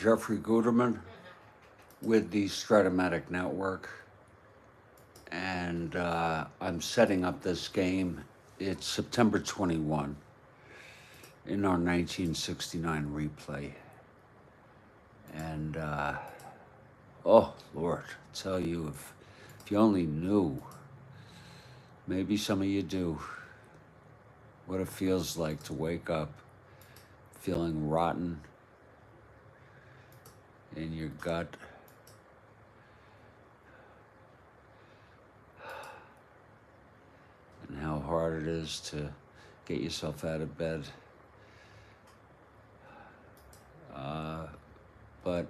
Jeffrey Guterman with the Strat-O-Matic network, and I'm setting up this game. It's September 21 in our 1969 replay. And, oh, Lord, I tell you, if you only knew, maybe some of you do, what it feels like to wake up feeling rotten in your gut. And how hard it is to get yourself out of bed. But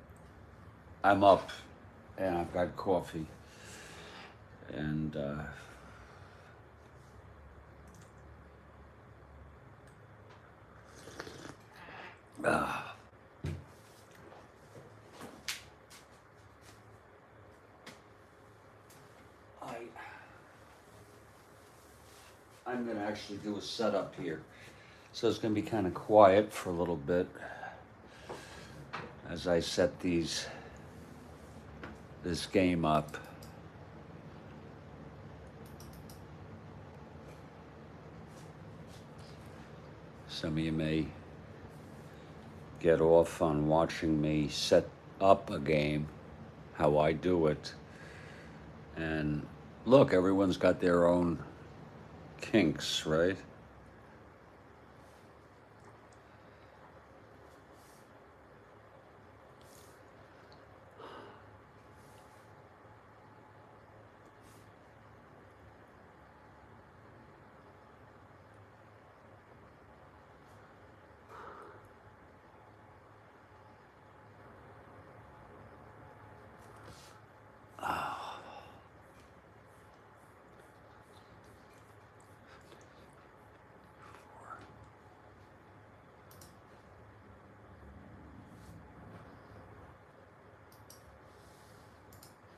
I'm up and I've got coffee and I'm gonna actually do a setup here. So it's gonna be kind of quiet for a little bit as I set this game up. Some of you may get off on watching me set up a game, how I do it. And look, everyone's got their own kinks, right?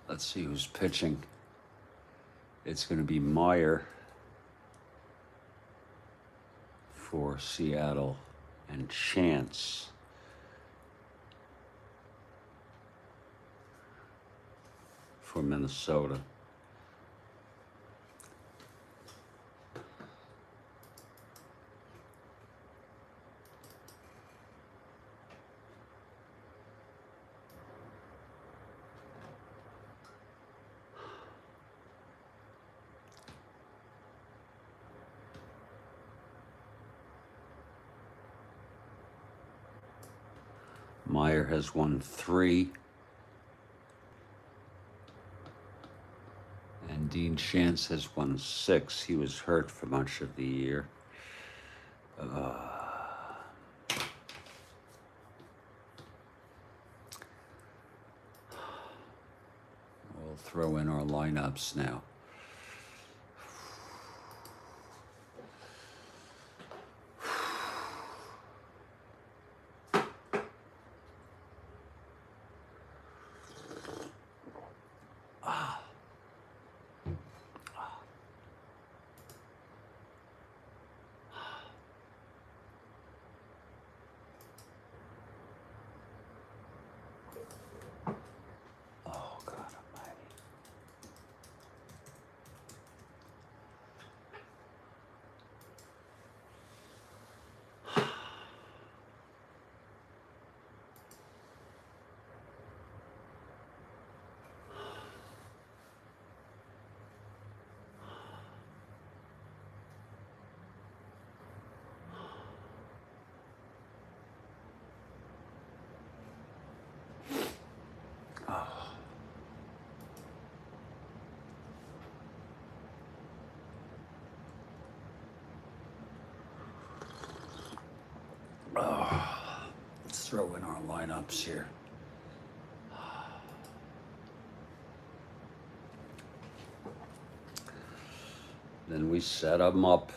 Let's see who's pitching. It's going to be Meyer for Seattle and Chance for Minnesota. Meyer has won 3. And Dean Chance has won 6. He was hurt for much of the year. We'll throw in our lineups now. Let's throw in our lineups here. Then we set them up.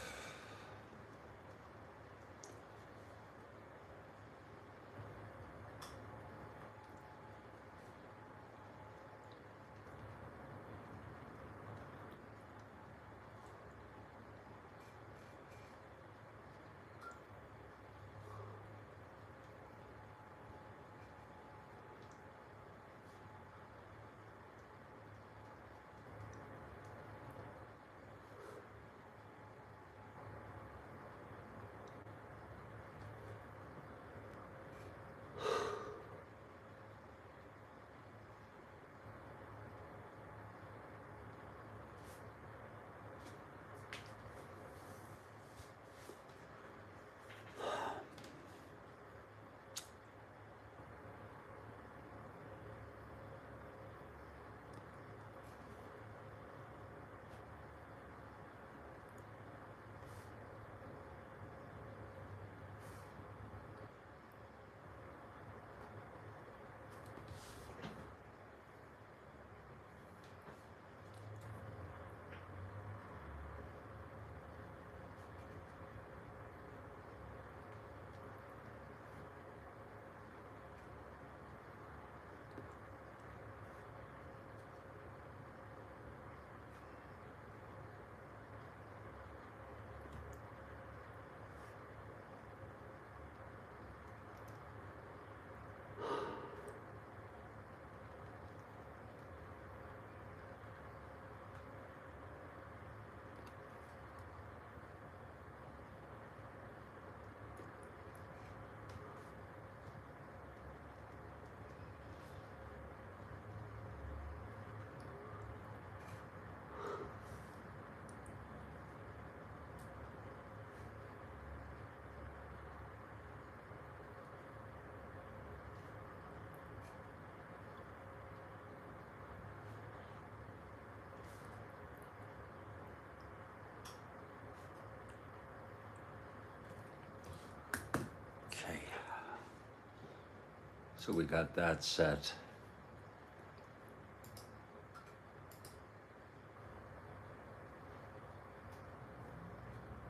So we got that set.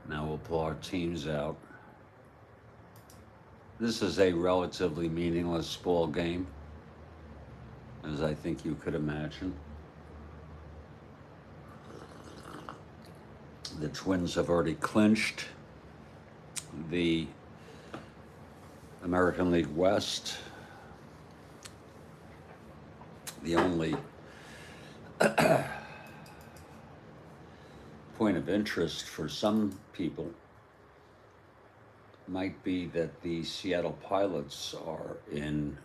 Now we'll pull our teams out. This is a relatively meaningless ball game, as I think you could imagine. The Twins have already clinched the American League West. The only point of interest for some people might be that the Seattle Pilots are in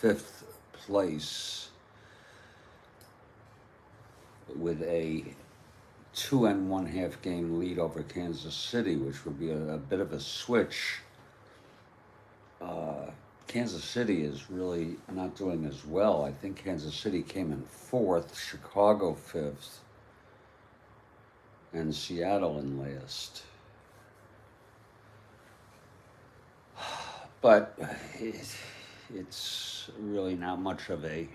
5th place with a 2 1/2 game lead over Kansas City, which would be a bit of a switch. Kansas City is really not doing as well. I think Kansas City came in 4th, Chicago 5th, and Seattle in last. But it's really not much of a...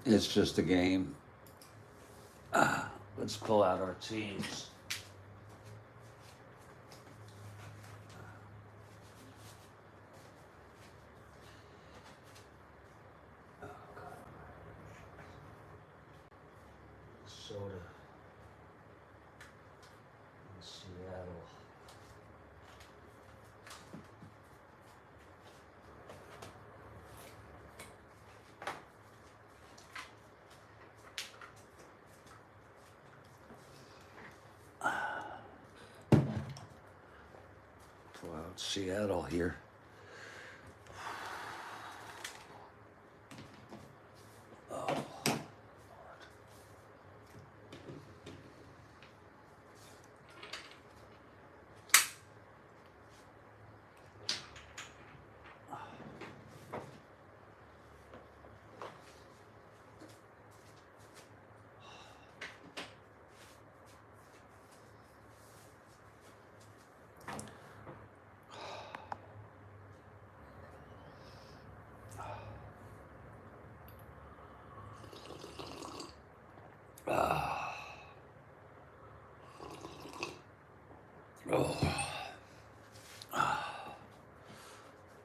It's just a game. Let's pull out our teams. Minnesota and Seattle. Pull out Seattle here.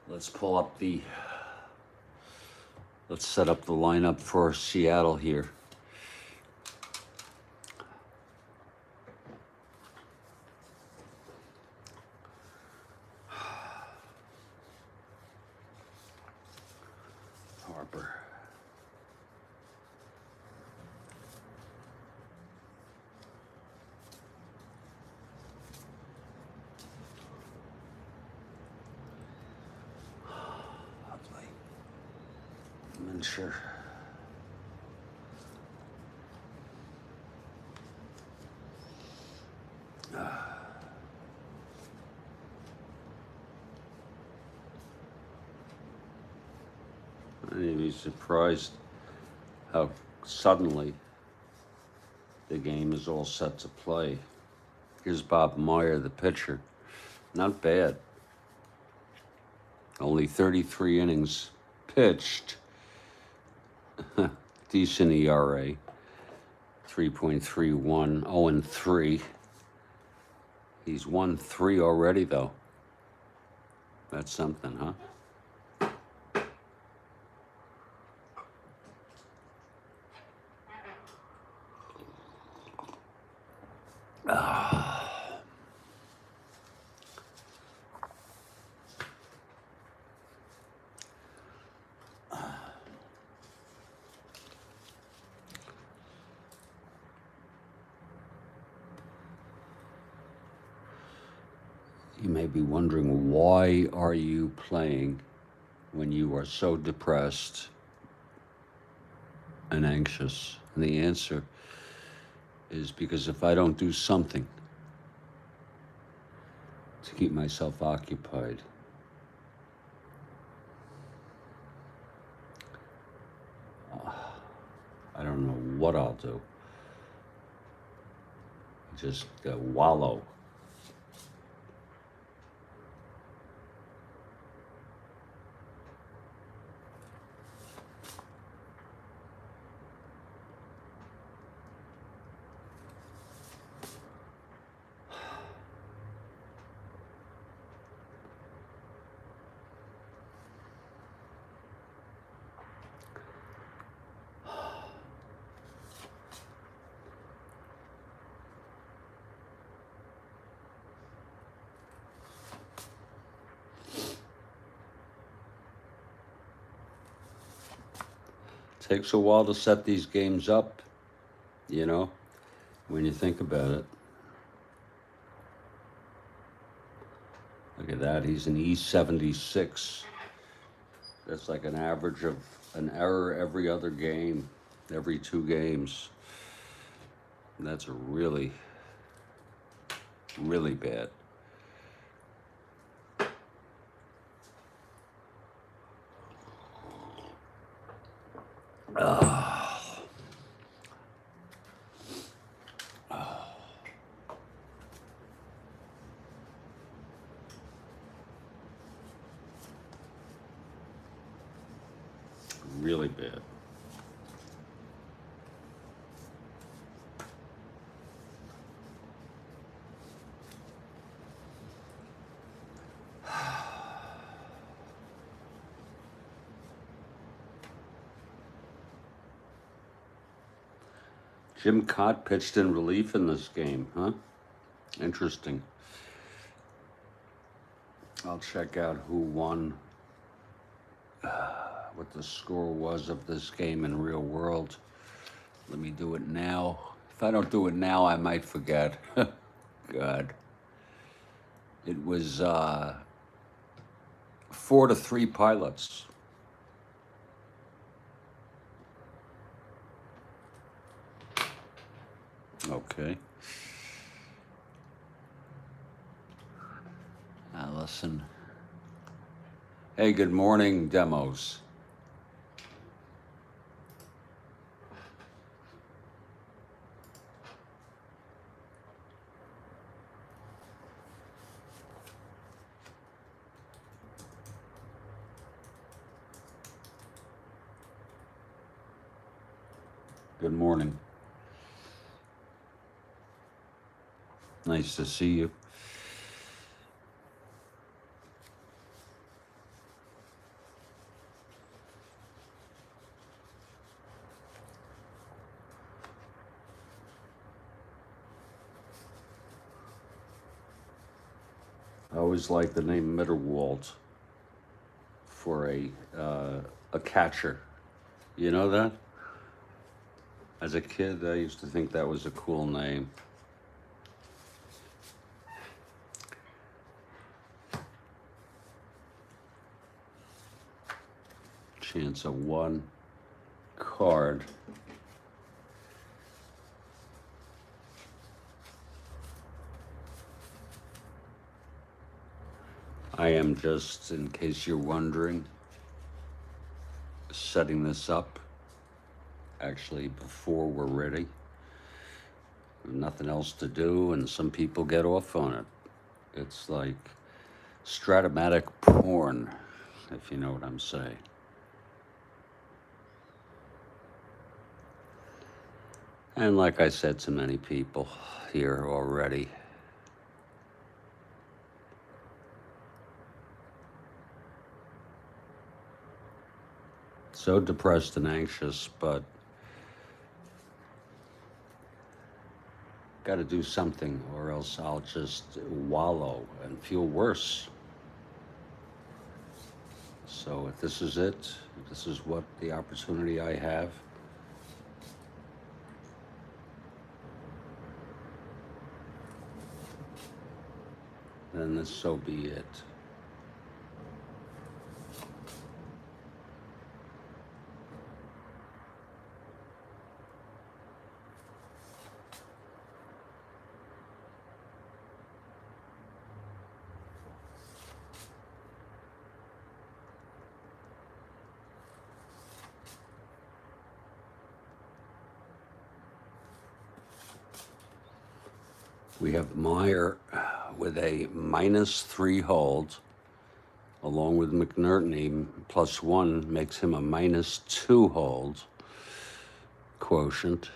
Let's pull up the... Let's set up the lineup for Seattle here. Harper. Sure. I'd be surprised how suddenly the game is all set to play. Here's Bob Meyer, the pitcher. Not bad. Only 33 innings pitched. Decent ERA, 3.31, 0-3. He's won 3 already, though. That's something, huh? You may be wondering, why are you playing when you are so depressed and anxious? And the answer is because if I don't do something to keep myself occupied, I don't know what I'll do. Just wallow. Takes a while to set these games up, you know, when you think about it. Look at that, he's an E76. That's like an average of an error every other game, every 2 games. And that's a really, really bad. Really bad. Jim Cott pitched in relief in this game, huh? Interesting. I'll check out who won, what the score was of this game in real world. Let me do it now. If I don't do it now, I might forget. God. It was 4-3 Pilots. Okay. Allison. Hey, good morning, Demos. Good morning. Nice to see you. I always like the name Mitterwald for a catcher. You know that? As a kid, I used to think that was a cool name. Chance of 1 card. I am just, in case you're wondering, setting this up actually before we're ready. Nothing else to do, and some people get off on it. It's like Strat-O-Matic porn, if you know what I'm saying. And like I said to many people here already, so depressed and anxious, but got to do something or else I'll just wallow and feel worse. So if this is it, if this is what the opportunity I have, then this so be it. We have Meyer with a -3 hold, along with McNerney. +1 makes him a -2 hold quotient.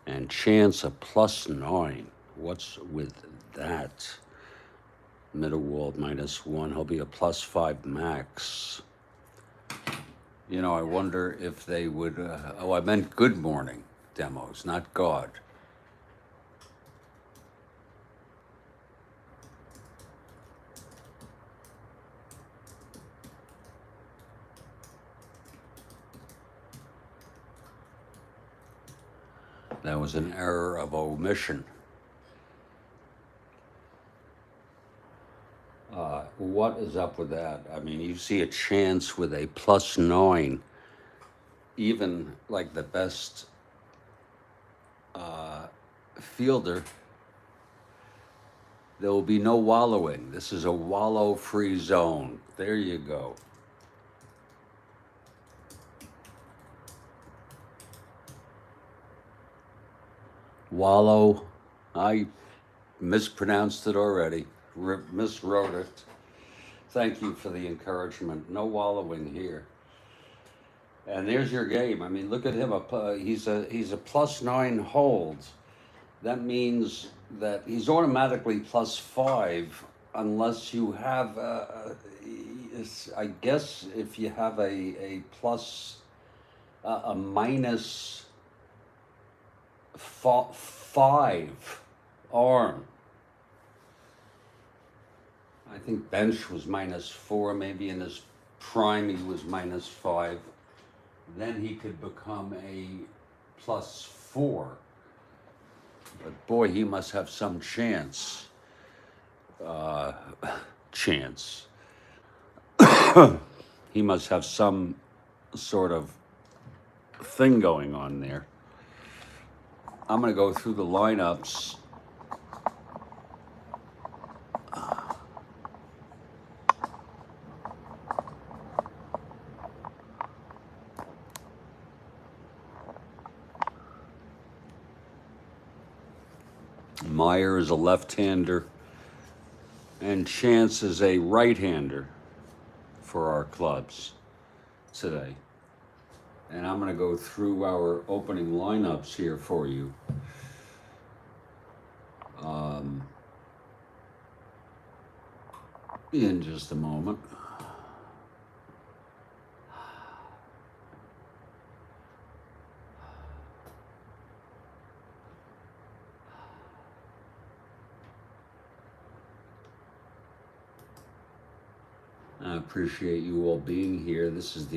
And Chance a +9. What's with that? Mitterwald -1. He'll be a +5 max. You know, I wonder if they would. Oh, I meant good morning Demos, not God. That was an error of omission. What is up with that? I mean, you see a chance with a +9, even like the best fielder, there will be no wallowing. This is a wallow-free zone. There you go. Wallow. I mispronounced it already. Miswrote it. Thank you for the encouragement. No wallowing here. And there's your game. I mean, look at him. He's a +9 hold. That means that he's automatically +5 unless you have, I guess, if you have a -5 arm. I think bench was -4, maybe in his prime he was -5. Then he could become a +4. But boy, he must have some chance. Chance. He must have some sort of thing going on there. I'm going to go through the lineups. Meyer is a left-hander, and Chance is a right-hander for our clubs today. And I'm going to go through our opening lineups here for you. In just a moment. I appreciate you all being here. This is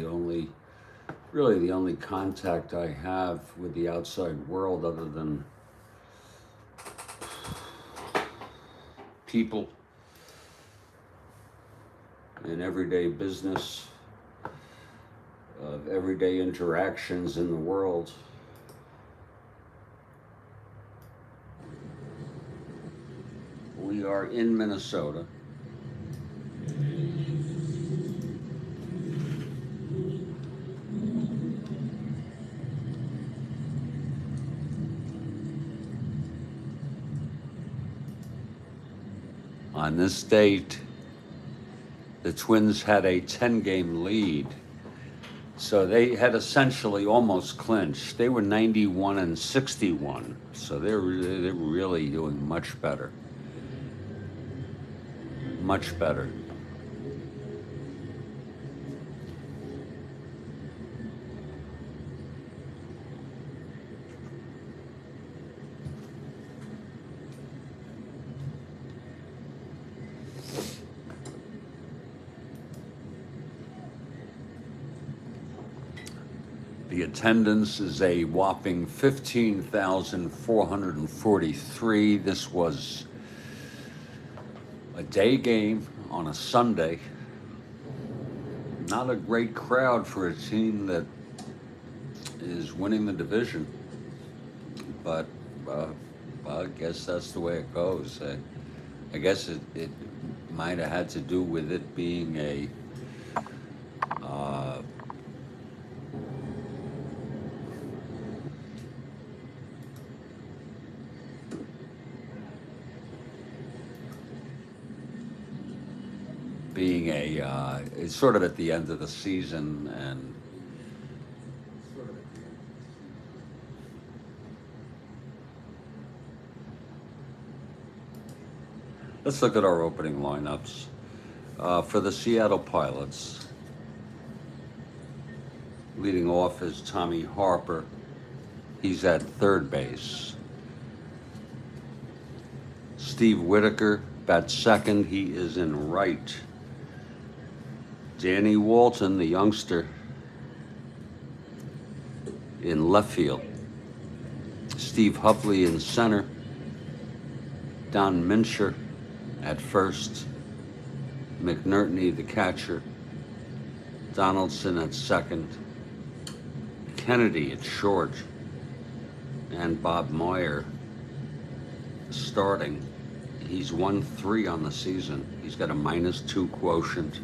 really the only contact I have with the outside world other than people in everyday business, of everyday interactions in the world. We are in Minnesota. On this date, the Twins had a 10-game lead, so they had essentially almost clinched. They were 91-61, so they're really doing much better. Much better. The attendance is a whopping 15,443. This was a day game on a Sunday. Not a great crowd for a team that is winning the division, but I guess that's the way it goes. I guess it might have had to do with it being a it's sort of at the end of the season, and let's look at our opening lineups. For the Seattle Pilots, leading off is Tommy Harper. He's at third base. Steve Whitaker bats second. He is in right. Danny Walton, the youngster, in left field. Steve Hovley in center, Don Mincher at first, McNerney the catcher, Donaldson at second, Kennedy at short, and Bob Moyer starting. He's won 3 on the season. He's got a -2 quotient.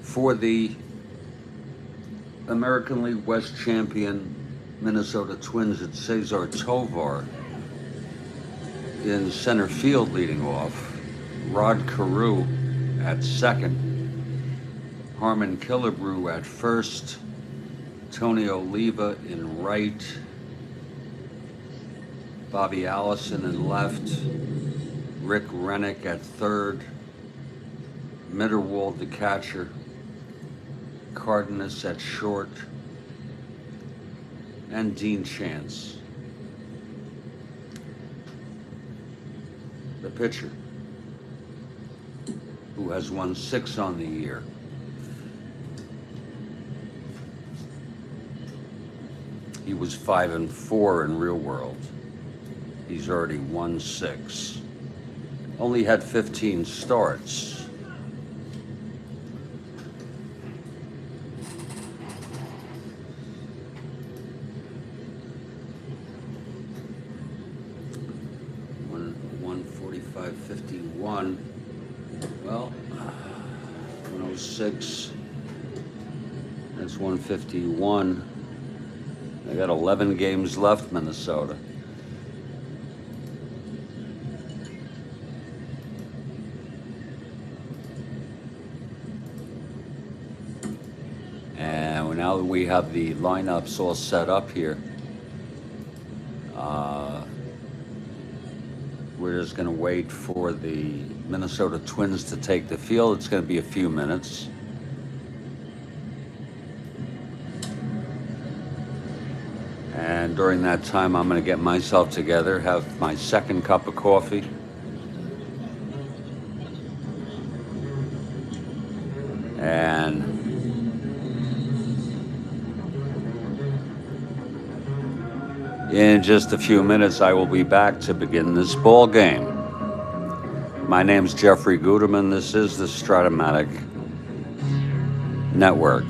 For the American League West champion Minnesota Twins, it's Cesar Tovar in center field leading off, Rod Carew at second, Harmon Killebrew at first, Tony Oliva in right, Bobby Allison in left, Rick Rennick at third, Mitterwald the catcher, Cardenas at short, and Dean Chance, the pitcher, who has won 6 on the year. He was 5-4 in real world. He's already won 6. Only had 15 starts. $145.51. Well, 106. That's 151. They got 11 games left, Minnesota. And now that we have the lineups all set up here, we're just going to wait for the Minnesota Twins to take the field. It's going to be a few minutes. And during that time, I'm going to get myself together, have my second cup of coffee. And in just a few minutes, I will be back to begin this ball game. My name's Jeffrey Guterman. This is the Strat-O-Matic Network.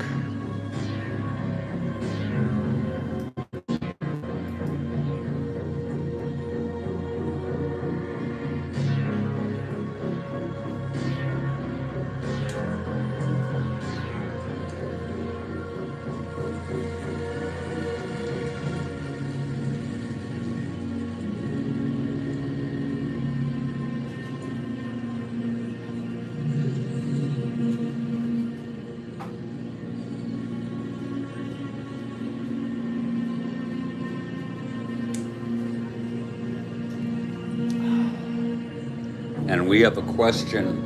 And we have a question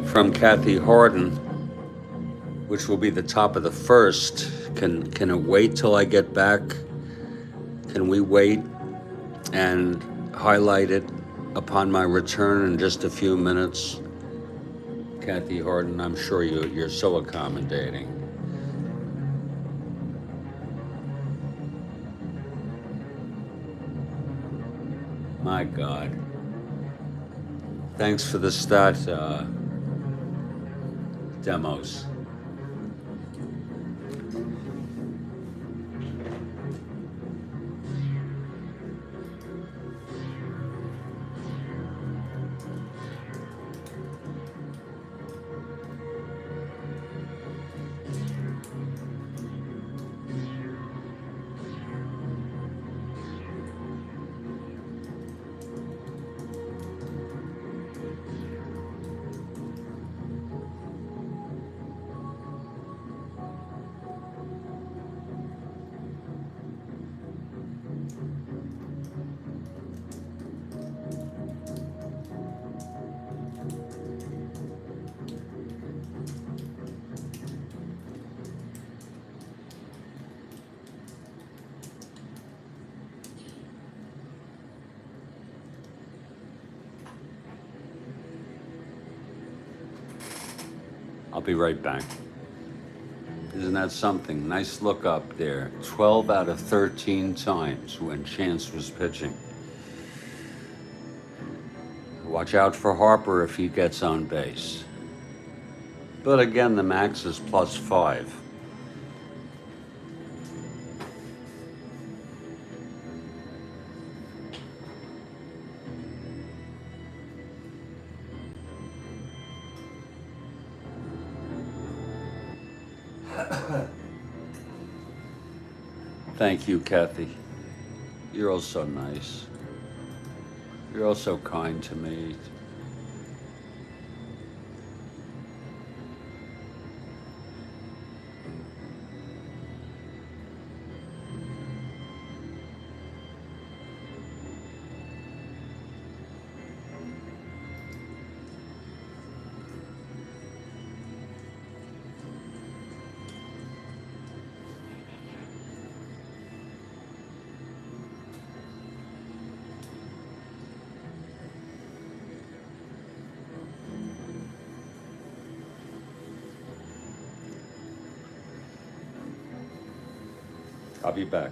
from Kathy Harden, which will be the top of the first. Can it wait till I get back? Can we wait and highlight it upon my return in just a few minutes? Kathy Harden, I'm sure you're so accommodating. My God. Thanks for the stat demos. I'll be right back. Isn't that something? Nice look up there. 12 out of 13 times when Chance was pitching. Watch out for Harper if he gets on base. But again, the max is +5. Thank you, Kathy. You're all so nice. You're all so kind to me. I'll be back.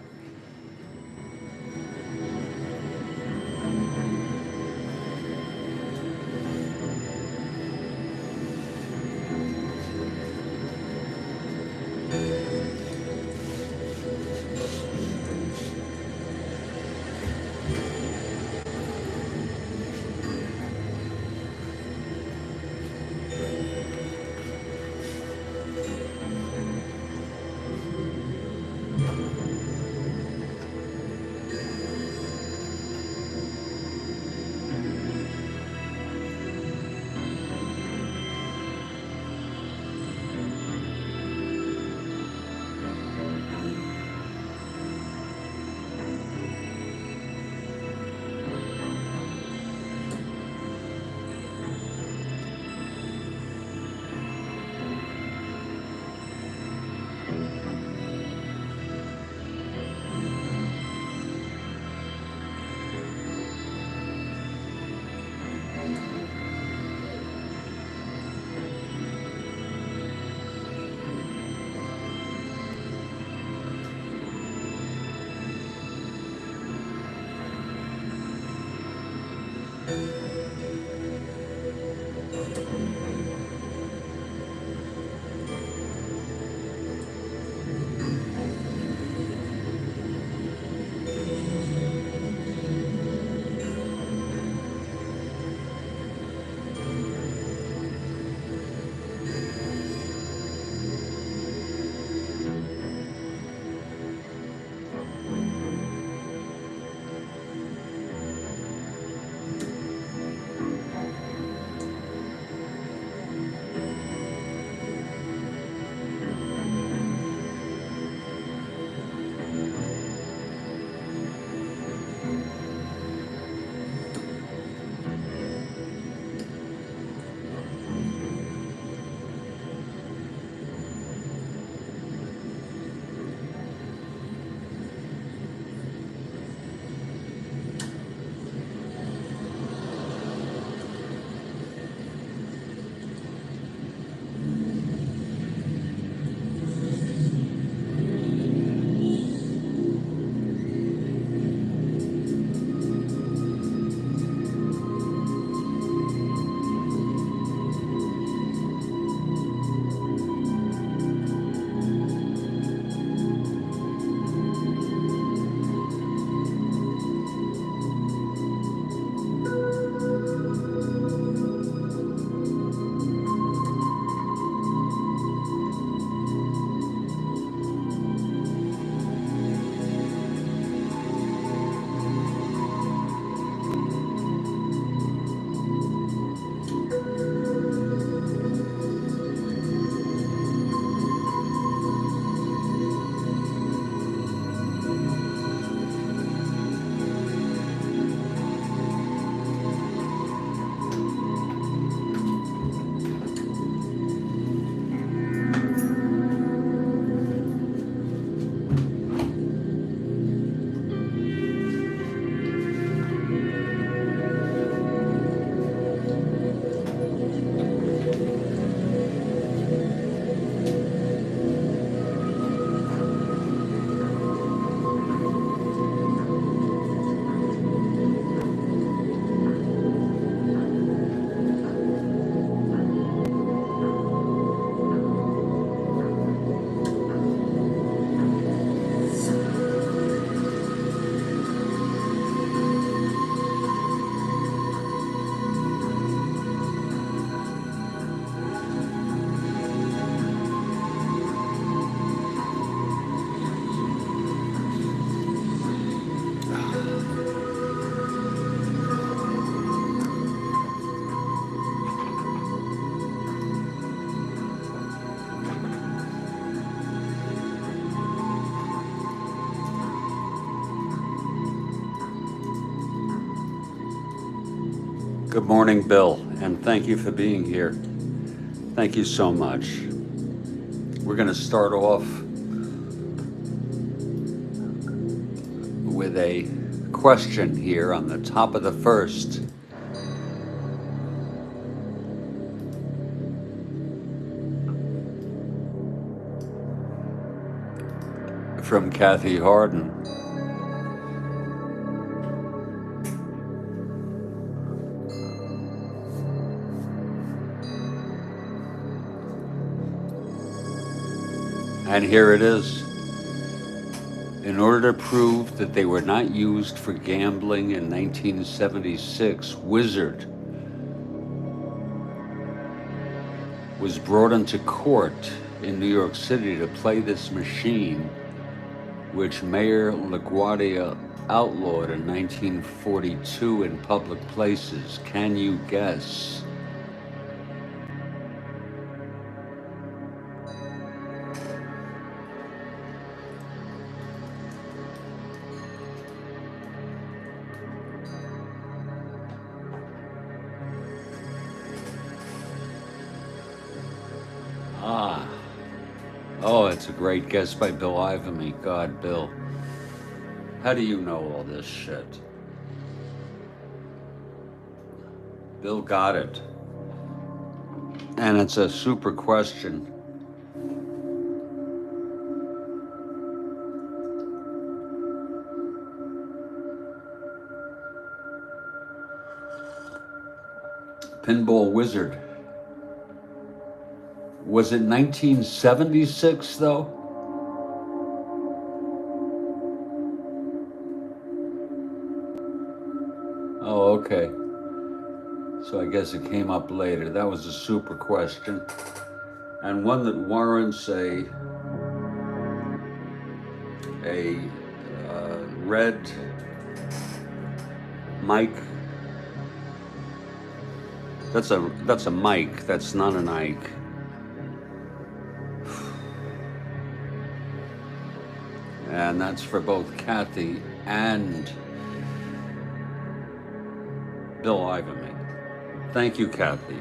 Good morning, Bill, and thank you for being here. Thank you so much. We're going to start off with a question here on the top of the first. From Kathy Harden. And here it is. In order to prove that they were not used for gambling in 1976, Wizard was brought into court in New York City to play this machine, which Mayor LaGuardia outlawed in 1942 in public places. Can you guess? Ah. Oh, it's a great guess by Bill Ivamy. God, Bill. How do you know all this shit? Bill got it. And it's a super question. Pinball Wizard. Was it 1976 though? Oh, okay. So I guess it came up later. That was a super question. And one that warrants a red mic. That's a mic. That's not an Ike. And that's for both Kathy and Bill Ivamy. Thank you, Kathy.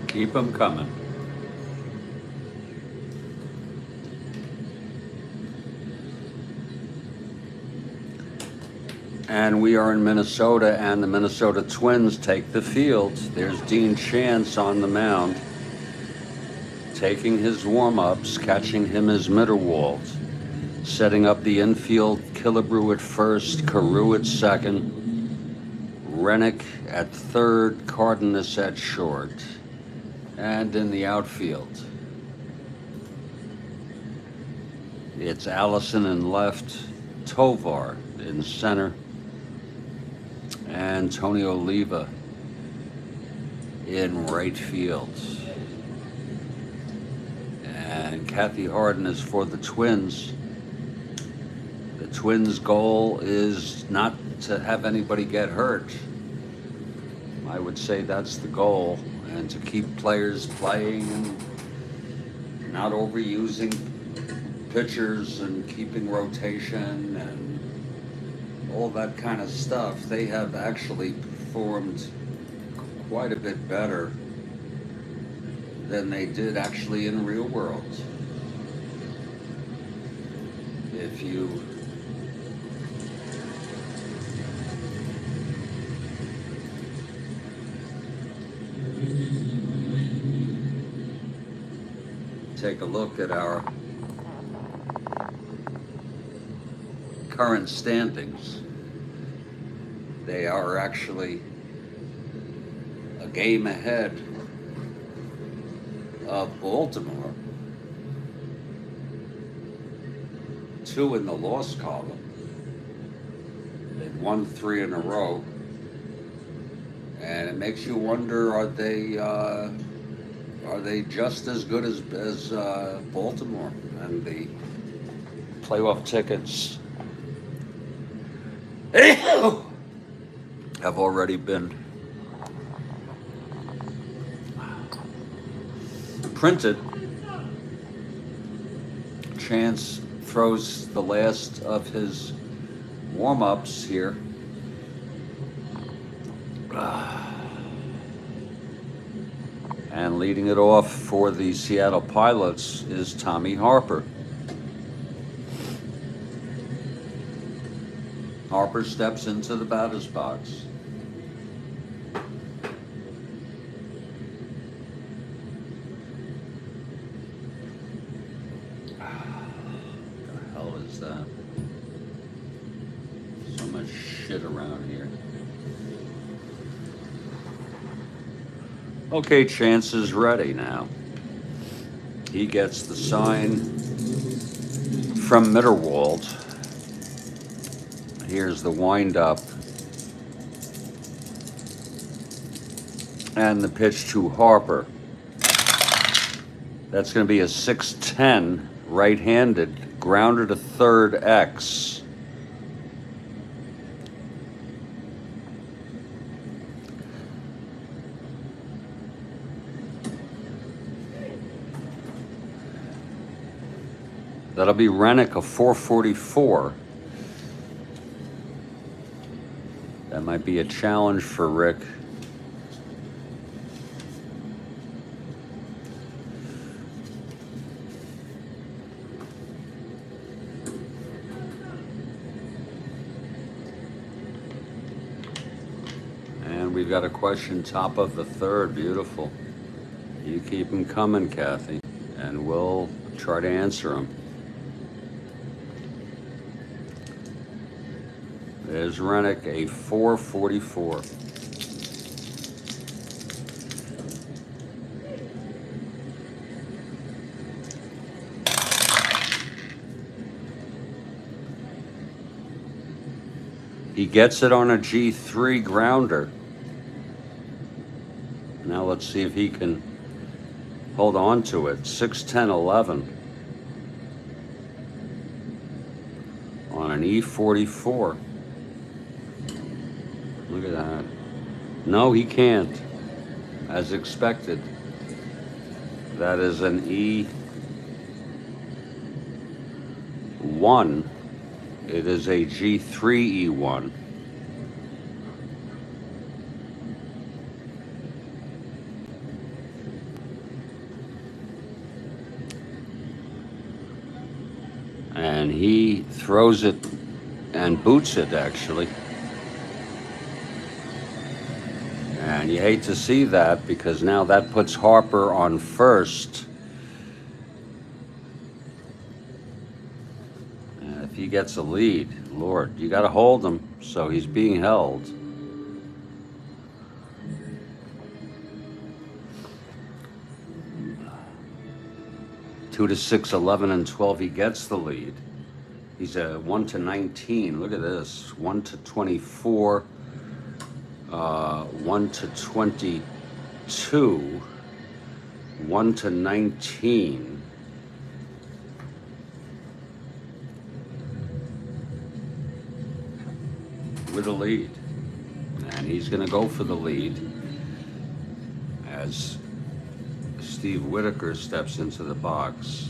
Keep them coming. And we are in Minnesota, and the Minnesota Twins take the field. There's Dean Chance on the mound, taking his warm-ups, catching him as Mitterwald, setting up the infield, Killebrew at first, Carew at second, Rennick at third, Cardenas at short. And in the outfield, it's Allison in left, Tovar in center, and Tony Oliva in right field. And Kathy Harden is for the Twins. The Twins' goal is not to have anybody get hurt. I would say that's the goal. And to keep players playing and not overusing pitchers and keeping rotation and all that kind of stuff. They have actually performed quite a bit better than they did actually in real world. If you take a look at our current standings, they are actually a game ahead of Baltimore. 2 in the loss column. They've won 3 in a row. And it makes you wonder, are they just as good as Baltimore? And the playoff tickets have already been printed. Chance throws the last of his warm-ups here. And leading it off for the Seattle Pilots is Tommy Harper. Harper steps into the batter's box. What the hell is that? So much shit around here. Okay, Chance is ready now. He gets the sign from Mitterwald. Here's the wind-up. And the pitch to Harper. That's going to be a 6-10 right-handed grounder to third X. That'll be Rennick, a 444. That might be a challenge for Rick. And we've got a question top of the third. Beautiful. You keep them coming, Kathy, and we'll try to answer them. There's Rennick, a 444. He gets it on a G3 grounder. Now let's see if he can hold on to it. 6-10-11 on an E44. Look at that. No, he can't, as expected. That is an E1. It is a G3 E1. And he throws it and boots it, actually. And you hate to see that, because now that puts Harper on first. And if he gets a lead, Lord, you got to hold him. So he's being held. Two to 6, 11 and 12. He gets the lead. He's a 1-19. Look at this. 1-24. 1-22, 1-19. With a lead. And he's going to go for the lead as Steve Whitaker steps into the box.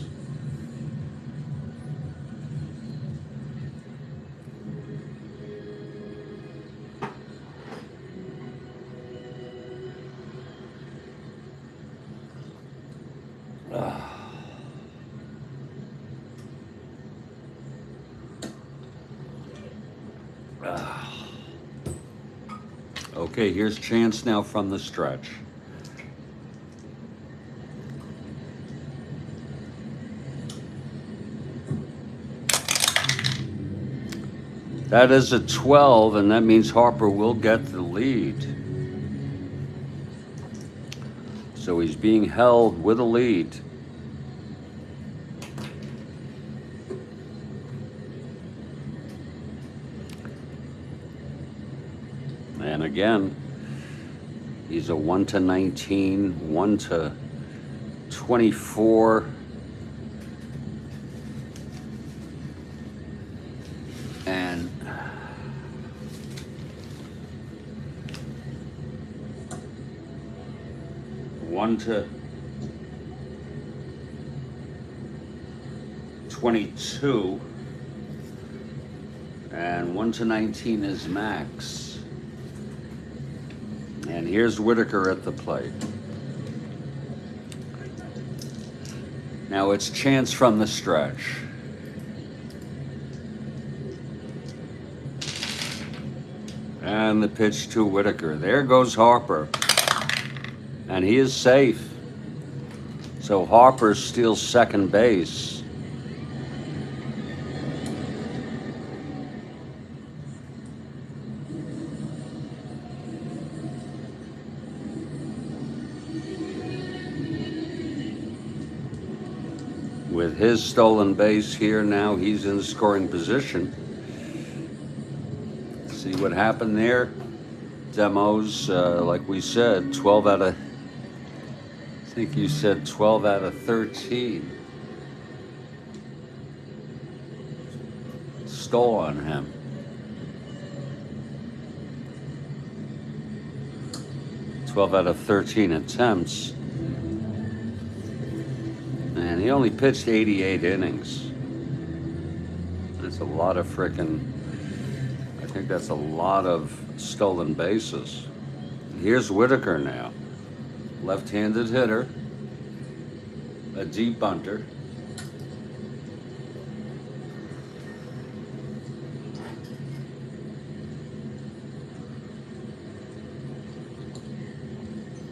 Okay, here's Chance now from the stretch. That is a 12, and that means Harper will get the lead. So he's being held with a lead. And again, he's a 1 to 19, 1 to 24, and one to 22, and 1 to 19 is max. And here's Whitaker at the plate. Now it's chance from the stretch. And the pitch to Whitaker. There goes Harper. And he is safe. So Harper steals second base. With his stolen base here, now he's in scoring position. See what happened there? Demos, like we said, 12 out of, I think you said 12 out of 13. Stole on him. "12 out of 13 attempts. And he only pitched 88 innings. That's a lot of frickin', I think that's a lot of stolen bases. Here's Whitaker now. Left-handed hitter. A deep bunter.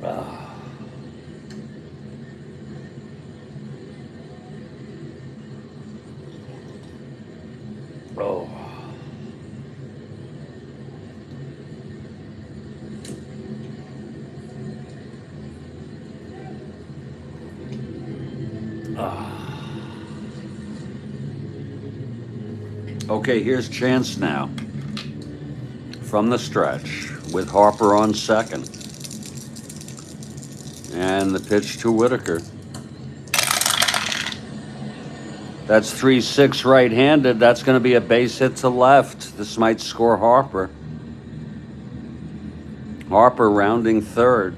Oh. Okay, here's chance now. From the stretch with Harper on second. And the pitch to Whitaker. That's 3-6 right-handed. That's going to be a base hit to left. This might score Harper. Harper rounding third.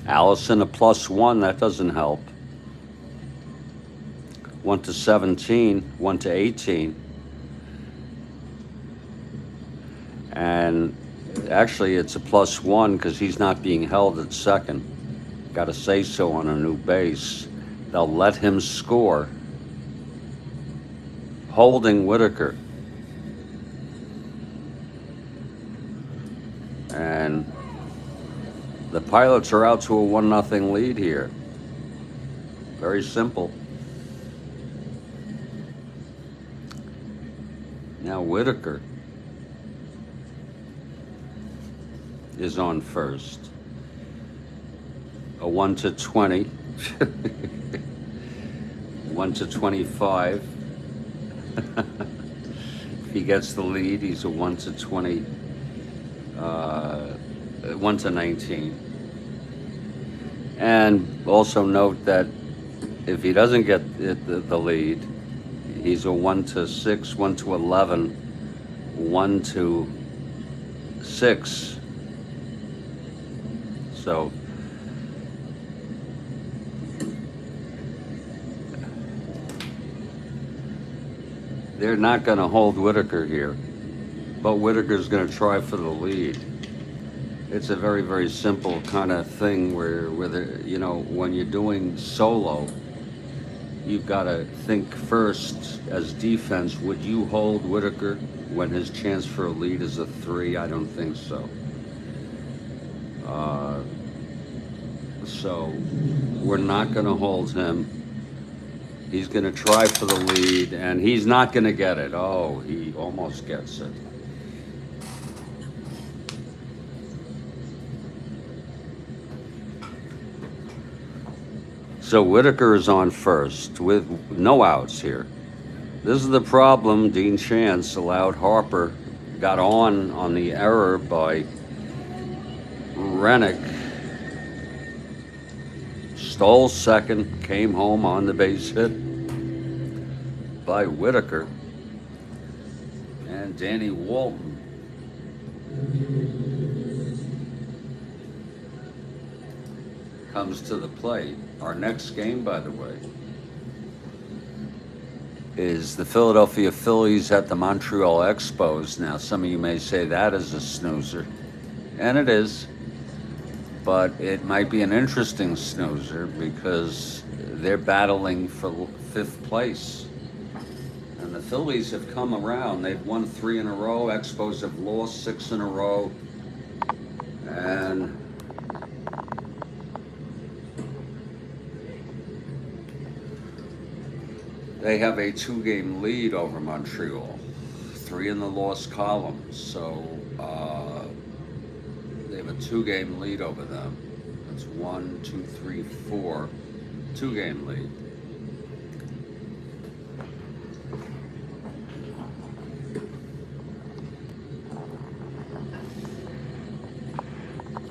Allison a +1. That doesn't help. 1 to 17. 1 to 18. And actually, it's a +1 because he's not being held at second. Got to say so on a new base. They'll let him score. Holding Whitaker. And the Pilots are out to a 1-0 lead here. Very simple. Now Whitaker is on first. A 1 to 20. 1 to 25. If he gets the lead, he's a 1 to 20. 1 to 19. And also note that if he doesn't get the lead, he's a 1 to 6, 1 to 11, 1 to 6. So they're not going to hold Whitaker here, but Whitaker's going to try for the lead. It's a very, very simple kind of thing where you know, when you're doing solo, you've got to think first as defense. Would you hold Whitaker when his chance for a lead is a 3? I don't think so. So we're not going to hold him. He's going to try for the lead, and he's not going to get it. Oh, he almost gets it. So Whitaker is on first with no outs here. This is the problem. Dean Chance allowed Harper, got on the error by Rennick, stole second, came home on the base hit by Whitaker, and Danny Walton comes to the plate. Our next game, by the way, is the Philadelphia Phillies at the Montreal Expos. Now, some of you may say that is a snoozer, and it is, but it might be an interesting snoozer because they're battling for fifth place. And the Phillies have come around. They've won 3 in a row. Expos have lost 6 in a row. And they have a 2-game lead over Montreal, 3 in the loss column. So they have a 2-game lead over them. That's 1, 2, 3, 4, 2-game lead.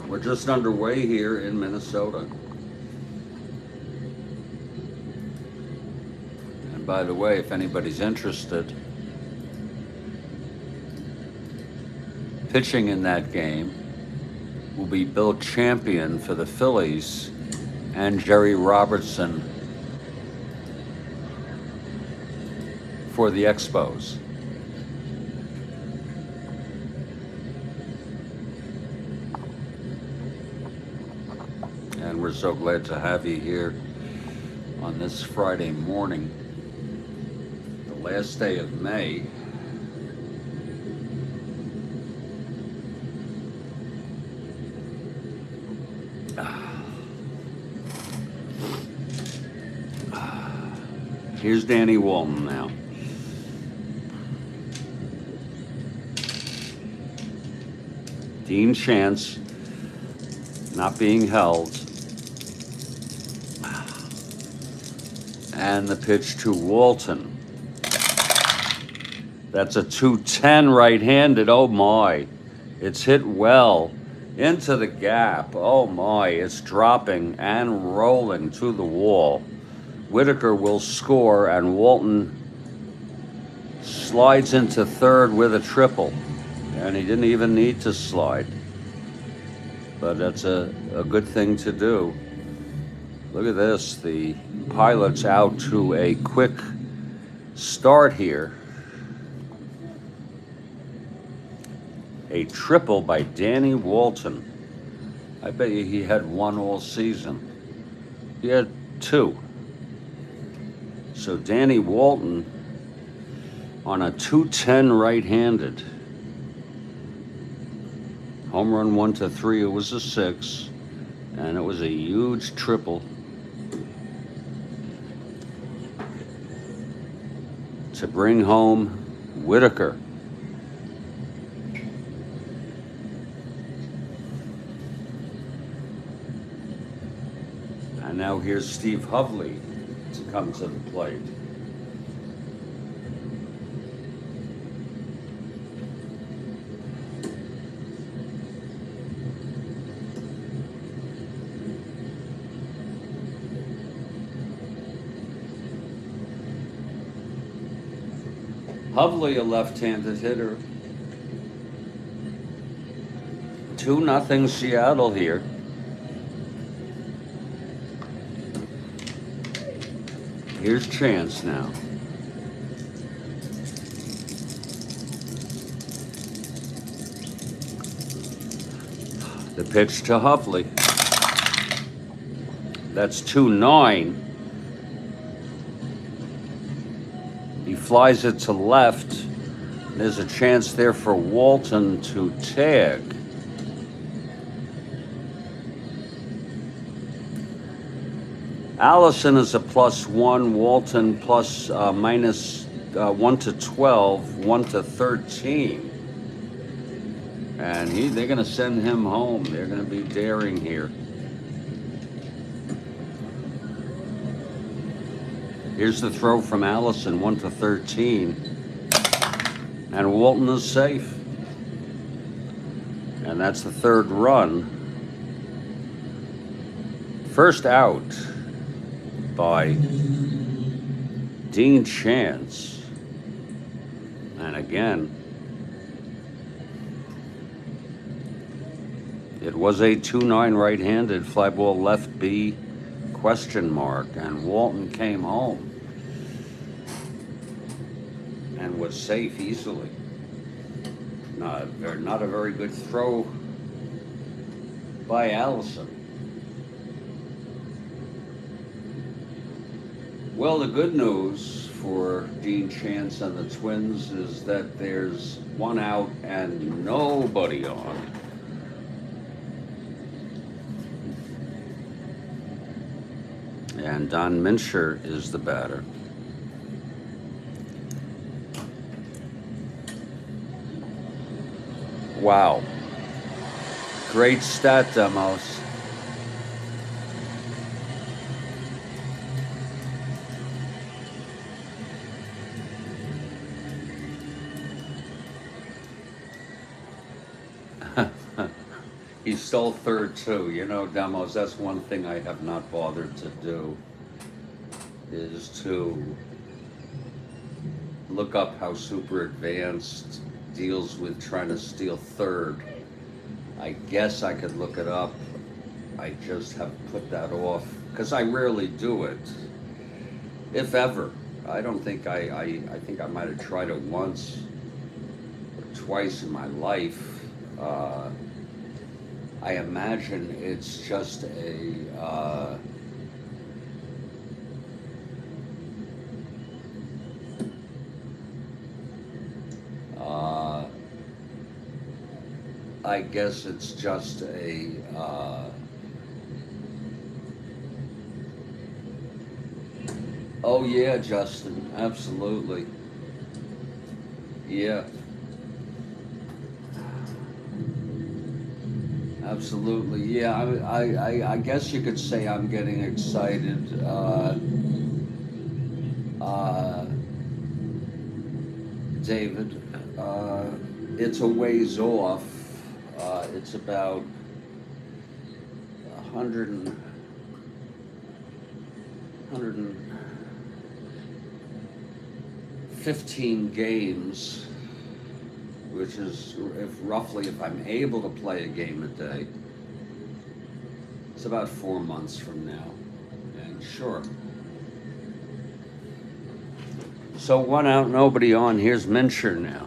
We're just underway here in Minnesota. By the way, if anybody's interested, pitching in that game will be Bill Champion for the Phillies and Jerry Robertson for the Expos. And we're so glad to have you here on this Friday morning, last day of May. Here's Danny Walton now. Dean Chance not being held. And the pitch to Walton. That's a 210 right-handed. Oh my. It's hit well into the gap. Oh my. It's dropping and rolling to the wall. Whitaker will score, and Walton slides into third with a triple. And he didn't even need to slide. But that's a good thing to do. Look at this. The Pilots out to a quick start here. A triple by Danny Walton. I bet you he had 1 all season. He had 2. So Danny Walton on a 210 right-handed. Home run 1 to 3. It was a 6, and it was a huge triple to bring home Whitaker. And now here's Steve Hovley to come to the plate. Hovley, a left-handed hitter. 2-0 Seattle here. Here's Chance now. The pitch to Hovley. That's 2-9. He flies it to left. There's a chance there for Walton to tag. Allison is a +1, Walton plus minus 1 to 12, 1 to 13. And they're going to send him home. They're going to be daring here. Here's the throw from Allison, 1-13. And Walton is safe. And that's the third run. First out by Dean Chance. And again, it was a 2-9 right-handed, fly ball left B, question mark, and Walton came home and was safe easily. Not a very good throw by Allison. Well, the good news for Dean Chance and the Twins is that there's one out and nobody on. And Don Mincher is the batter. Wow. Great stat demos. He stole third too. You know, demos, that's one thing I have not bothered to do, is to look up how Super Advanced deals with trying to steal third. I guess I could look it up. I just have put that off because I rarely do it, if ever. I don't think I think I might have tried it once or twice in my life. I imagine it's just a I guess it's just a oh yeah, Justin, absolutely. Yeah. Absolutely, yeah. I guess you could say I'm getting excited. David, it's a ways off. It's about 115 games, which is roughly, if I'm able to play a game a day, it's about 4 months from now. And sure. So one out, nobody on. Here's Mincher now.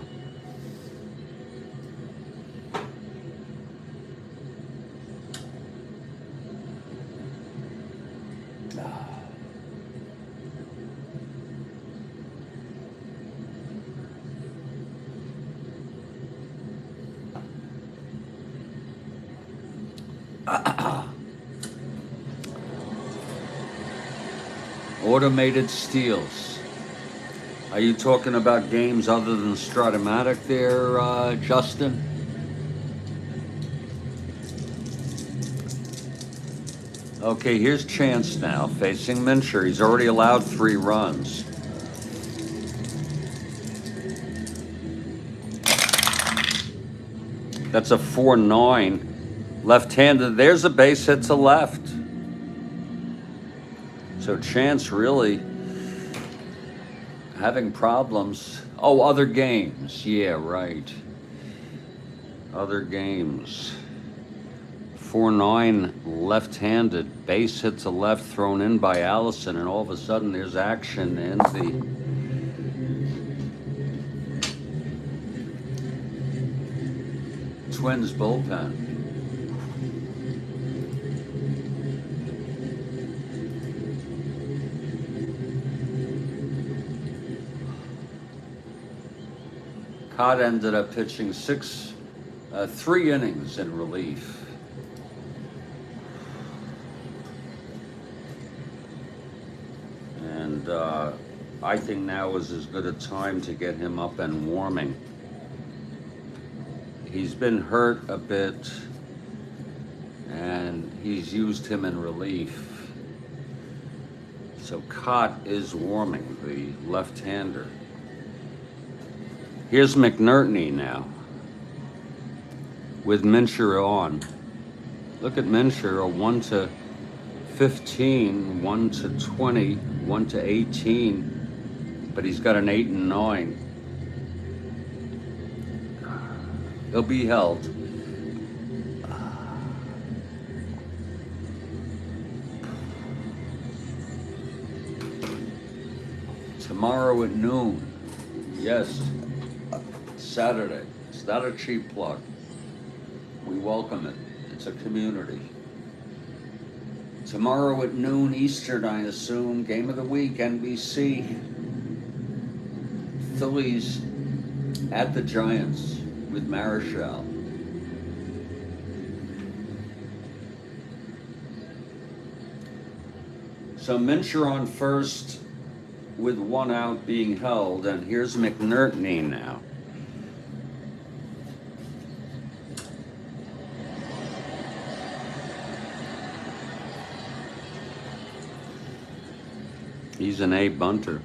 Automated steals. Are you talking about games other than Strat-O-Matic there, Justin? Okay, here's Chance now, facing Mincher. He's already allowed 3 runs. That's a 4-9. Left-handed. There's a base hit to left. So Chance really having problems. Oh, other games. Yeah, right. Other games. 4-9 left-handed. Base hit to left, thrown in by Allison, and all of a sudden there's action in the Twins bullpen. Cott ended up pitching 3 innings in relief. And I think now is as good a time to get him up and warming. He's been hurt a bit, and he's used him in relief. So Cott is warming, the left-hander. Here's McNertney now, with Mincher on. Look at Mincher, a 1 to 15, 1 to 20, 1 to 18, but he's got an 8 and 9. He'll be held. Tomorrow at noon. Yes, Saturday. It's not a cheap plug. We welcome it. It's a community. Tomorrow at noon Eastern, I assume. Game of the week, NBC. Phillies at the Giants with Marichal. So Mincher on first with 1 out being held, and here's McNertney now. He's an A bunter.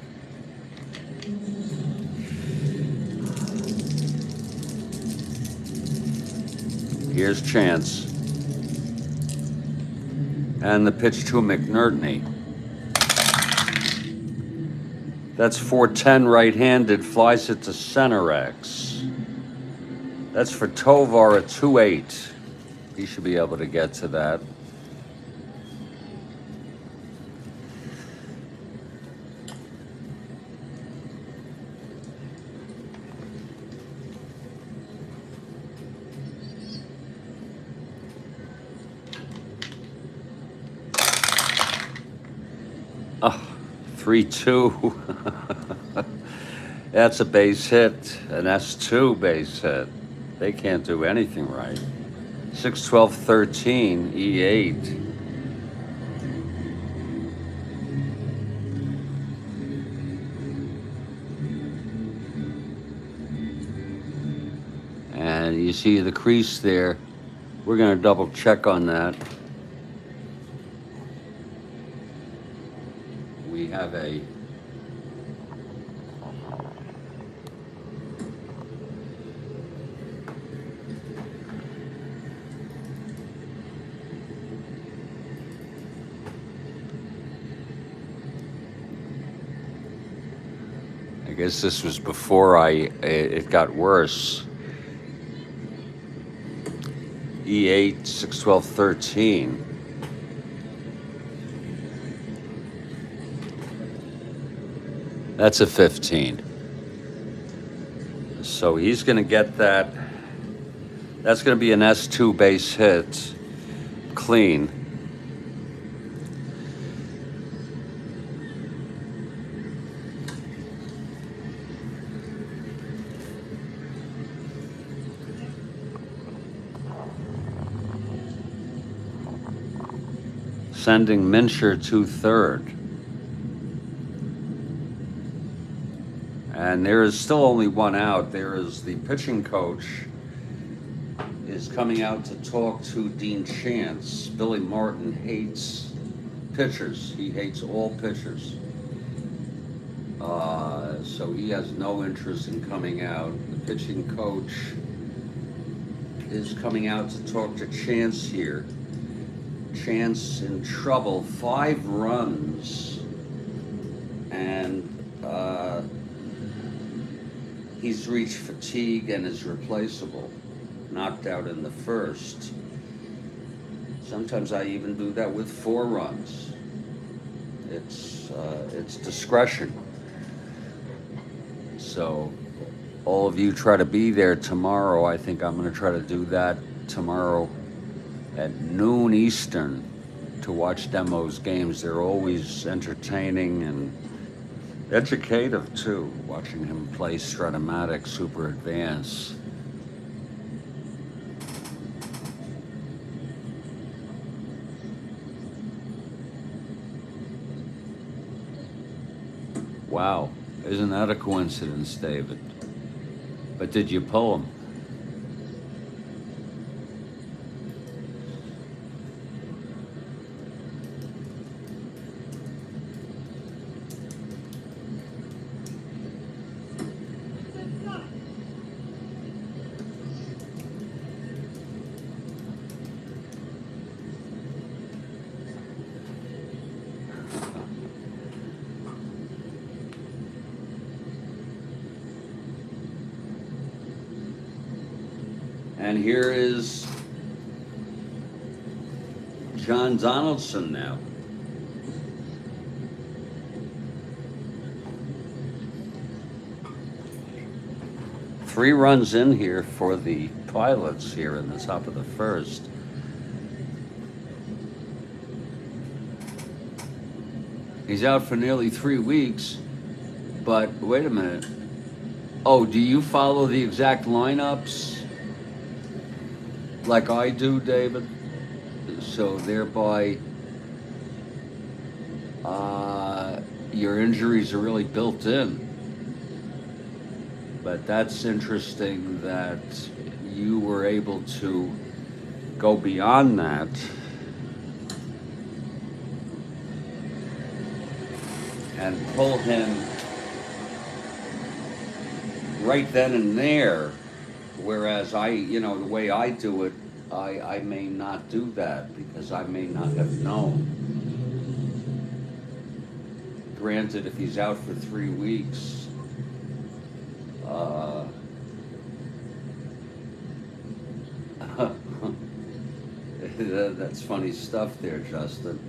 Here's Chance. And the pitch to McNertney. That's 410 right-handed, flies it to center X. That's for Tovar at 2-8. He should be able to get to that. Oh, 3-2. That's a base hit, an S2 base hit. They can't do anything right. 6-12-13, E8. And you see the crease there. We're going to double check on that. We have a I guess this was before it got worse. E8, 6-12-13. That's a 15. So he's going to get that. That's going to be an S2 base hit, clean. Sending Mincher to third. And there is still only 1 out. There is the pitching coach is coming out to talk to Dean Chance. Billy Martin hates pitchers. He hates all pitchers. So he has no interest in coming out. The pitching coach is coming out to talk to Chance here. Chance in trouble, 5 runs, and he's reached fatigue and is replaceable, knocked out in the first. Sometimes I even do that with 4 runs. It's discretion. So all of you try to be there tomorrow. I think I'm going to try to do that tomorrow at noon Eastern to watch Demo's games. They're always entertaining and educative too, watching him play Strat-O-Matic Super Advanced. Wow, isn't that a coincidence, David? But did you pull him? And here is John Donaldson now. Three runs in here for the Pilots here in the top of the first. He's out for nearly 3 weeks, but wait a minute. Oh, do you follow the exact lineups like I do, David? So thereby, your injuries are really built in. But that's interesting that you were able to go beyond that. And pull him right then and there. Whereas the way I do it, I may not do that because I may not have known. Granted, if he's out for 3 weeks, that's funny stuff there, Justin.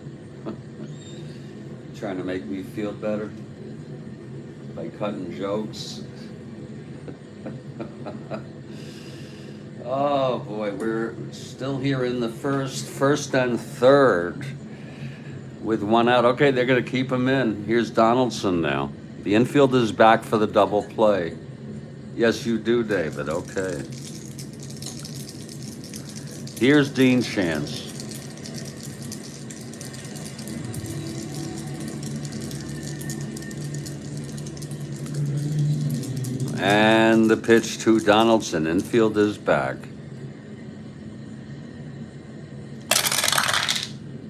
Trying to make me feel better by cutting jokes. Oh boy, we're still here in the first and third with one out. Okay, they're going to keep him in. Here's Donaldson now. The infield is back for the double play. Yes, you do, David. Okay. Here's Dean Chance. And the pitch to Donaldson. Infield is back.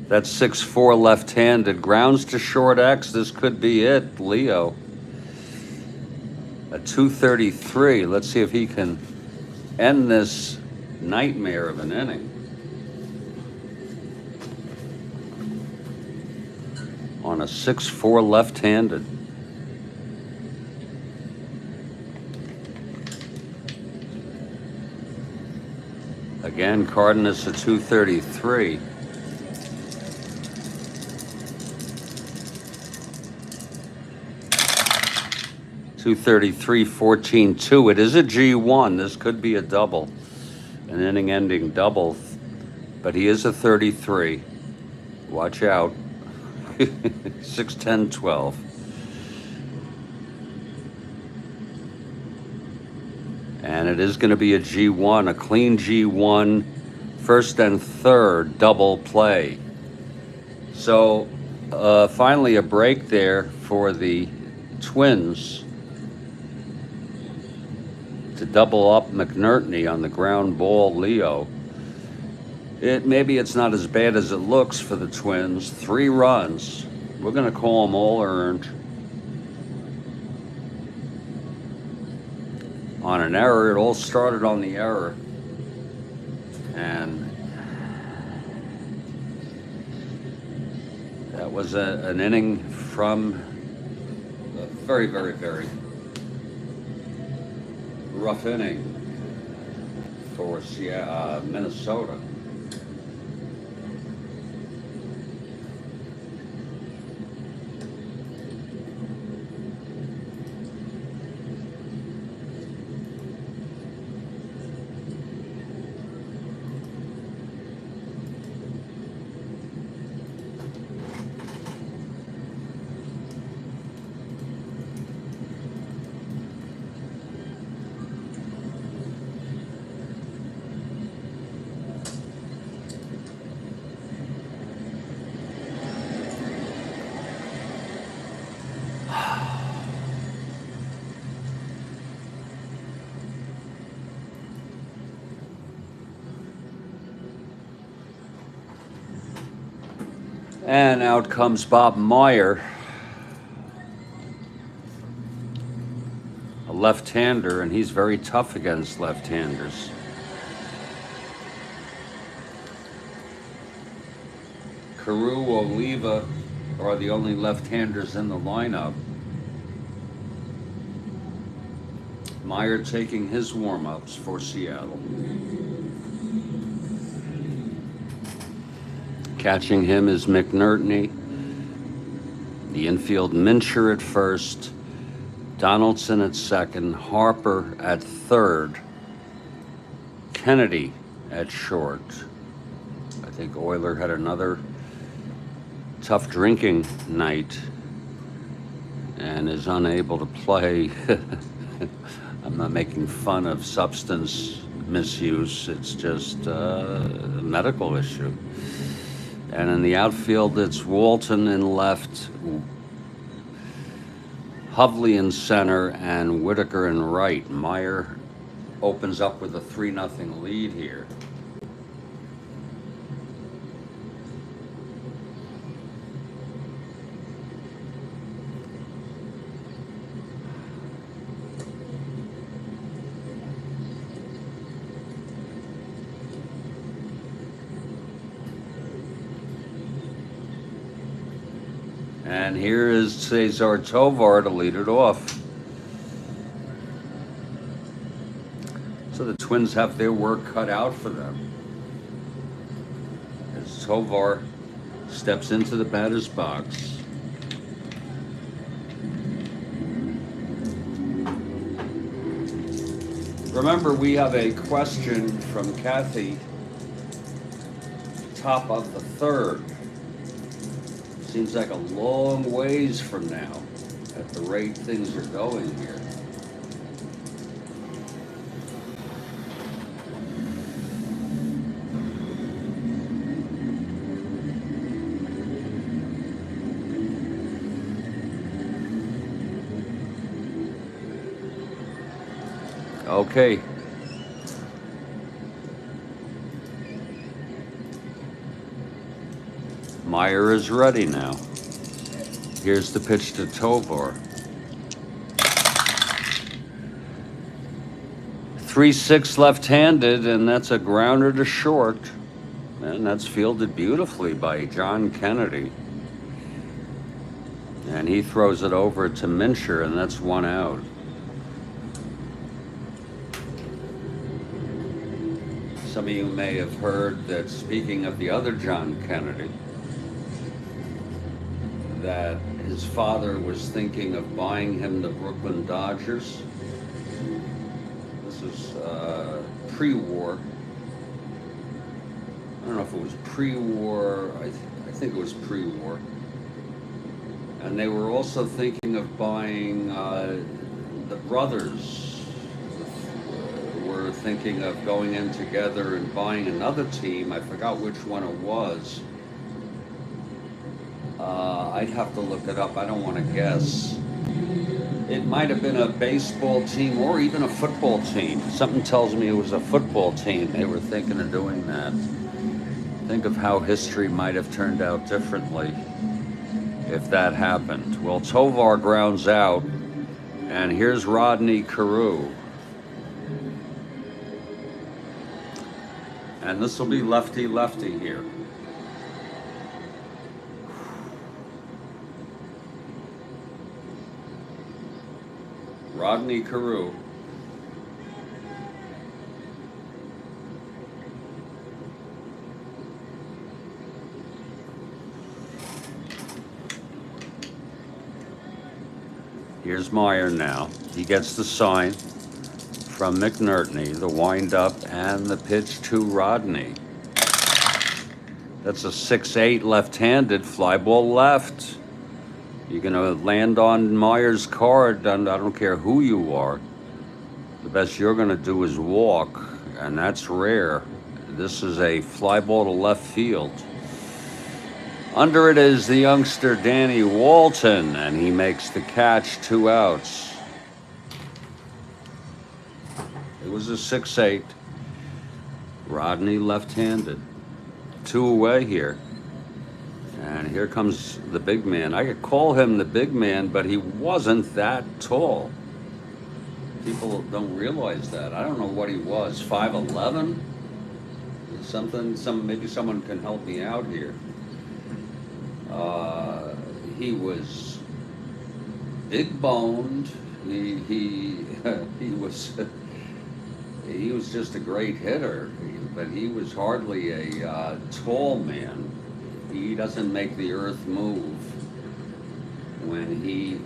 That's 6-4 left-handed. Grounds to short X. This could be it, Leo. A 233. Let's see if he can end this nightmare of an inning. On a 6-4 left-handed. Again, Cardenas a 233. .233, 14-2. It is a G1. This could be a double, an inning-ending double, but he is a 33. Watch out. 6-10-12. And it is going to be a G1, a clean G1, first and third double play. So finally a break there for the Twins to double up McNertney on the ground ball, Leo. Maybe it's not as bad as it looks for the Twins. 3 runs. We're going to call them all earned. On an error. It all started on the error. And that was an inning from a very, very, very rough inning for Minnesota. And out comes Bob Meyer, a left-hander, and he's very tough against left-handers. Carew, Oliva are the only left-handers in the lineup. Meyer taking his warm-ups for Seattle. Catching him is McNerney. The infield, Mincher at first, Donaldson at second, Harper at third, Kennedy at short. I think Euler had another tough drinking night and is unable to play. I'm not making fun of substance misuse, it's just a medical issue. And in the outfield, it's Walton in left, Hovley in center, and Whitaker in right. Meyer opens up with a 3-0 lead here. And here is Cesar Tovar to lead it off. So the Twins have their work cut out for them. As Tovar steps into the batter's box. Remember, we have a question from Kathy, top of the third. Seems like a long ways from now at the rate things are going here. Okay. Meyer is ready now. Here's the pitch to Tovar. 3-6 left-handed, and that's a grounder to short. And that's fielded beautifully by John Kennedy. And he throws it over to Mincher, and that's one out. Some of you may have heard that, speaking of the other John Kennedy, that his father was thinking of buying him the Brooklyn Dodgers. This was pre-war. I don't know if it was pre-war. I think it was pre-war. And they were also thinking of buying the brothers. Were thinking of going in together and buying another team. I forgot which one it was. I'd have to look it up. I don't want to guess. It might have been a baseball team or even a football team. Something tells me it was a football team. They were thinking of doing that. Think of how history might have turned out differently if that happened. Well, Tovar grounds out, and here's Rodney Carew. And this will be lefty-lefty here. Rodney Carew. Here's Meyer now. He gets the sign from McNerney, the windup, and the pitch to Rodney. That's a 6-8 left-handed fly ball left. You're going to land on Meyer's card, and I don't care who you are. The best you're going to do is walk, and that's rare. This is a fly ball to left field. Under it is the youngster Danny Walton, and he makes the catch, 2 outs. It was a 6-8. Rodney left-handed. 2 away here. And here comes the big man. I could call him the big man, but he wasn't that tall. People don't realize that. I don't know what he was, 5'11"? Maybe someone can help me out here. He was big-boned. He was just a great hitter, but he was hardly a tall man. he doesn't make the earth move when he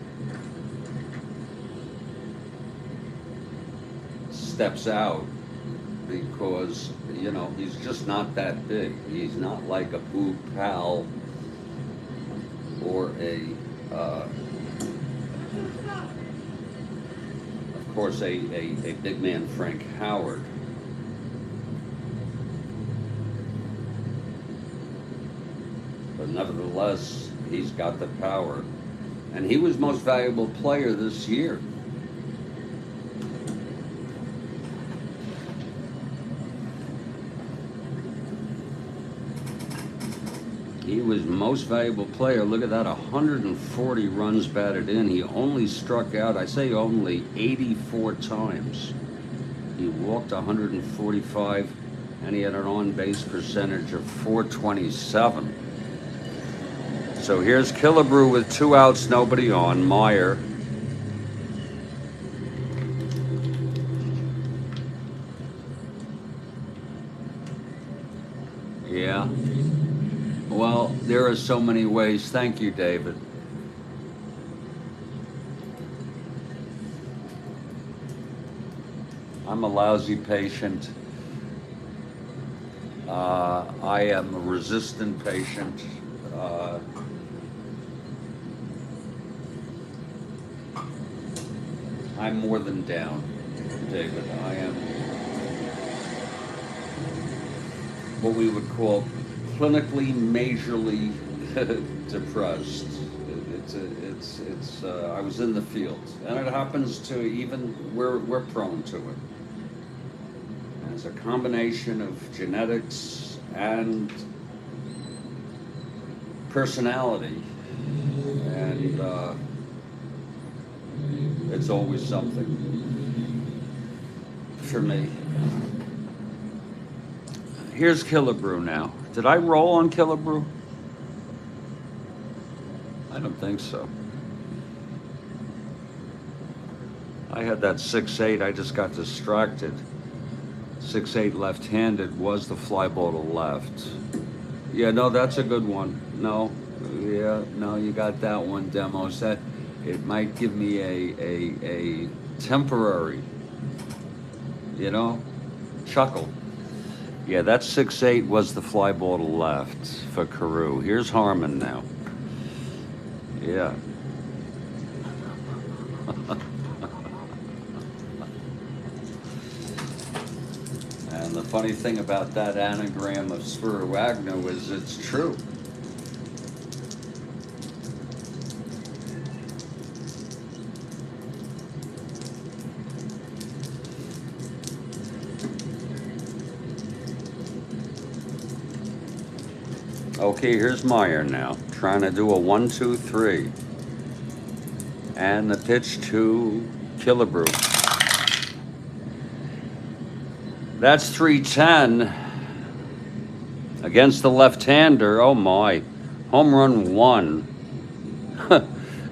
steps out, because, you know, he's just not that big. He's not like a Boo Pal or of course, a big man Frank Howard. But nevertheless, he's got the power. And he was most valuable player this year. He was most valuable player. Look at that, 140 runs batted in. He only struck out, I say only, 84 times. He walked 145, and he had an on-base percentage of .427. So here's Killebrew with 2 outs, nobody on. Meyer. Yeah. Well, there are so many ways. Thank you, David. I'm a lousy patient. I am a resistant patient. I'm more than down, David. I am what we would call clinically, majorly depressed. I was in the field, and it happens to even, we're prone to it. And it's a combination of genetics and personality, and it's always something for me. Here's Killebrew now. Did I roll on Killebrew? I don't think so. I had that 6-8, I just got distracted. 6-8 left-handed was the fly ball to left. Yeah, no, that's a good one. No, yeah, no, you got that one, Demos. That, it might give me a temporary, you know, chuckle. Yeah, that 6-8 was the fly ball to left for Carew. Here's Harmon now. Yeah. And the funny thing about that anagram of Spiro Agnew is it's true. Okay, here's Meyer now, trying to do a 1-2-3. And the pitch to Killebrew. That's 310 against the left-hander. Oh my, home run 1.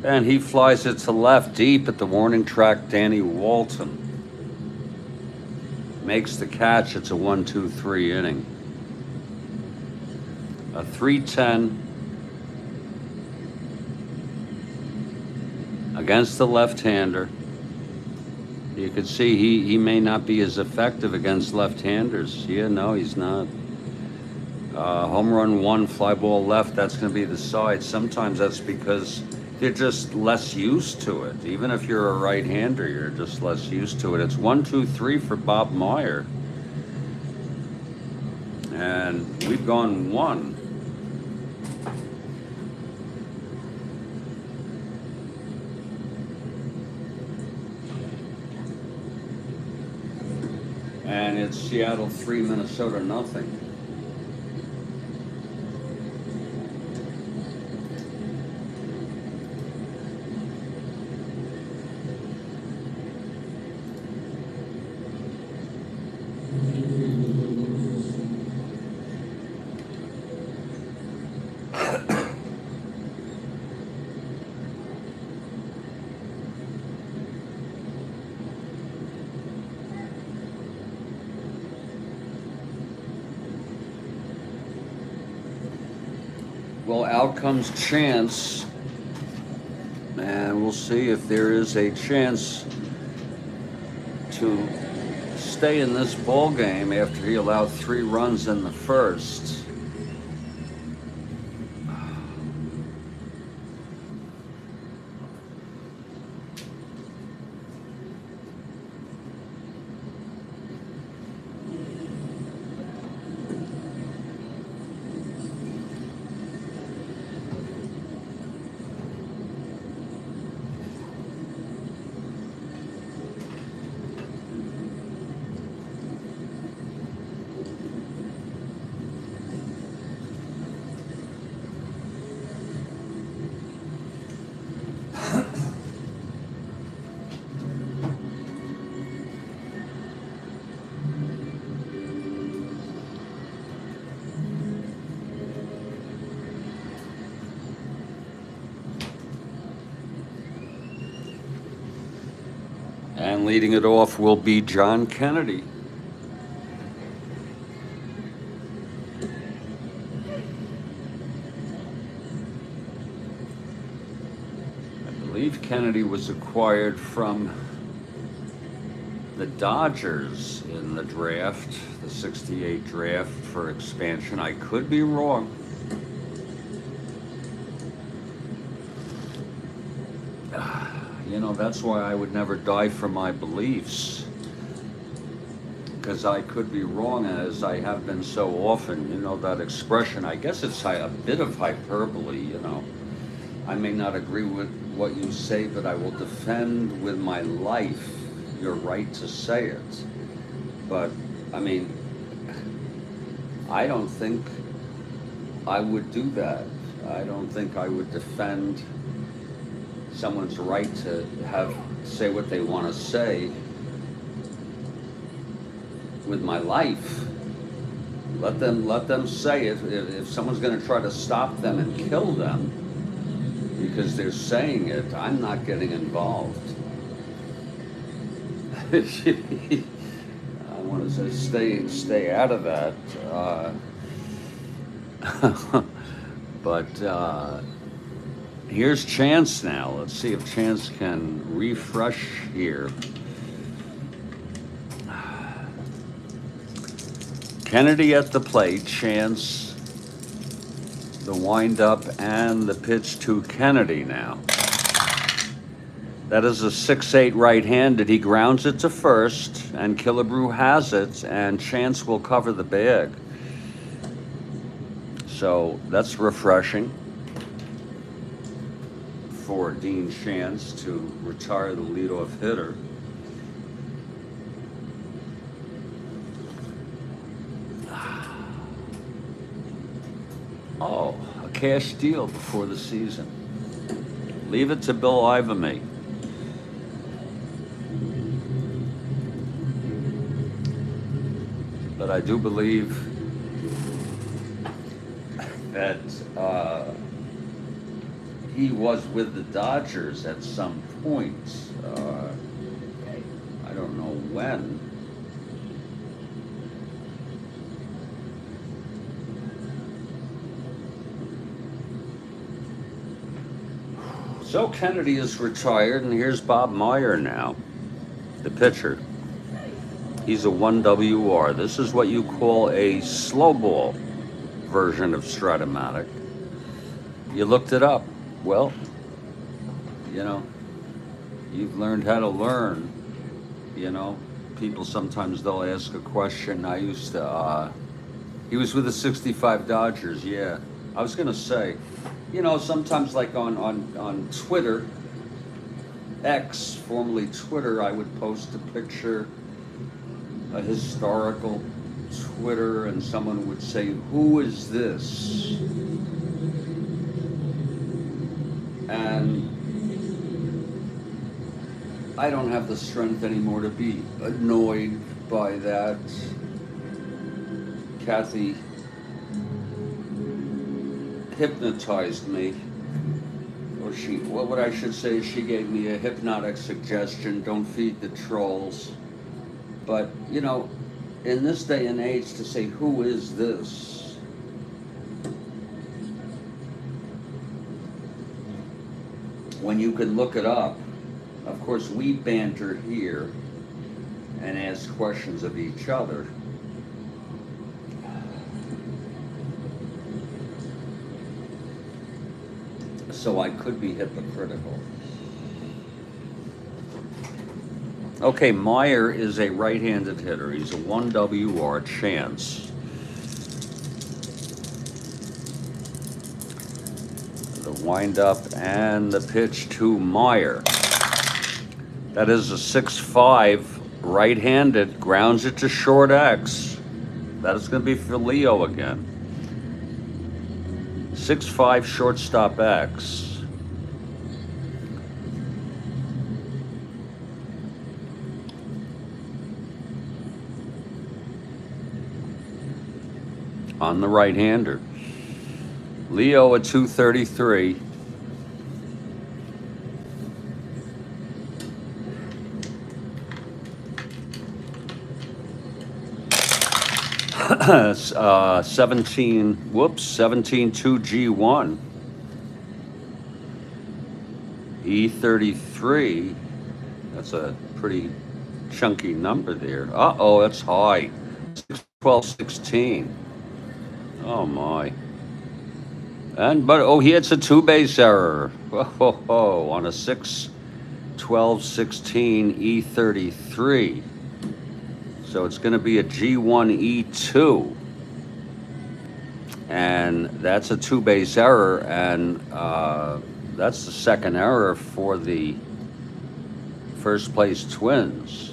And he flies it to left deep at the warning track. Danny Walton makes the catch. It's a 1-2-3 inning. A 310 against the left-hander. You could see he may not be as effective against left-handers. Yeah, no, he's not. Home run 1, fly ball left, that's going to be the side. Sometimes that's because they're just less used to it. Even if you're a right-hander, you're just less used to it. It's 1-2-3 for Bob Meyer. And we've gone 1. And it's Seattle 3, Minnesota nothing. out comes Chance, and we'll see if there is a chance to stay in this ball game after he allowed 3 runs in the first. And leading it off will be John Kennedy. I believe Kennedy was acquired from the Dodgers in the draft, the 68 draft for expansion. I could be wrong. You know, that's why I would never die for my beliefs, because I could be wrong, as I have been so often. You know, that expression, I guess it's a bit of hyperbole, you know. I may not agree with what you say, but I will defend with my life your right to say it. But, I mean, I don't think I would do that. I don't think I would defend someone's right to say what they want to say with my life. Let them say it. If someone's going to try to stop them and kill them because they're saying it, I'm not getting involved. I want to say stay out of that. But here's Chance now. Let's see if Chance can refresh here. Kennedy at the plate. Chance, the windup, and the pitch to Kennedy now. That is a 6-8 right-handed. He grounds it to first, and Killebrew has it, and Chance will cover the bag. So that's refreshing for Dean Chance to retire the leadoff hitter. Oh, a cash deal before the season. Leave it to Bill Ivamy. But I do believe that he was with the Dodgers at some point. I don't know when. So Kennedy is retired, and here's Bob Meyer now, the pitcher. He's a 1WR. This is what you call a slow ball version of Strat-O-Matic. You looked it up. Well, you know, you've learned how to learn. You know, people sometimes they'll ask a question. I used to, he was with the 65 Dodgers, yeah. I was gonna say, you know, sometimes like on Twitter, X, formerly Twitter, I would post a picture, a historical Twitter, and someone would say, "Who is this?" And I don't have the strength anymore to be annoyed by that. Kathy hypnotized me, or what I should say is she gave me a hypnotic suggestion: don't feed the trolls. But, you know, in this day and age, to say, who is this? when you could look it up. Of course, we banter here and ask questions of each other. So I could be hypocritical. Okay, Meyer is a right-handed hitter. He's a 1 WR chance. The windup and the pitch to Meyer. That is a 6-5 right-handed, grounds it to short X. That is going to be for Leo again. 6-5 shortstop X. On the right-hander. Leo at 233. uh, 17, 17-2G1. E33. That's a pretty chunky number there. Uh-oh, that's high. 12-16. Oh my. But he hits a 2-base error. Whoa, on a 6-12-16 E33. So it's going to be a G1 E2. And that's a 2-base error, and that's the second error for the first place Twins.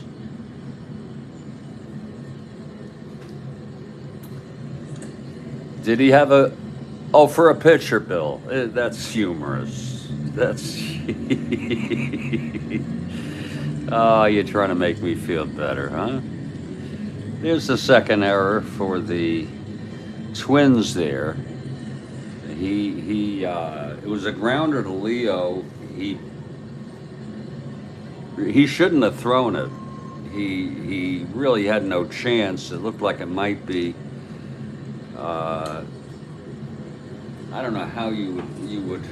Did he have a... Oh, for a pitcher, Bill. That's humorous. That's... Oh, you're trying to make me feel better, huh? There's the second error for the Twins there. It was a grounder to Leo. He shouldn't have thrown it. He really had no chance. It looked like it might be. I don't know how you would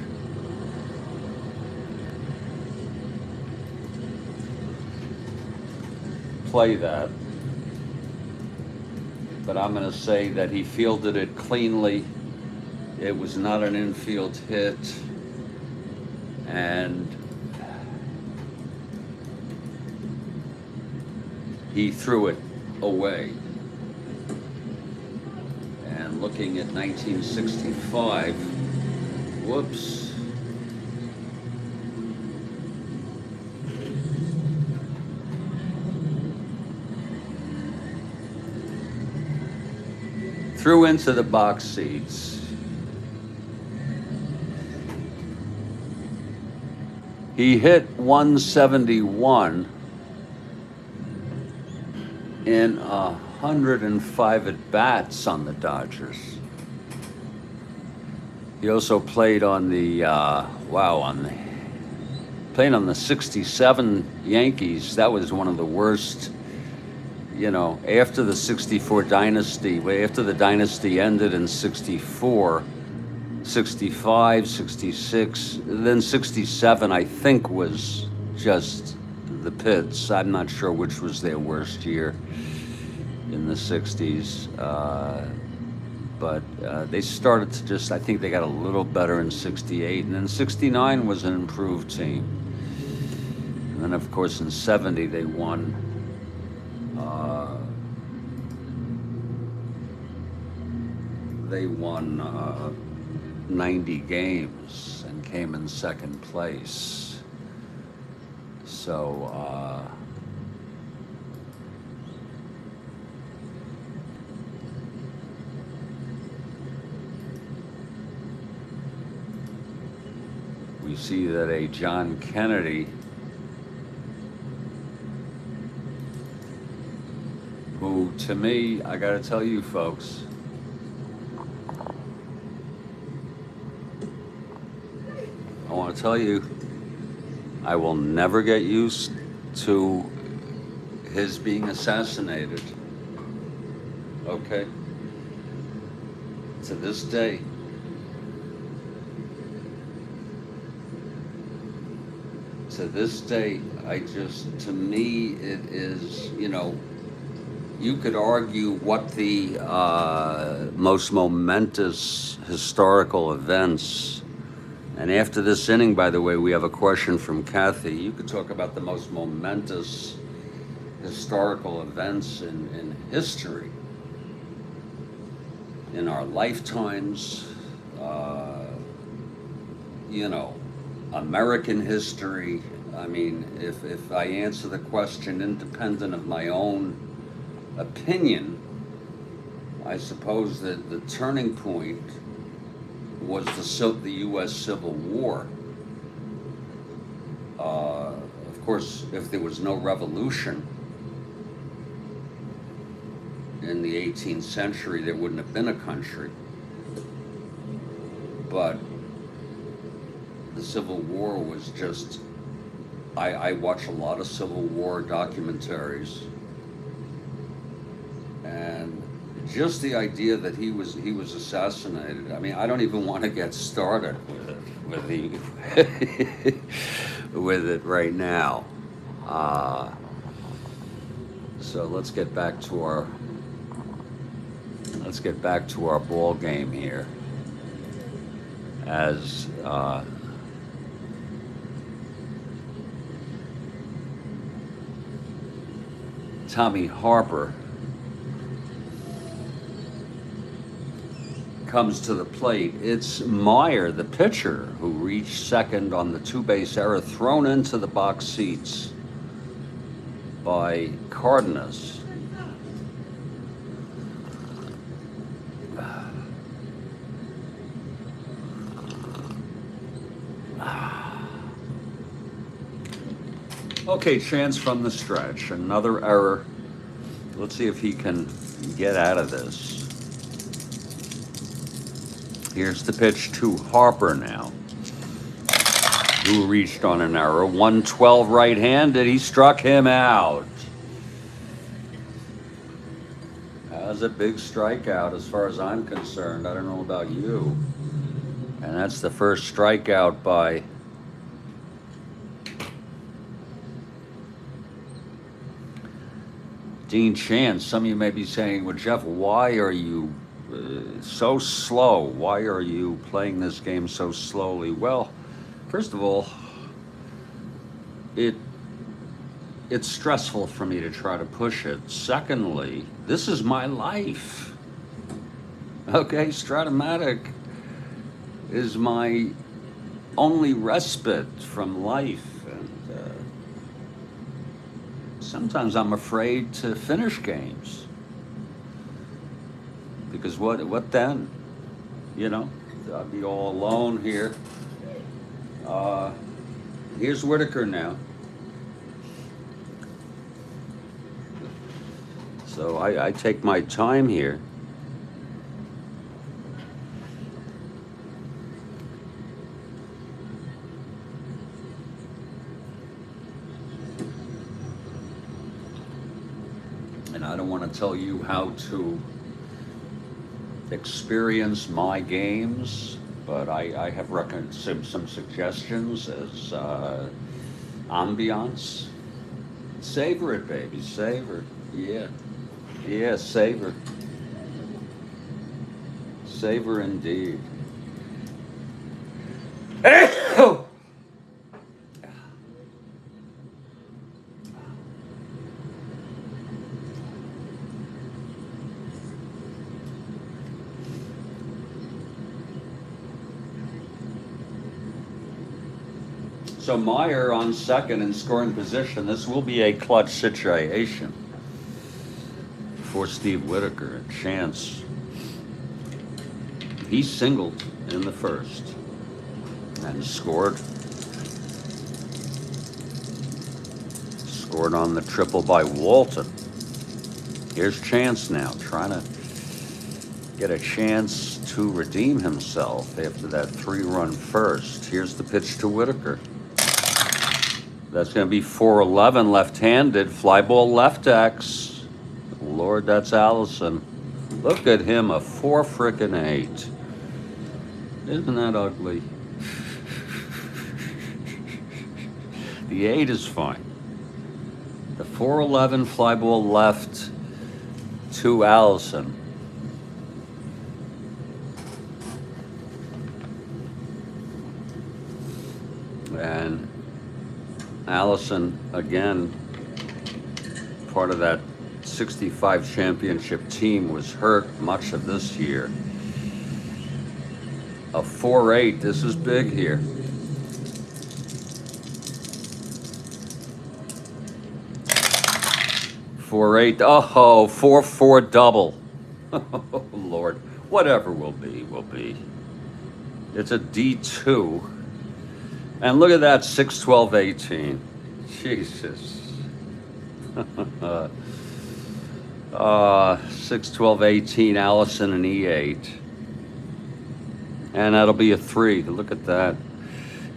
play that, but I'm going to say that he fielded it cleanly. It was not an infield hit, and he threw it away. And looking at 1965, whoops. Threw into the box seats. He hit 171 in 105 at-bats on the Dodgers. He also played on the, playing on the 67 Yankees. That was one of the worst, after the 64 dynasty, after the dynasty ended in 64, 65, 66, then 67, I think, was just the pits. I'm not sure which was their worst year in the 60s. But they started to I think they got a little better in 68, and then 69 was an improved team. And then, of course, in 70, they won 90 games and came in second place. So, we see that a John Kennedy, who, to me, I gotta tell you folks, I want to tell you, I will never get used to his being assassinated. Okay? To this day. to this day, to me, it is, you could argue what the most momentous historical events. And after this inning, by the way, we have a question from Kathy. You could talk about the most momentous historical events in history, in our lifetimes, American history. I mean, if I answer the question independent of my own opinion, I suppose that the turning point was the U.S. Civil War. Of course, if there was no revolution in the 18th century, there wouldn't have been a country. But the Civil War was just, I watch a lot of Civil War documentaries, and just the idea that he was assassinated. I mean, I don't even want to get started with it right now. So let's get back to our ball game here. As Tommy Harper comes to the plate. It's Meyer, the pitcher, who reached second on the two-base error thrown into the box seats by Cardenas. Okay, chance from the stretch. Another error. Let's see if he can get out of this. Here's the pitch to Harper now, who reached on an error. 112 right-handed. He struck him out. That was a big strikeout as far as I'm concerned. I don't know about you. And that's the first strikeout by Dean Chance. Some of you may be saying, well, Jeff, why are you so slow? Why are you playing this game so slowly? Well, first of all, it's stressful for me to try to push it. Secondly, this is my life. Okay, Strat-O-Matic is my only respite from life. Sometimes I'm afraid to finish games, because what then? I'll be all alone here. Here's Whitaker now. So I take my time here. And I don't want to tell you how to experience my games, but I have some suggestions as ambiance. Savor it, baby, savor. Yeah, savor. Savor indeed. So Meyer on second in scoring position. This will be a clutch situation for Steve Whitaker. A chance. He singled in the first and scored. Scored on the triple by Walton. Here's Chance now, trying to get a chance to redeem himself after that 3-run first. Here's the pitch to Whitaker. That's going to be 4-11, left-handed, fly ball left X. Lord, that's Allison. Look at him, a 4-frickin-8. Isn't that ugly? The 8 is fine. The 411 fly ball left to Allison. And Allison, again, part of that 65 championship team, was hurt much of this year. A 4-8, this is big here. Four eight, oh, 4-4 double. Oh, Lord, whatever will be, will be. It's a D2. And look at that, 6-12-18. Jesus. 6-12-18, Allison and E8. And that'll be a 3. Look at that.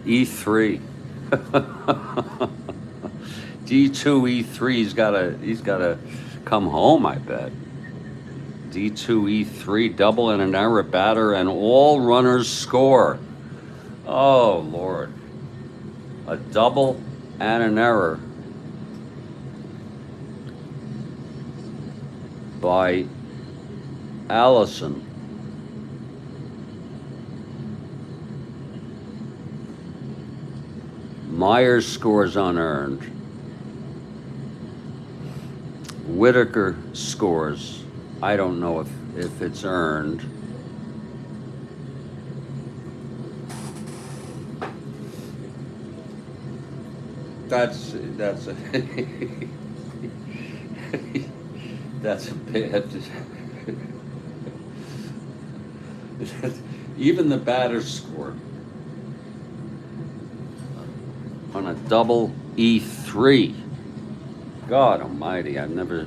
E3. D2 E3. He's gotta come home, I bet. D2 E3, double and an error batter, and all runners score. Oh Lord. A double and an error by Allison. Myers scores unearned. Whitaker scores. I don't know if it's earned. That's a that's a bad. Even the batter scored on a double E3. God almighty, I've never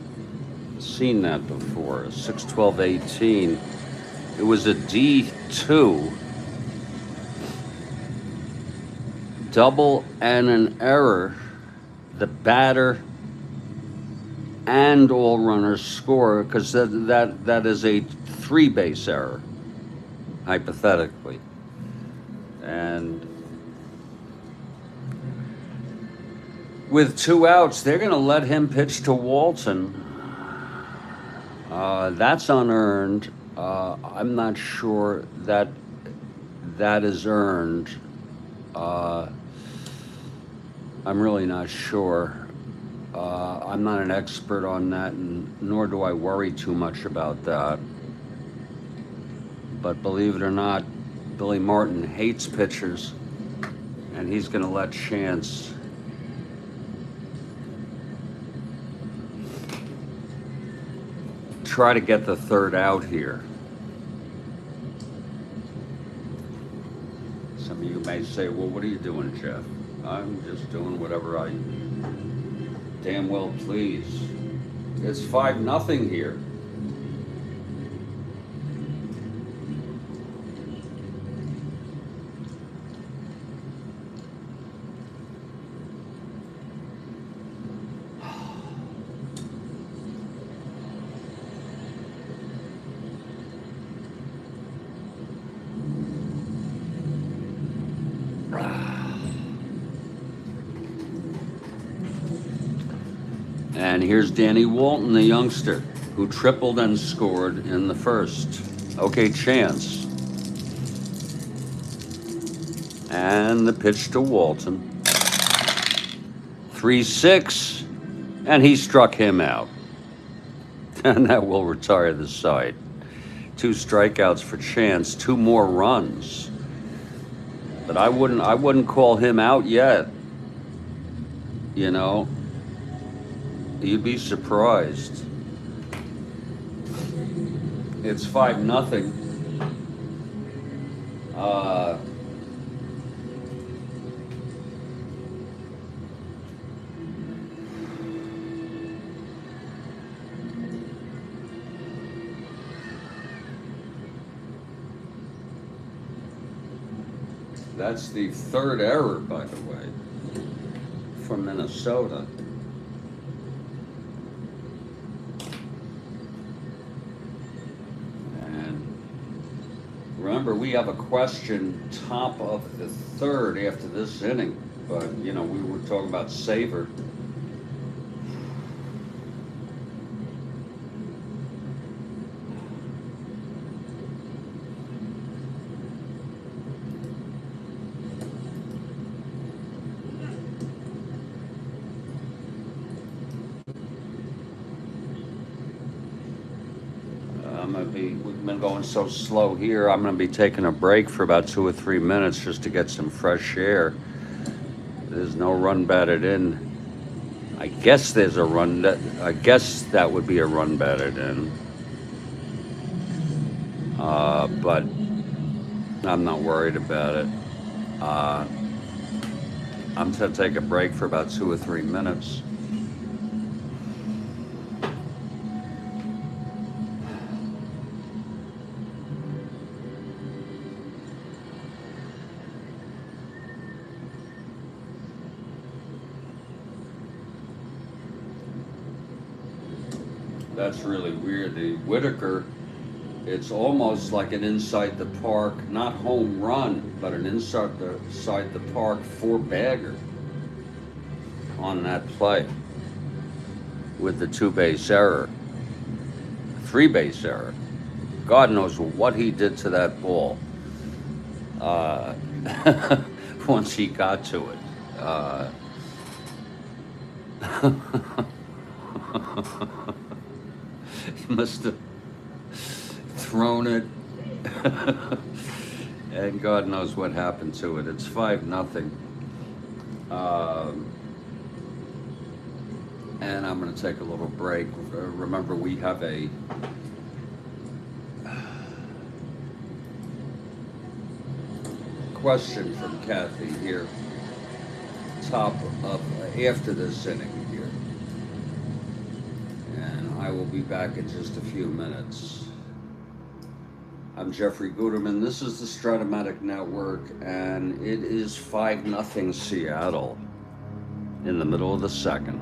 seen that before. 6-12-18. It was a D2. Double and an error. The batter and all runners score, because that is a 3-base error, hypothetically. And with 2 outs, they're going to let him pitch to Walton. That's unearned. I'm not sure that is earned. I'm really not sure. I'm not an expert on that, and nor do I worry too much about that. But believe it or not, Billy Martin hates pitchers, and he's going to let Chance try to get the 3rd out here. Some of you may say, well, what are you doing, Jeff? I'm just doing whatever I damn well please. It's 5-0 here. And here's Danny Walton, the youngster, who tripled and scored in the 1st. Okay, Chance. And the pitch to Walton. 3-6, and he struck him out. And that will retire the side. 2 strikeouts for Chance, 2 more runs. But I wouldn't call him out yet. You know, you'd be surprised. It's 5-0. That's the 3rd error, by the way, from Minnesota. Remember, we have a question top of the 3rd after this inning. But you know, we were talking about savor. We've been going so slow here. I'm gonna be taking a break for about 2 or 3 minutes just to get some fresh air. There's no run batted in. I guess there's a run that, I guess that would be a run batted in. But I'm not worried about it. Uh, I'm gonna take a break for about 2 or 3 minutes. That's really weird. The Whitaker, it's almost like an inside the park, not home run, but an inside the park four bagger on that play with the two base error, three base error. God knows what he did to that ball uh, once he got to it. He must have thrown it, and God knows what happened to it. It's 5-0. And I'm going to take a little break. Remember, we have a question from Kathy here, top of after this inning here. And I will be back in just a few minutes. I'm Jeffrey Guterman. This is the Strat-O-Matic Network, and it is 5-0 Seattle in the middle of the second.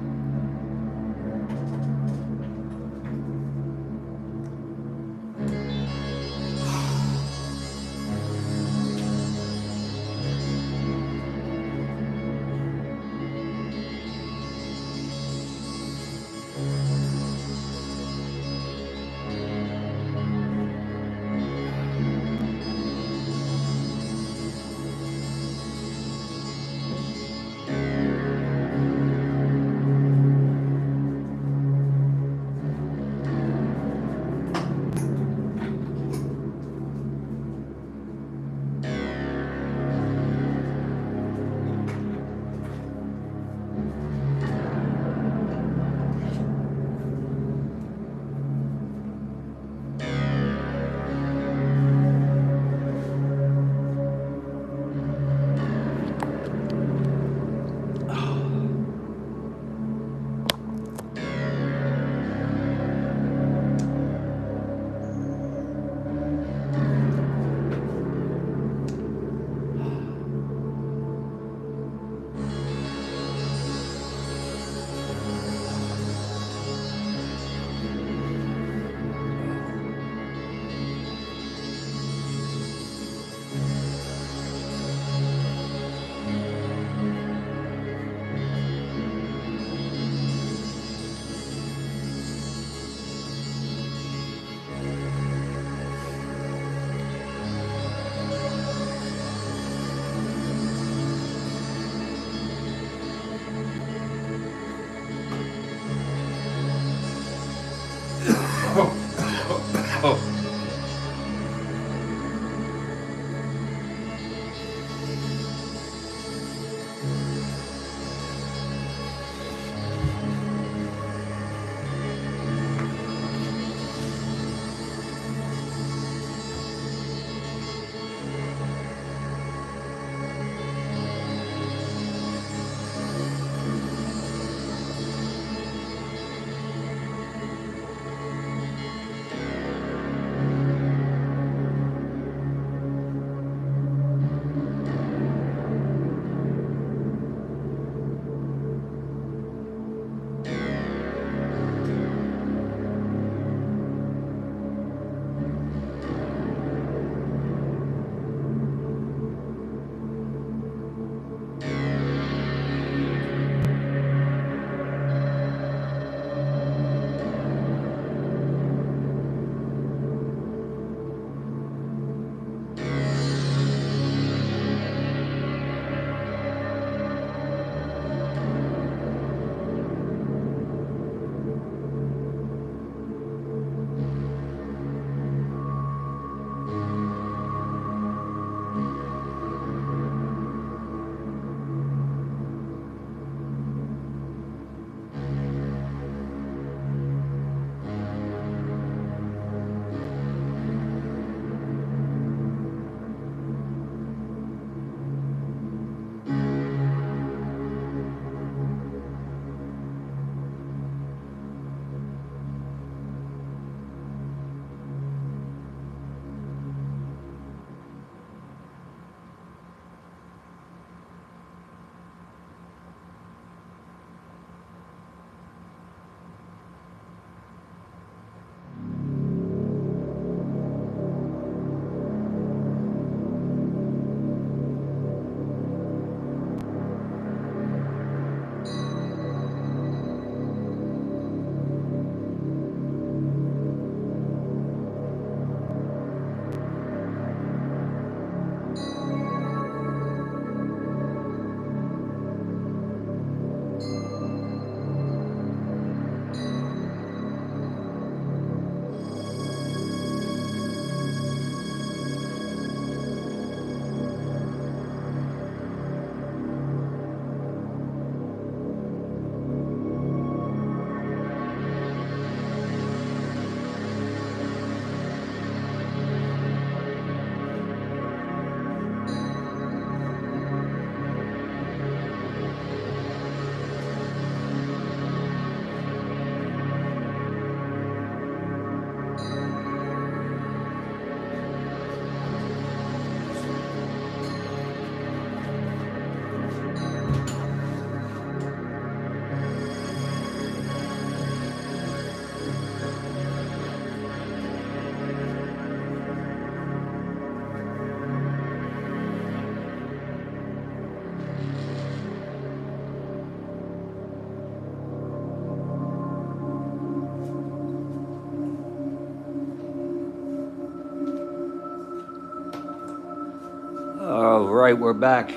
right, we're back.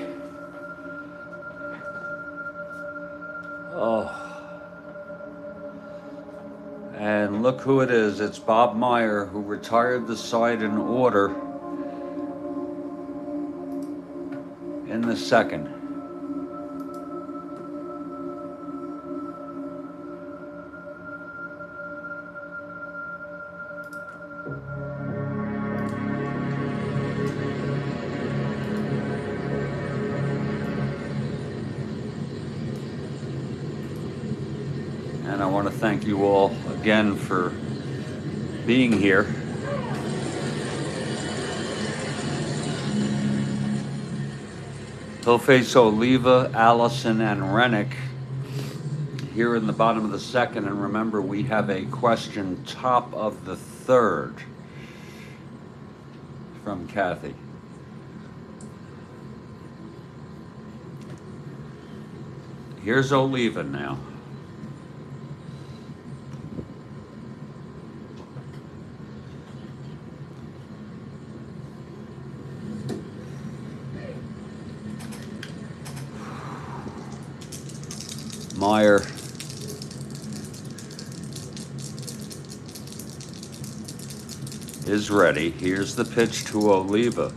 Oh. And look who it is. It's Bob Meyer, who retired the side in order in the second. And I want to thank you all again for being here. He'll face Oliva, Allison, and Rennick here in the bottom of the second. And remember, we have a question top of the third from Kathy. Here's Oliva now. Meyer is ready. Here's the pitch to Oliva.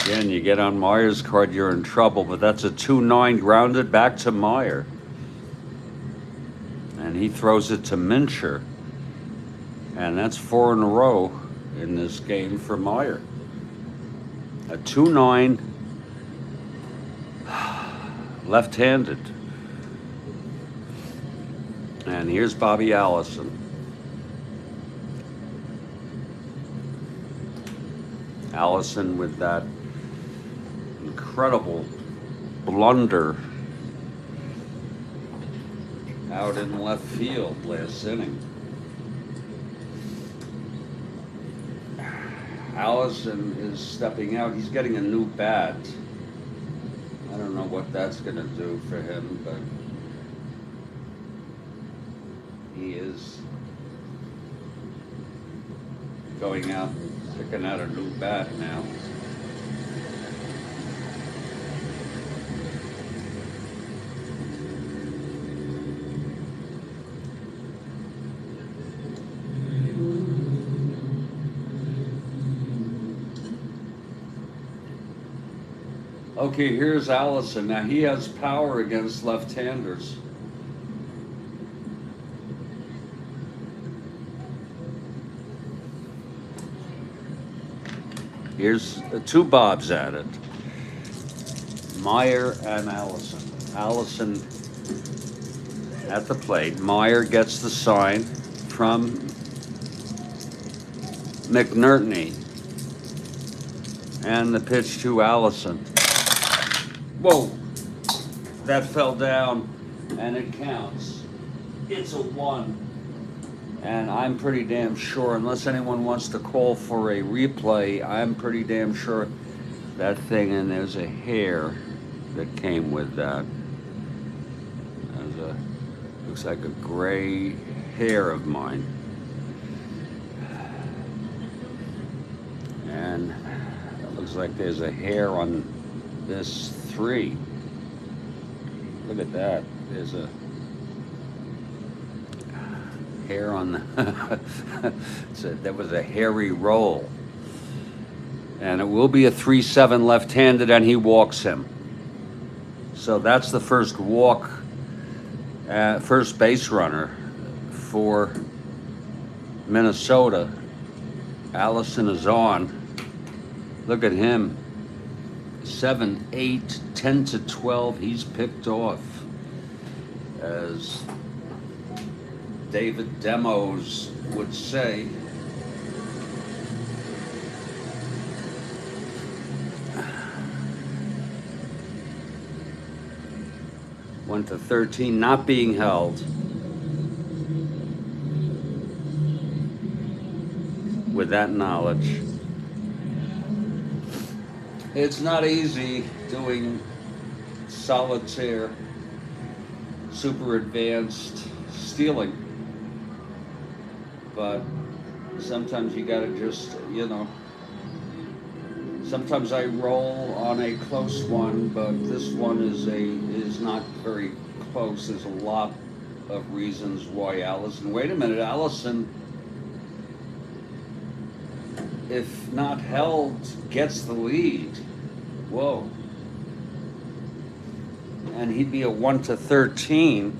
Again, you get on Meyer's card, you're in trouble, but that's a 2-9 grounded back to Meyer. And he throws it to Mincher. And that's 4 in a row in this game for Meyer. A 2-9 left-handed. And here's Bobby Allison. Allison with that incredible blunder out in left field last inning. Allison is stepping out. He's getting a new bat. I don't know what that's going to do for him, but he is going out and picking out a new bat now. Okay, here's Allison. Now he has power against left-handers. Here's the two Bobs at it. Meyer and Allison. Allison at the plate. Meyer gets the sign from McNerney. And the pitch to Allison. Whoa, that fell down, and it counts. It's a 1. And I'm pretty damn sure, unless anyone wants to call for a replay, I'm pretty damn sure that thing, and there's a hair that came with that. There's looks like a gray hair of mine. And it looks like there's a hair on this 3. Look at that. There's a hair on the there was a hairy roll. And it will be a 3-7 left-handed, and he walks him. So that's the first walk, first base runner for Minnesota. Allison is on. Look at him. 7, 8, 10 to 12, he's picked off. As David Demos would say. Went to 13, not being held. With that knowledge. It's not easy doing solitaire, super advanced stealing, but sometimes you gotta just, Sometimes I roll on a close one, but this one is not very close. There's a lot of reasons why Allison. Wait a minute, Allison, if not held, gets the lead. Whoa. And he'd be a 1-13.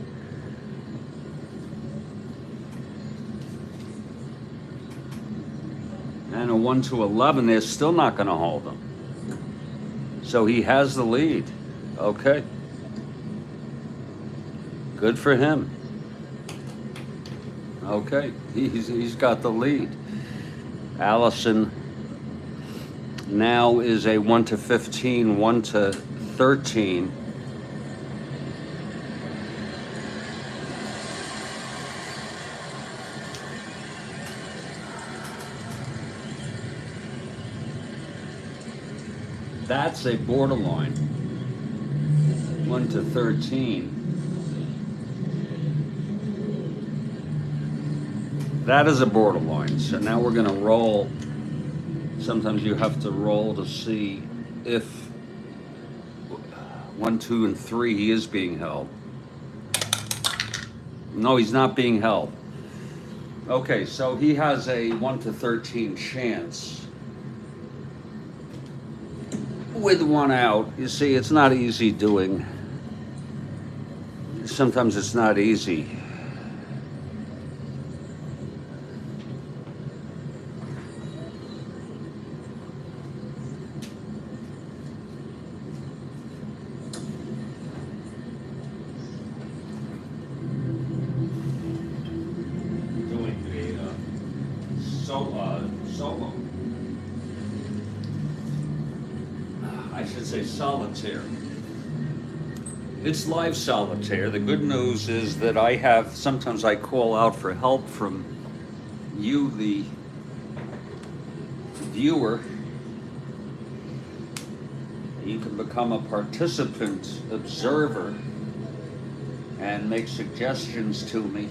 And a 1-11, they're still not going to hold him. So he has the lead. Okay. Good for him. Okay, he's got the lead. Allison now is a 1-15, 1-13. That's a borderline. 1-13. That is a borderline. So now we're going to roll. Sometimes you have to roll to see if 1, 2, and 3 he is being held. No, he's not being held. Okay, so he has a 1-13 chance. With one out, you see, it's not easy doing. Sometimes it's not easy. Doing a solo. I should say solitaire. It's live solitaire. The good news is that sometimes I call out for help from you, the viewer. You can become a participant observer and make suggestions to me.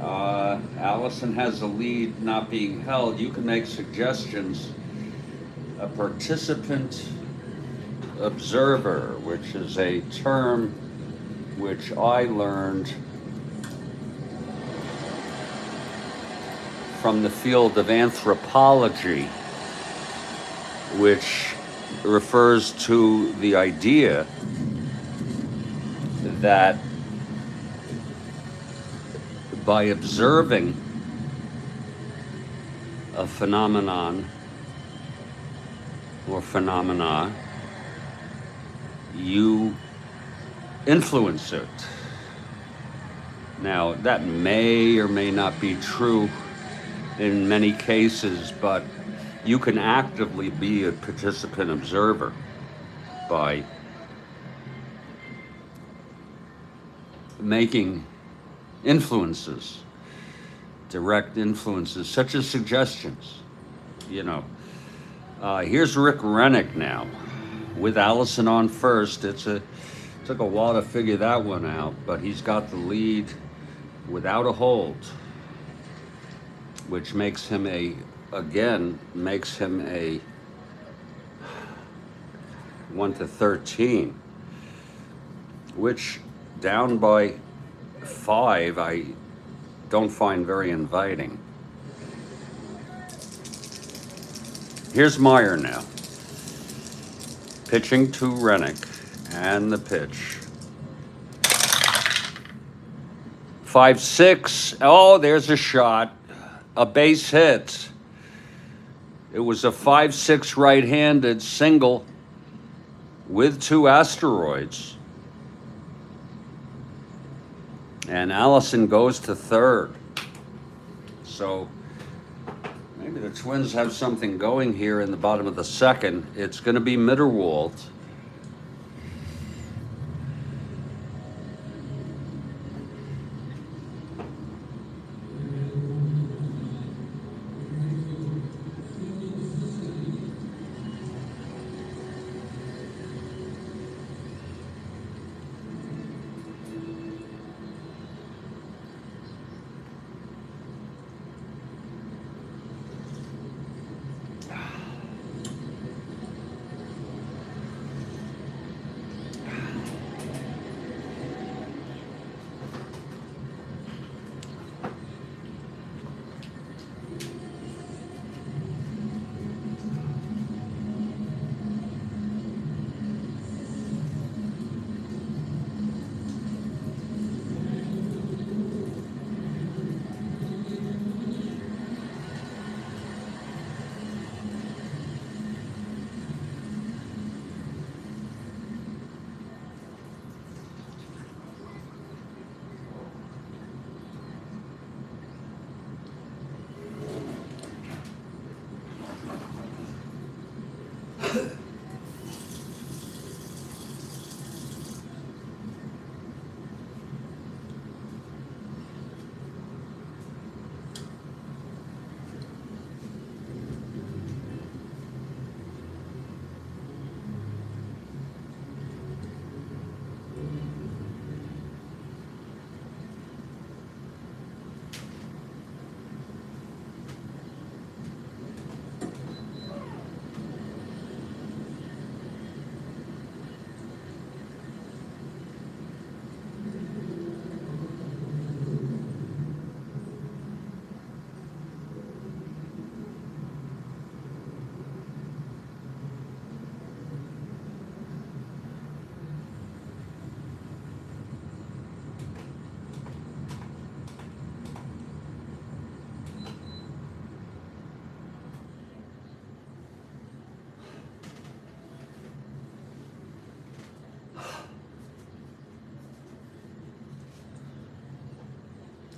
Allison has the lead not being held. You can make suggestions. A participant observer, which is a term which I learned from the field of anthropology, which refers to the idea that by observing a phenomenon or phenomena, you influence it. Now, that may or may not be true in many cases, but you can actively be a participant observer by making influences, direct influences, such as suggestions, Here's Rick Rennick now, with Allison on first. Took a while to figure that one out, but he's got the lead without a hold, which makes him a 1-13, which down by 5 I don't find very inviting. Here's Meyer now, pitching to Rennick, and the pitch. 5-6. Oh, there's a shot, a base hit. It was a 5-6 right-handed single with 2 asteroids. And Allison goes to third. So maybe the Twins have something going here in the bottom of the second. It's going to be Mitterwald.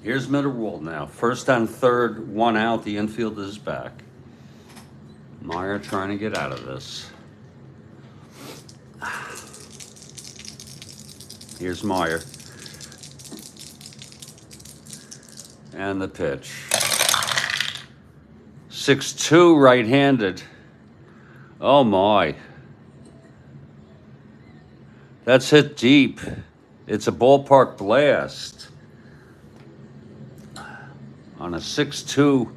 Here's Mitterwald now. First on third, one out. The infield is back. Meyer trying to get out of this. Here's Meyer. And the pitch. 6-2 right-handed. Oh my. That's hit deep. It's a ballpark blast. On a 6-2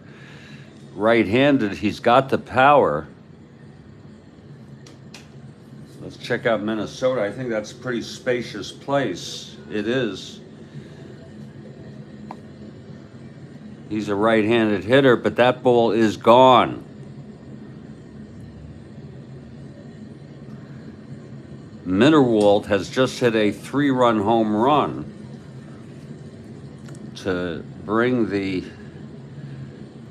right-handed, he's got the power. Let's check out Minnesota. I think that's a pretty spacious place. It is. He's a right-handed hitter, but that ball is gone. Mitterwald has just hit a 3-run home run to bring the,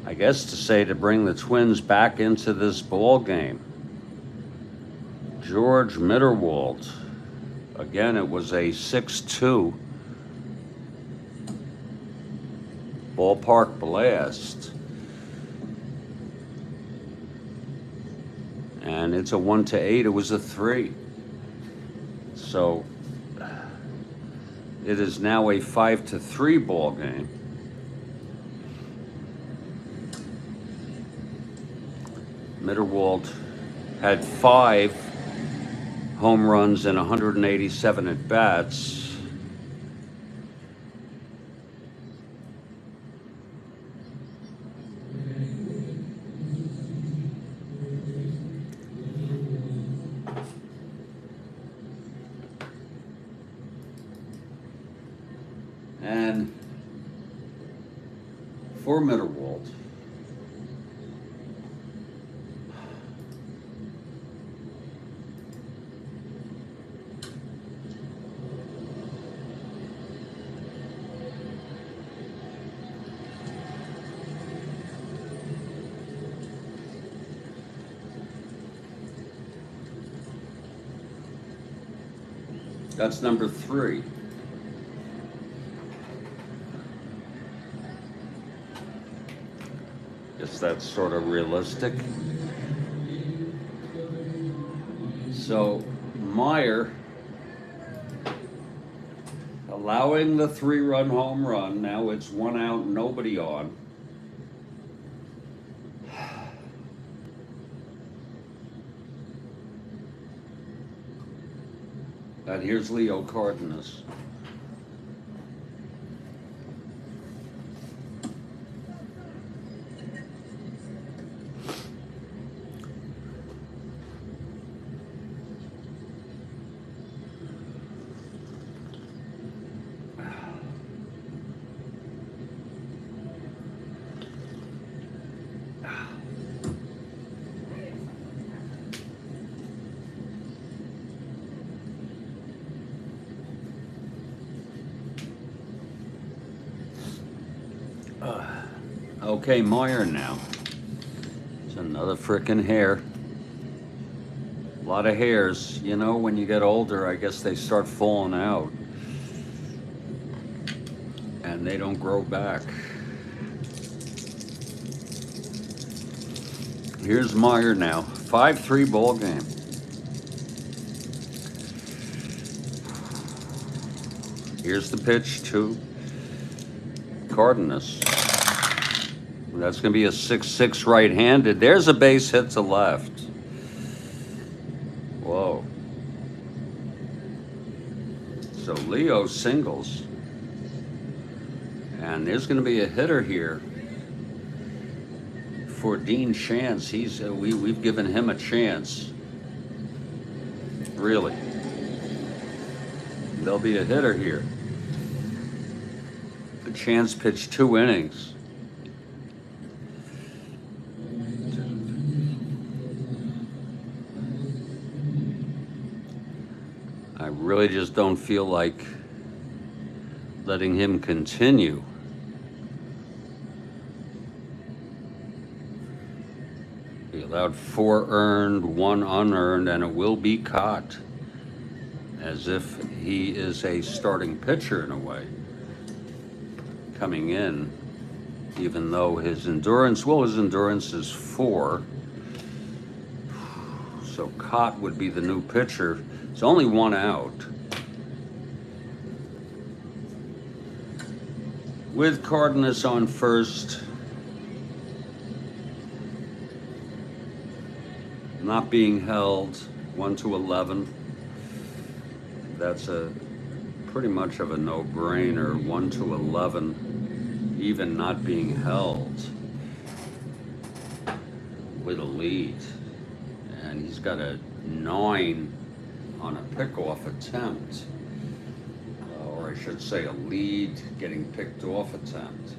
I guess to bring the Twins back into this ball game. George Mitterwald. Again, it was a 6-2 ballpark blast. And it's a 1-8. It was a 3. So it is now a 5-3 ball game. Mitterwald had 5 home runs and 187 at bats. And for Mitterwald, that's number 3. Guess that's sort of realistic. So Meyer allowing the 3-run home run. Now it's 1 out, nobody on. And here's Leo Cardenas. Okay, Meyer now. It's another frickin' hair. A lot of hairs. You know, when you get older, I guess they start falling out. And they don't grow back. Here's Meyer now. 5-3 ball game. Here's the pitch to Cardenas. That's going to be a 6-6 right-handed. There's a base hit to left. Whoa. So Leo singles. And there's going to be a hitter here for Dean Chance. We've given him a chance. Really. There'll be a hitter here. The Chance pitched 2 innings. I really just don't feel like letting him continue. He allowed 4 earned, 1 unearned, and it will be caught. As if he is a starting pitcher in a way. coming in, even though his endurance is 4. So Cott would be the new pitcher. It's only 1 out. With Cardenas on first, not being held, 1-11. That's a pretty much of a no-brainer. 1-11, even not being held with a lead, and he's got a 9 on a pickoff attempt, or I should say a lead getting picked off attempt.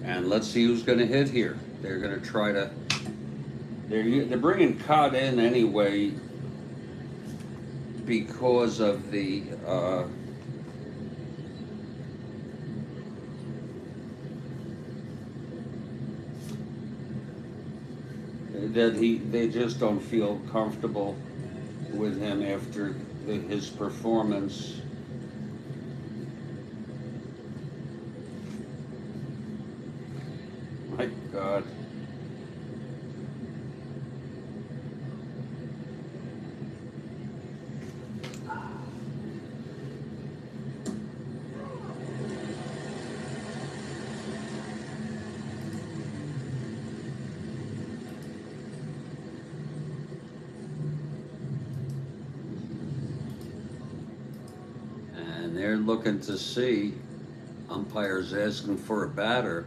And let's see who's going to hit here. They're going to try to. They're bringing Cott in anyway because of the they just don't feel comfortable with him after his performance. My God. And they're looking to see, umpires asking for a batter.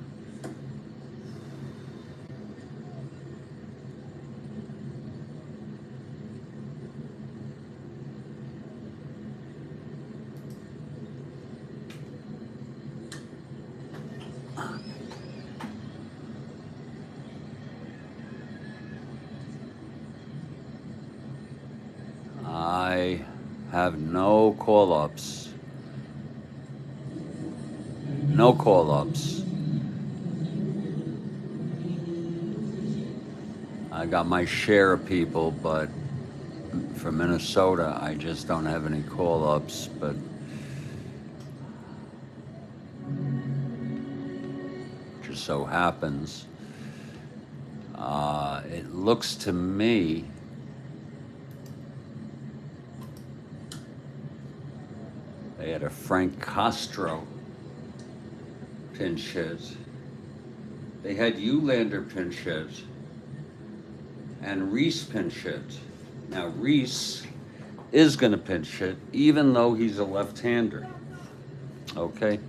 I have no call-ups. No call-ups. I got my share of people, but for Minnesota, I just don't have any call-ups, but just so happens. It looks to me they had a Frank Castro pinch hit. They had Eulander pinch hit and Reese pinch hit. Now Reese is going to pinch hit even though he's a left-hander. Okay?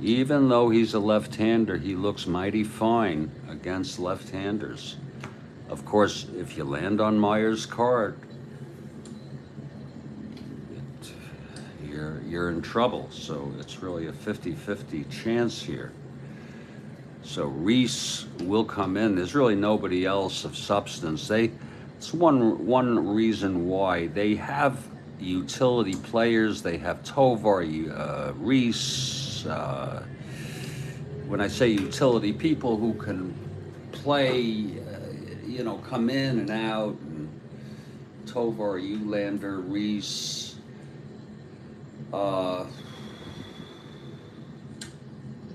Even though he's a left-hander, he looks mighty fine against left-handers. Of course, if you land on Meyer's card, you're in trouble. So it's really a 50-50 chance here. So Reese will come in. There's really nobody else of substance. It's one reason why they have utility players. They have Tovar, Reese. When I say utility, people who can play, come in and out. And Tovar, Eulander, Reese.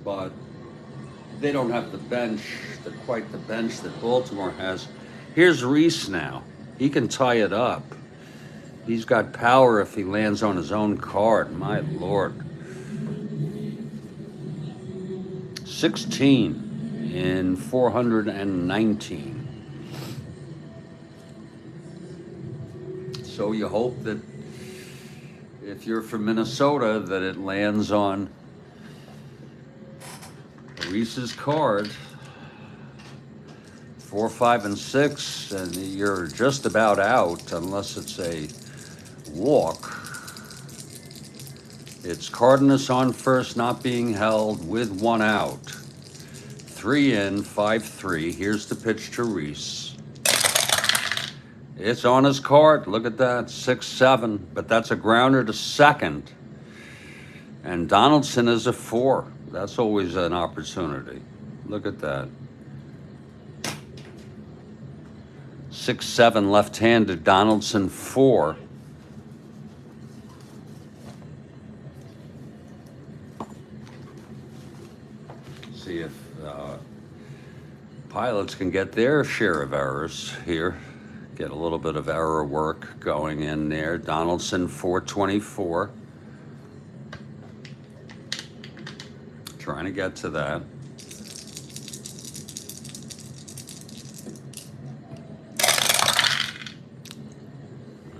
But they don't have the bench, quite the bench that Baltimore has. Here's Reese now. He can tie it up. He's got power if he lands on his own card. My Lord. 16 in 419. So you hope that if you're from Minnesota that it lands on Reese's card, 4, 5, and 6, and you're just about out unless it's a walk. It's Cardenas on first, not being held with 1 out. 3 in, 5-3. Here's the pitch to Reese. It's on his card. Look at that, 6-7. But that's a grounder to second. And Donaldson is a 4. That's always an opportunity. Look at that. 6-7 left-handed. Donaldson 4. See if pilots can get their share of errors here. Get a little bit of error work going in there. Donaldson 424. Trying to get to that.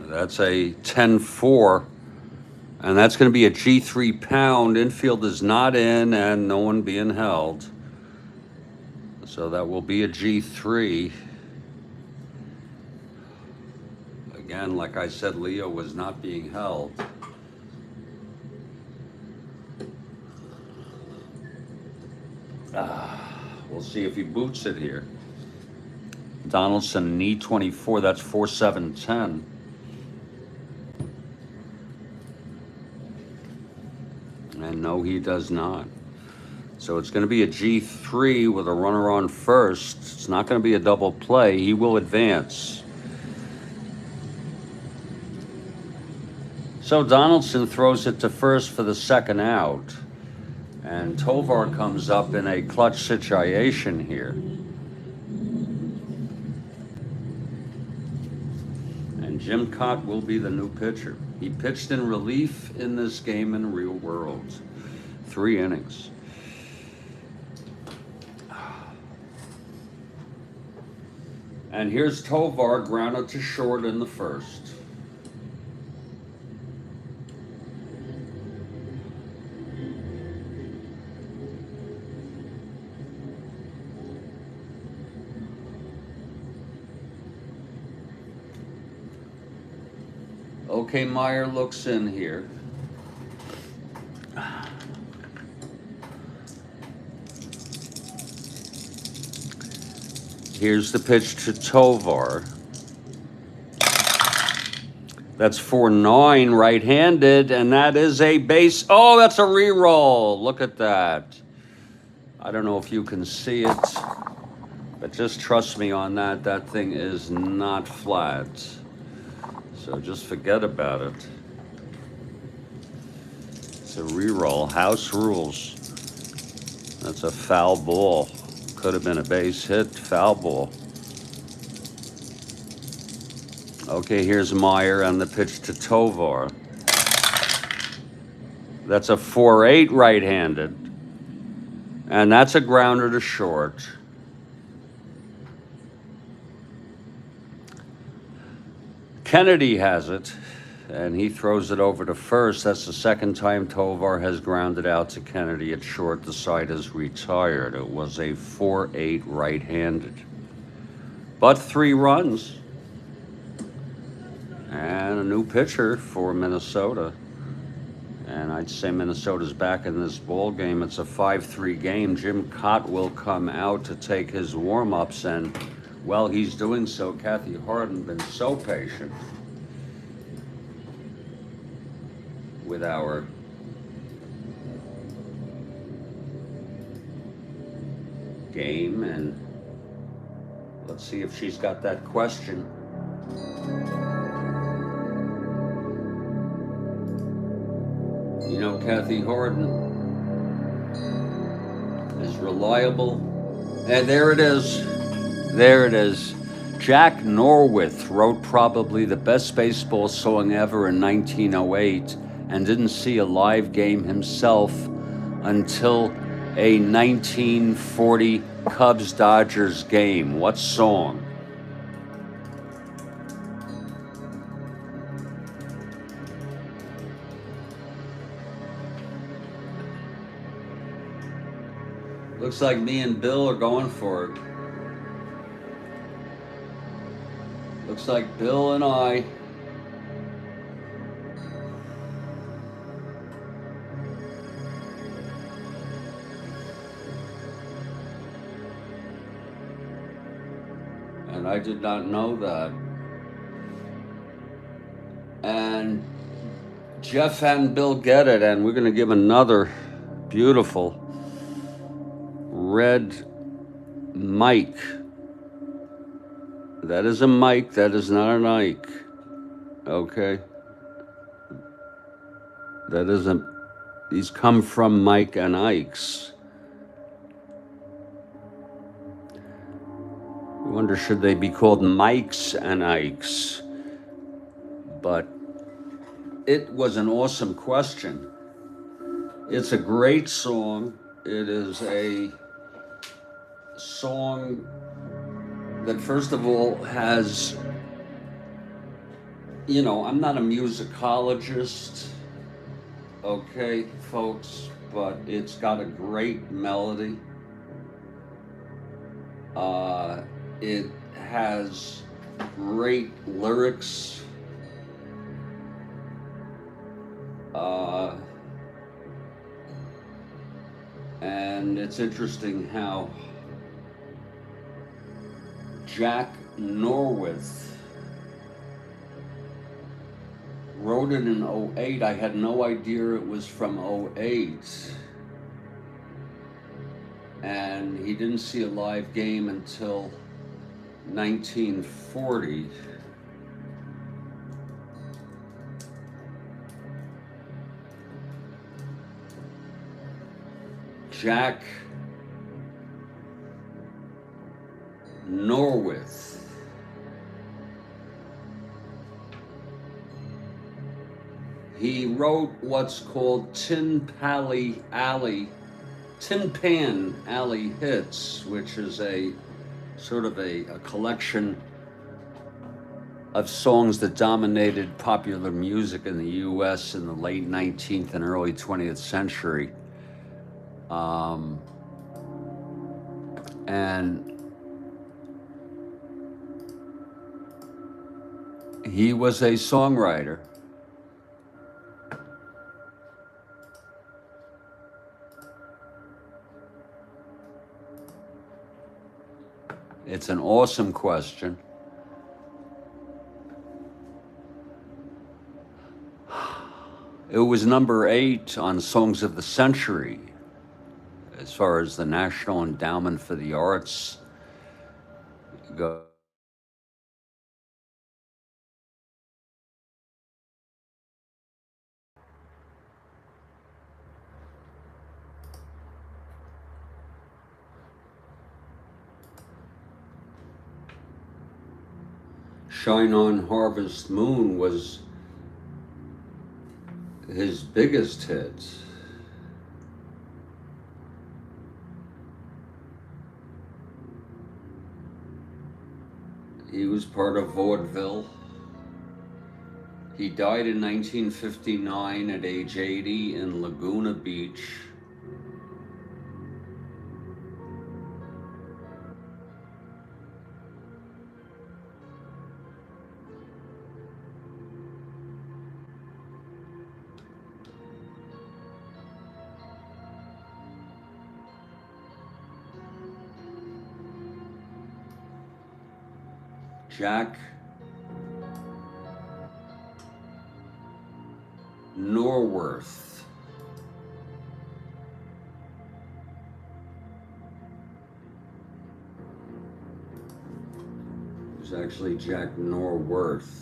That's a 10-4, and that's going to be a G3 pound. Infield is not in, and no one being held. So that will be a G3. Again, like I said, Leo was not being held. We'll see if he boots it here. Donaldson, knee 24, that's 4-7-10. And no, he does not. So it's going to be a G3 with a runner on first. It's not going to be a double play. He will advance. So Donaldson throws it to first for the second out. And Tovar comes up in a clutch situation here. And Jim Cott will be the new pitcher. He pitched in relief in this game in real world. 3 innings. And here's Tovar, grounded to short in the first. Okay, Meyer looks in here. Here's the pitch to Tovar. That's 4-9 right-handed, and that is a base. Oh, that's a re-roll. Look at that. I don't know if you can see it, but just trust me on that. That thing is not flat. So just forget about it. It's a re-roll. House rules. That's a foul ball. Could have been a base hit. Foul ball. Okay, here's Meyer on the pitch to Tovar. That's a 4-8 right-handed. And that's a grounder to short. Kennedy has it, and he throws it over to first. That's the second time Tovar has grounded out to Kennedy at short. The side is retired. It was a 4-8 right-handed. But 3 runs. And a new pitcher for Minnesota. And I'd say Minnesota's back in this ball game. It's a 5-3 game. Jim Cott will come out to take his warm-ups, and while he's doing so, Kathy Harden been so patient with our game, and let's see if she's got that question. You know, Kathy Harden is reliable. And there it is. There it is. Jack Norwith wrote probably the best baseball song ever in 1908 and didn't see a live game himself until a 1940 Cubs-Dodgers game. What song? Looks like me and Bill are going for it. Looks like Bill and I. And I did not know that. And Jeff and Bill get it, and we're going to give another beautiful red mic That is a Mike. That is not an Ike. Okay. That isn't. These come from Mike and Ike's. I wonder, should they be called Mikes and Ike's? But it was an awesome question. It's a great song. It is a song that, first of all, has, I'm not a musicologist, okay, folks, but it's got a great melody. It has great lyrics. And it's interesting how Jack Norwith wrote it in '08. I had no idea it was from '08. And he didn't see a live game until 1940. Jack Norwith. He wrote what's called Tin Pan Alley Hits, which is a sort of a collection of songs that dominated popular music in the U.S. in the late 19th and early 20th century. And he was a songwriter. It's an awesome question. It was number 8 on Songs of the Century, as far as the National Endowment for the Arts goes. Shine On Harvest Moon was his biggest hit. He was part of vaudeville. He died in 1959 at age 80 in Laguna Beach. Jack Norworth. It was actually Jack Norworth.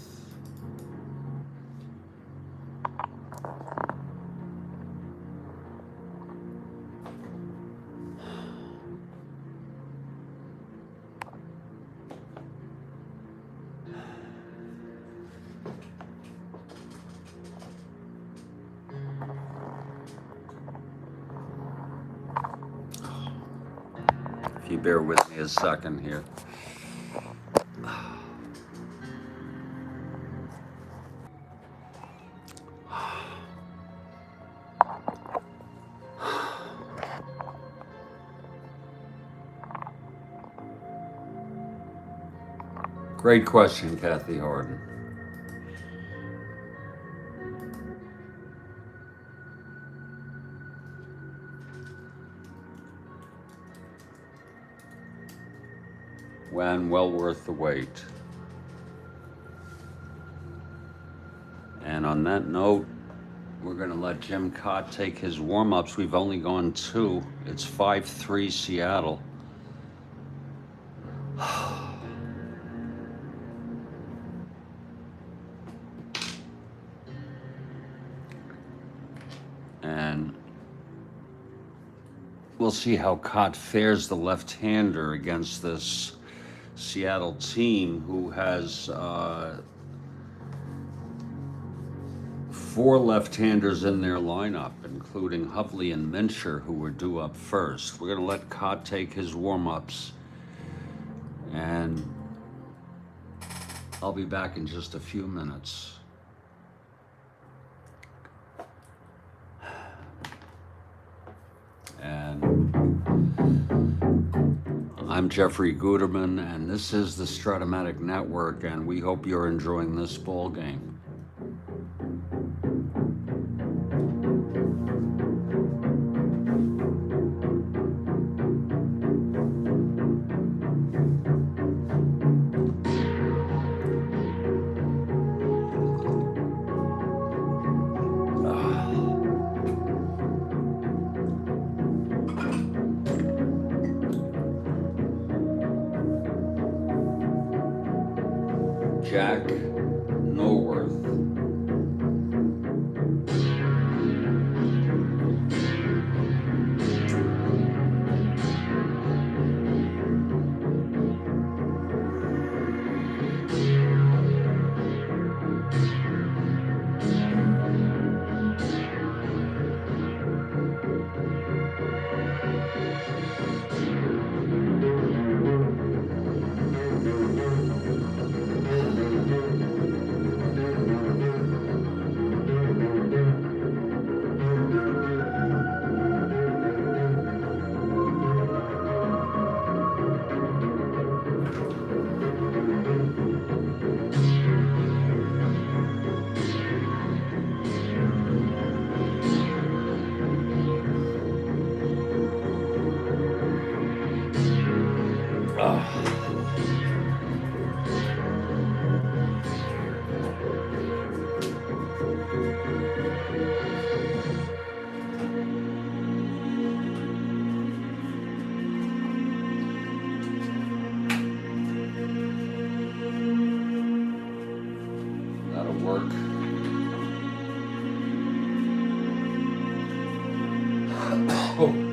If you bear with me a second here. Great question, Kathy Harden. And well worth the wait. And on that note, we're going to let Jim Cott take his warm-ups. We've only gone 2. It's 5-3 Seattle. we'll see how Cott fares the left-hander against this Seattle team who has 4 left-handers in their lineup, including Hovley and Mincher, who were due up first. We're going to let Cott take his warm-ups, and I'll be back in just a few minutes. And I'm Jeffrey Guterman, and this is the Strat-O-Matic Network, and we hope you're enjoying this ball game. Jack Norworth. That'll work. Oh.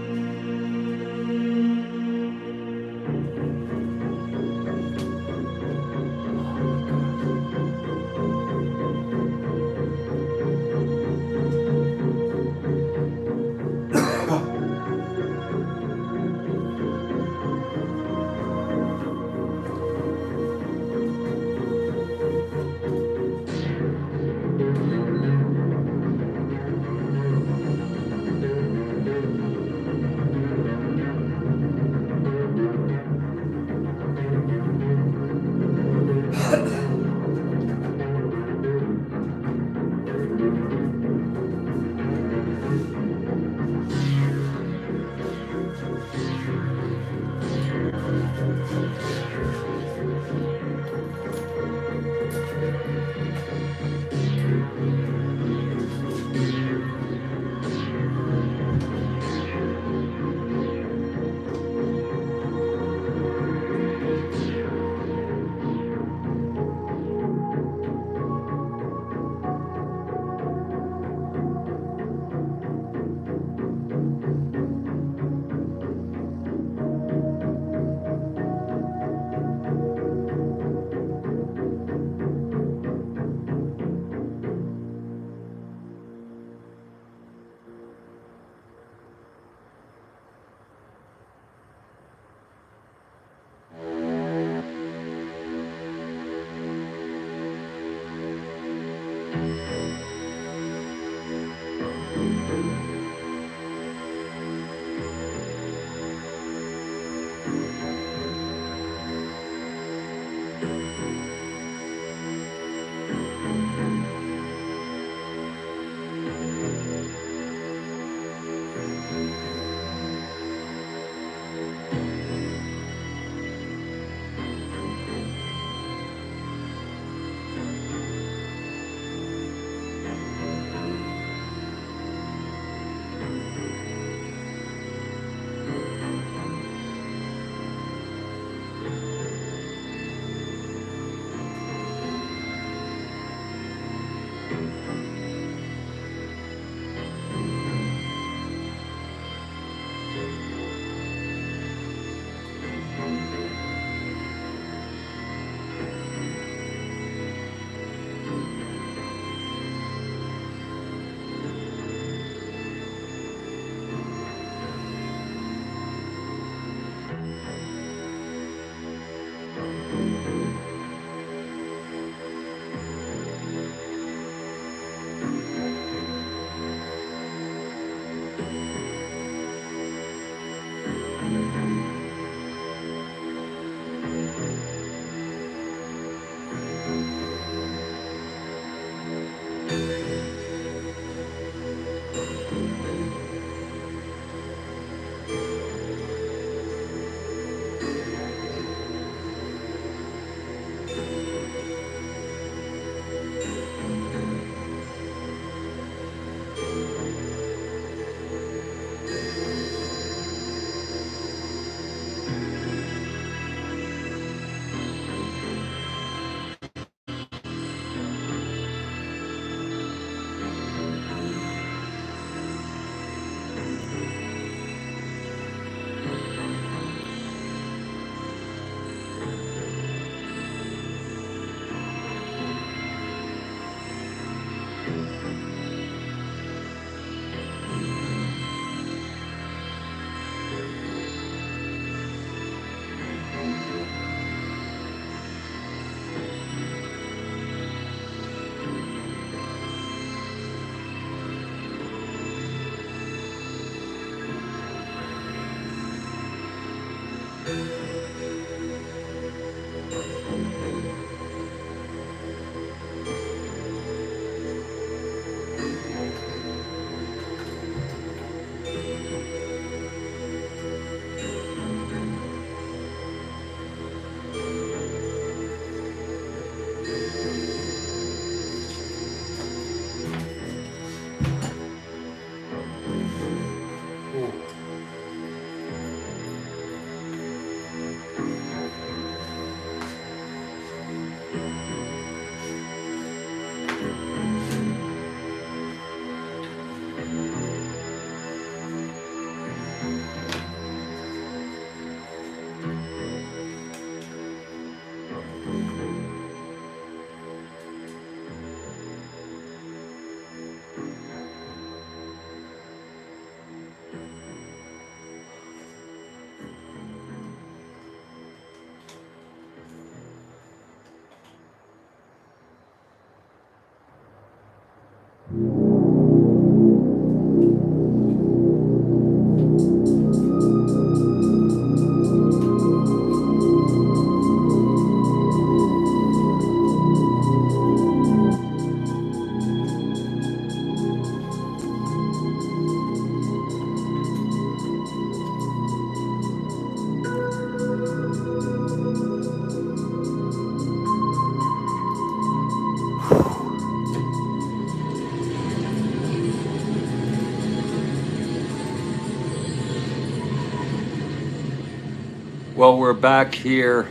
Well, we're back here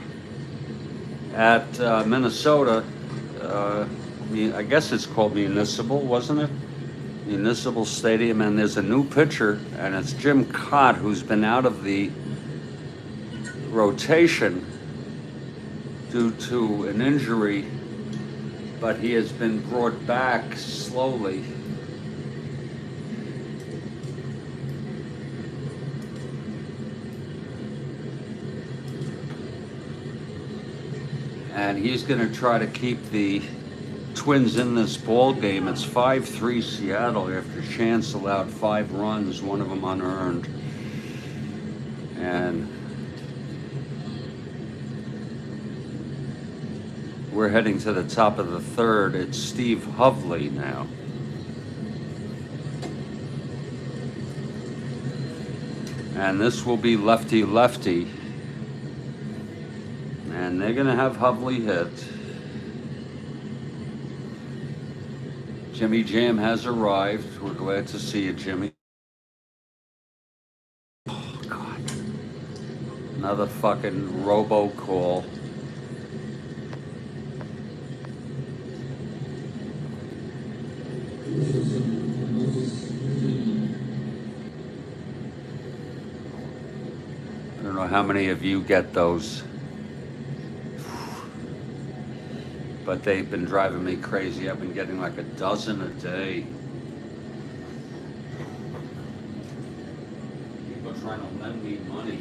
at Minnesota. I guess it's called Municipal, wasn't it? Municipal Stadium, and there's a new pitcher, and it's Jim Cott, who's been out of the rotation due to an injury, but he has been brought back slowly. And he's going to try to keep the Twins in this ball game. It's 5-3 Seattle after Chance allowed 5 runs, one of them unearned. And we're heading to the top of the third. It's Steve Hovley now. And this will be lefty-lefty. And they're going to have Hovley hit. Jimmy Jam has arrived. We're glad to see you, Jimmy. Oh, God. Another fucking robocall. I don't know how many of you get those, but they've been driving me crazy. I've been getting like a dozen a day. People trying to lend me money.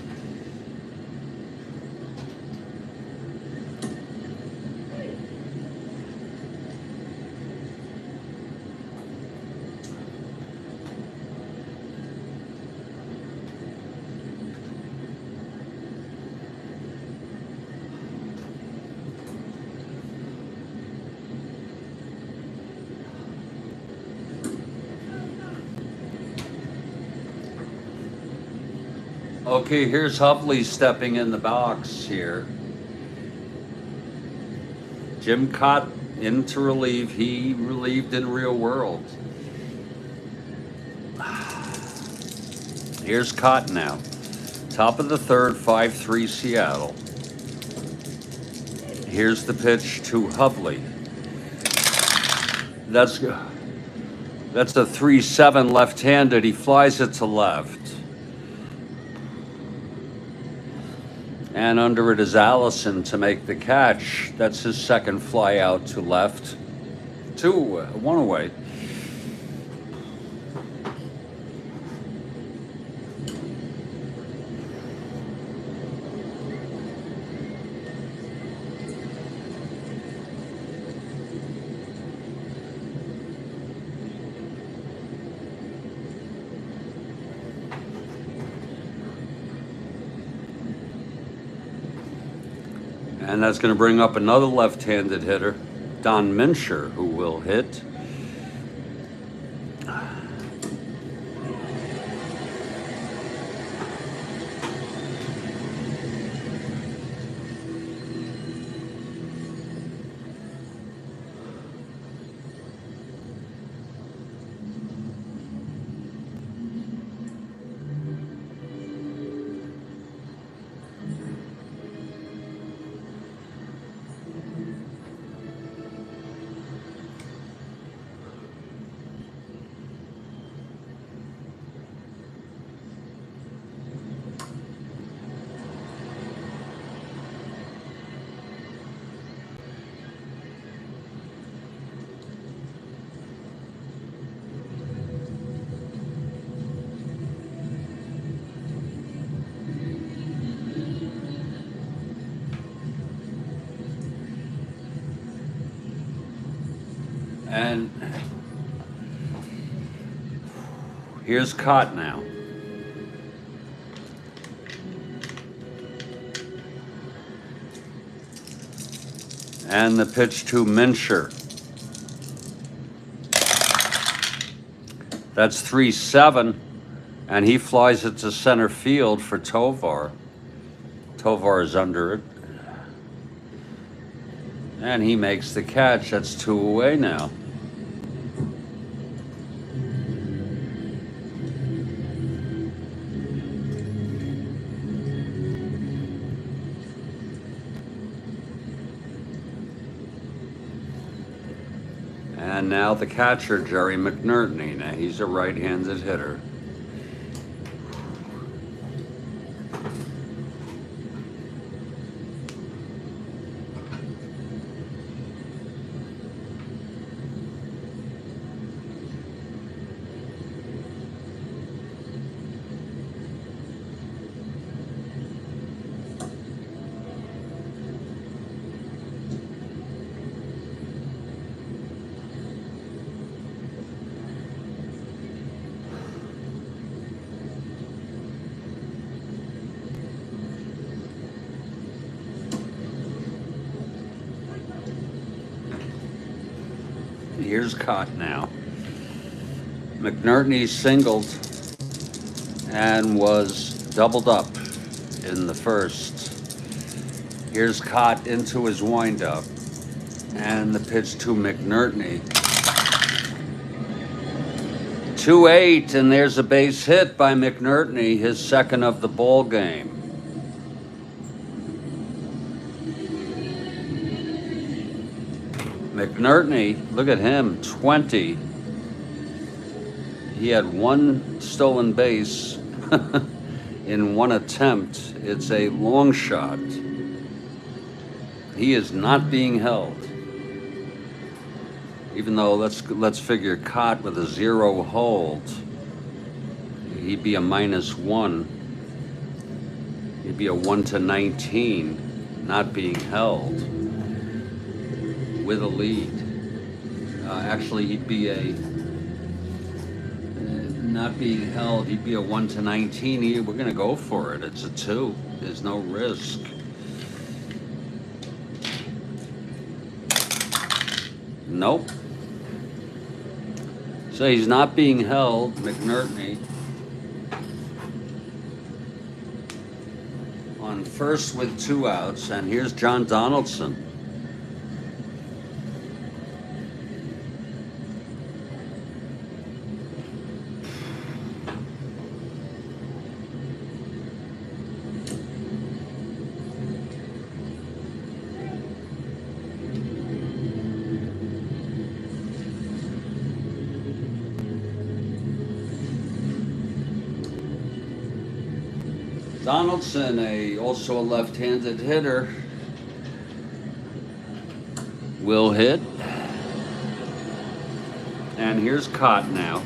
Okay, here's Hovley stepping in the box here. Jim Cott in to relieve. He relieved in Real World. Here's Cott now. Top of the third, 5-3 Seattle. Here's the pitch to Hovley. That's a 3-7 left-handed. He flies it to left. And under it is Allison to make the catch. That's his second fly out to left. 1 away. And that's going to bring up another left-handed hitter, Don Mincher, who will hit. And here's Cott now. And the pitch to Mincher. That's 3-7, and he flies it to center field for Tovar. Tovar is under it. And he makes the catch. That's 2 away now. And now the catcher, Jerry McNerney. Now he's a right-handed hitter. Here's Cott now. McNerney singled and was doubled up in the first. Here's Cott into his windup. And the pitch to McNerney. 2-8, and there's a base hit by McNerney, his second of the ball game. McNerney, look at him, 20. He had 1 stolen base in 1 attempt. It's a long shot. He is not being held. Even though let's figure Cott with a 0 hold, he'd be a -1. He'd be a 1-19, not being held with a lead. Actually, he'd be a not being held. He'd be a 1-19. We're gonna go for it. It's a 2. There's no risk. Nope. So he's not being held, McNerney. On first with 2 outs, and here's John Donaldson. Donaldson, also a left-handed hitter, will hit. And here's Cott now.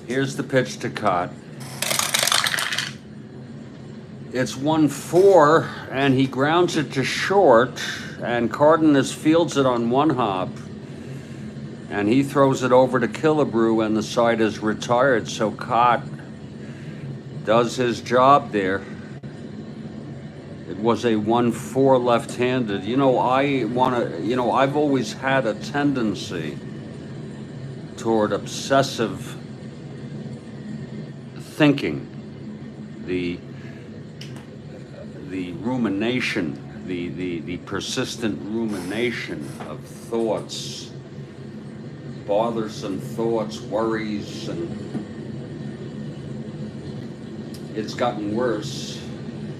Here's the pitch to Cott. It's 1-4, and he grounds it to short, and Cardenas fields it on one hop, and he throws it over to Killebrew, and the side is retired. So Cott does his job there. It was a 1-4 left-handed. I've always had a tendency toward obsessive thinking, the rumination, the persistent rumination of thoughts, bothersome thoughts, worries, and it's gotten worse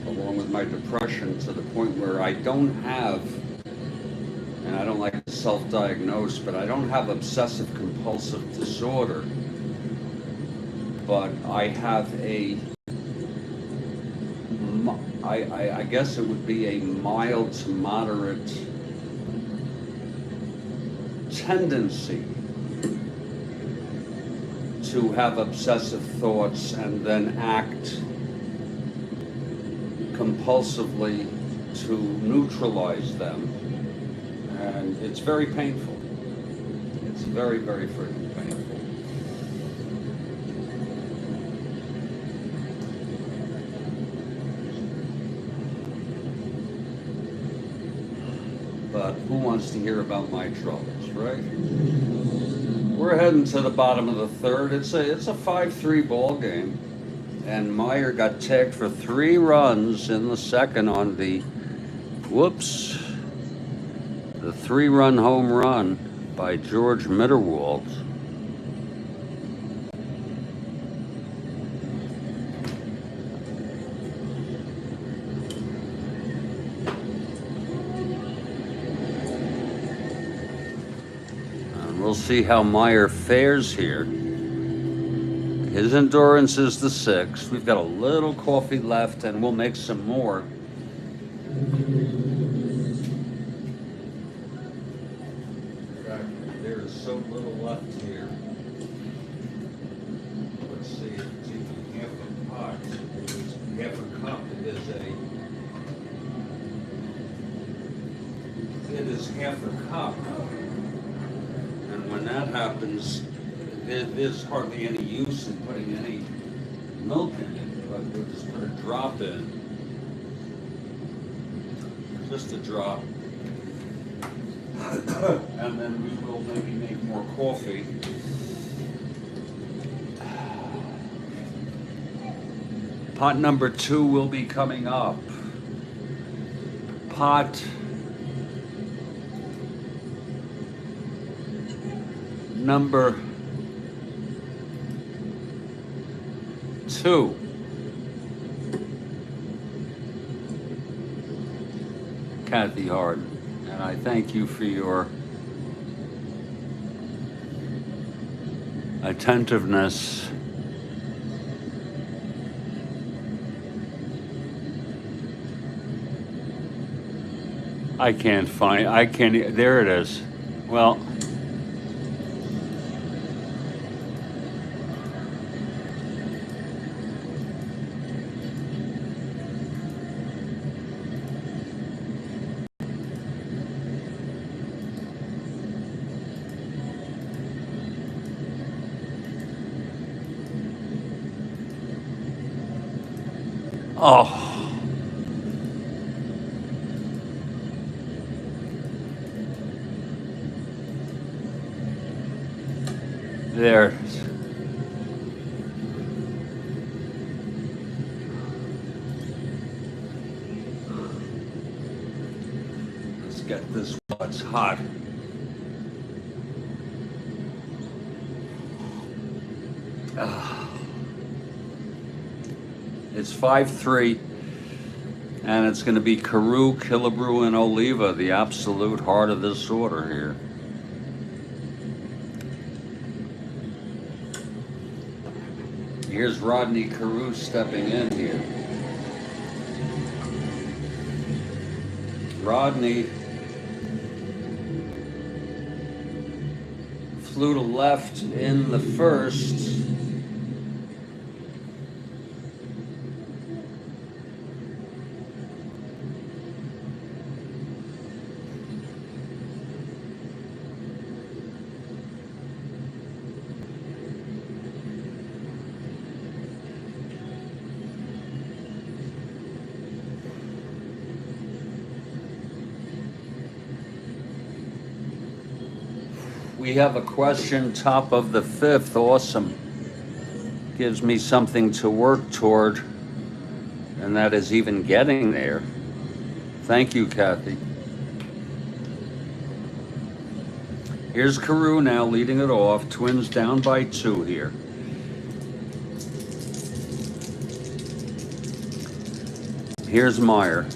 along with my depression to the point where I don't have, and I don't like to self-diagnose, but I don't have obsessive compulsive disorder, but I have I guess it would be a mild to moderate tendency to have obsessive thoughts and then act compulsively to neutralize them. And it's very painful. It's very, very freaking painful. But who wants to hear about my troubles, right? We're heading to the bottom of the third. It's a 5-3 ball game, and Meyer got tagged for 3 runs in the second on the 3-run home run by George Mitterwald. We'll see how Meyer fares here. His endurance is the 6. We've got a little coffee left, and we'll make some more. There's so little left here. Let's see, it's even half a pot. It's half a cup. It is half a cup. When that happens, there's hardly any use in putting any milk in it, but we'll just put a drop in. Just a drop. And then we will maybe make more coffee. Pot number 2 will be coming up. Pot number 2. Kathy Harden, and I thank you for your attentiveness. I can't, there it is. Well, oh. There it is. Let's get this while it's hot. It's 5-3, and it's going to be Carew, Killebrew, and Oliva, the absolute heart of this order here. Here's Rodney Carew stepping in here. Rodney flew to left in the first. We have a question, top of the fifth. Awesome. Gives me something to work toward, and that is even getting there. Thank you, Kathy. Here's Karl now leading it off. Twins down by 2 here. Here's Meyer.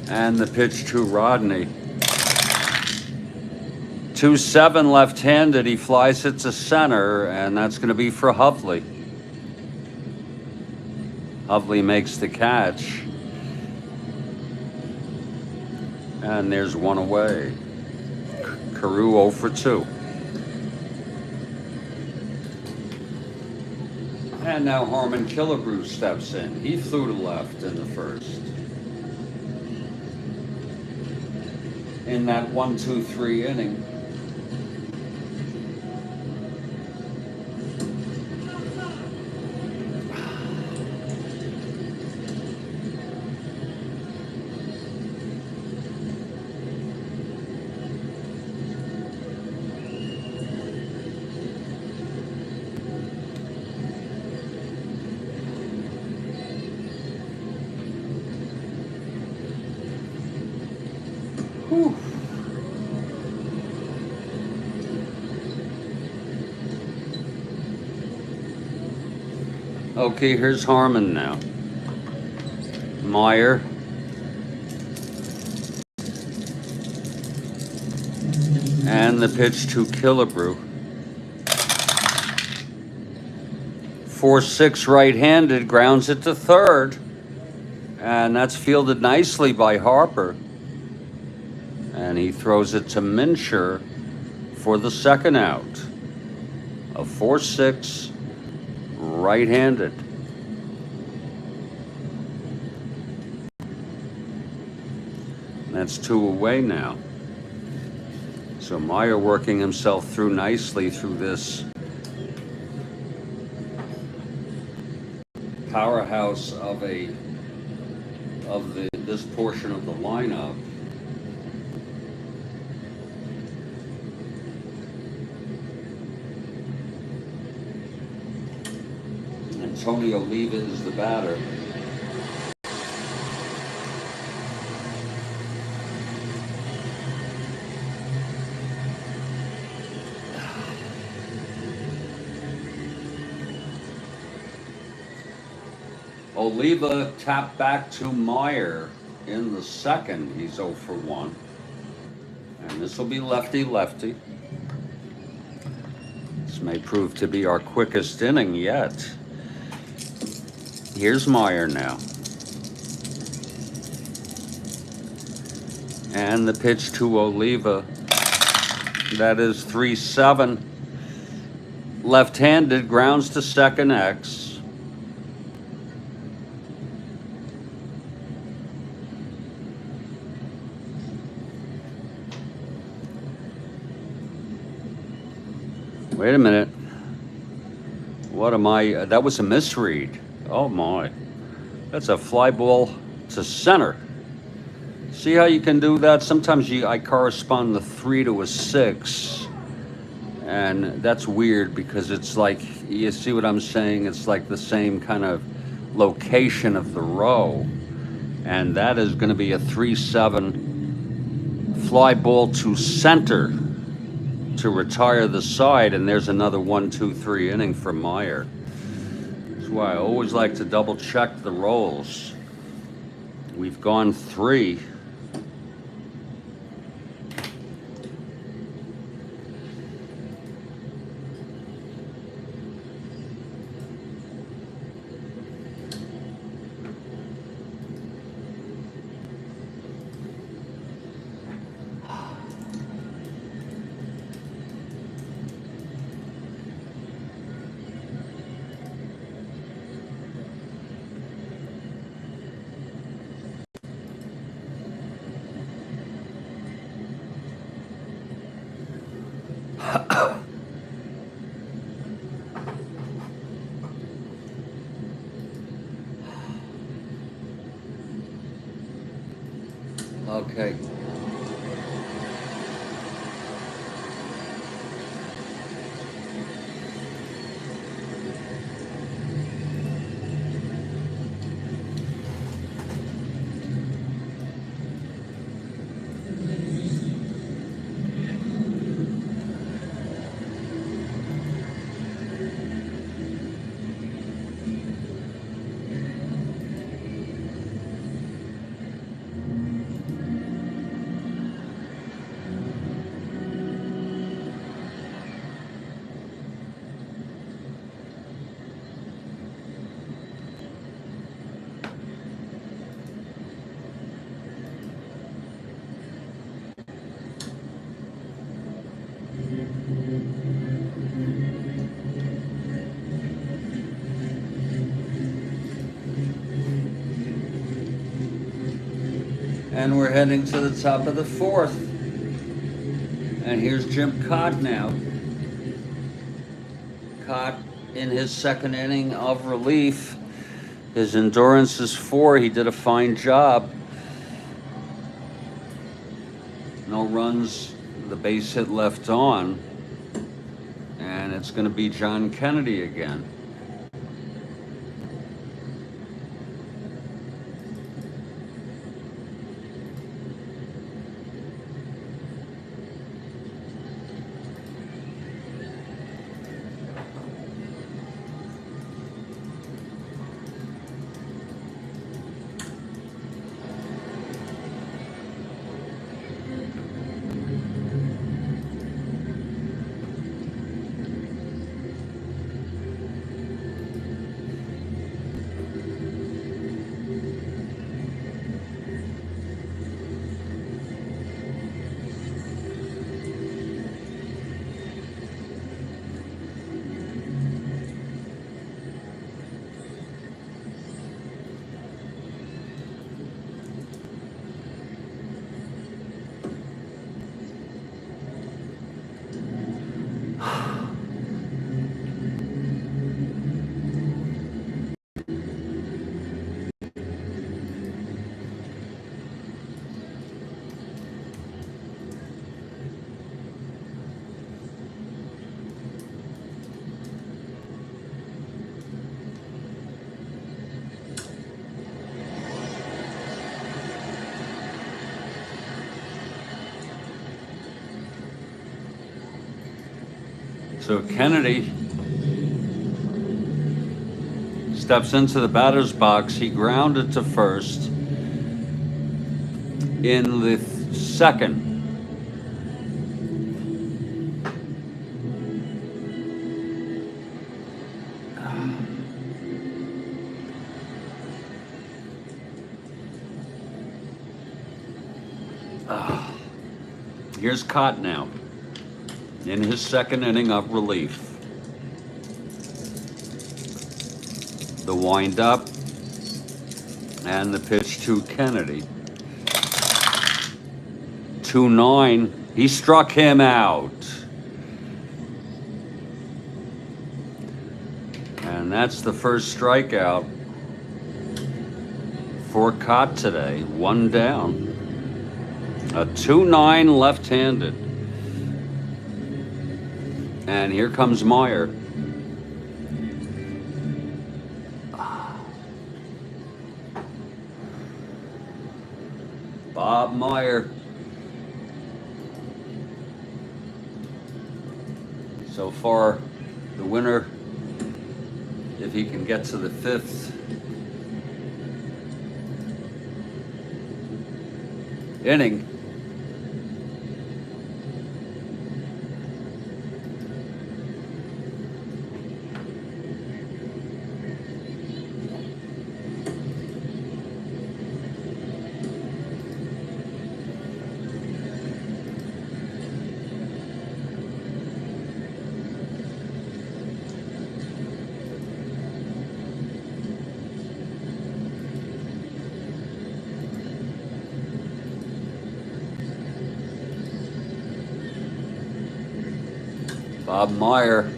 And the pitch to Rodney. 2-7 left-handed. He flies it to center, and that's going to be for Hovley. Hovley makes the catch. And there's one away. Karl 0 for 2. And now Harmon Killebrew steps in. He flew to left in the first. In that 1-2-3 inning. Whew. Okay, here's Harmon now. Meyer. And the pitch to Killebrew. 4-6 right-handed, grounds it to third. And that's fielded nicely by Harper. And he throws it to Mincher for the second out. A 4-6 right-handed. That's 2 away now. So Meyer working himself through nicely through this powerhouse of this portion of the lineup. Tony Oliva is the batter. Oliva tapped back to Meyer in the second. He's 0 for 1. And this will be lefty-lefty. This may prove to be our quickest inning yet. Here's Meyer now. And the pitch to Oliva. That is 3-7. Left-handed, grounds to second X. Wait a minute. What am I? That was a misread. Oh my, that's a fly ball to center. See how you can do that? Sometimes I correspond the 3 to a 6. And that's weird because it's like, you see what I'm saying? It's like the same kind of location of the row. And that is going to be a 3-7 fly ball to center to retire the side. And there's another 1-2-3 inning for Meyer. Why I always like to double check the rolls. We've gone 3. Okay. And we're heading to the top of the fourth. And here's Jim Cott now. Cott in his second inning of relief. His endurance is 4. He did a fine job. No runs, the base hit left on. And it's going to be John Kennedy again. So Kennedy steps into the batter's box. He grounded to first in the second. Here's Cott now in his second inning of relief. The wind-up and the pitch to Kennedy. 2-9. He struck him out. And that's the first strikeout for Cott today. 1 down. A 2-9 left-handed. And here comes Meyer. Bob Meyer. So far, the winner, if he can get to the 5th inning. Bob Meyer.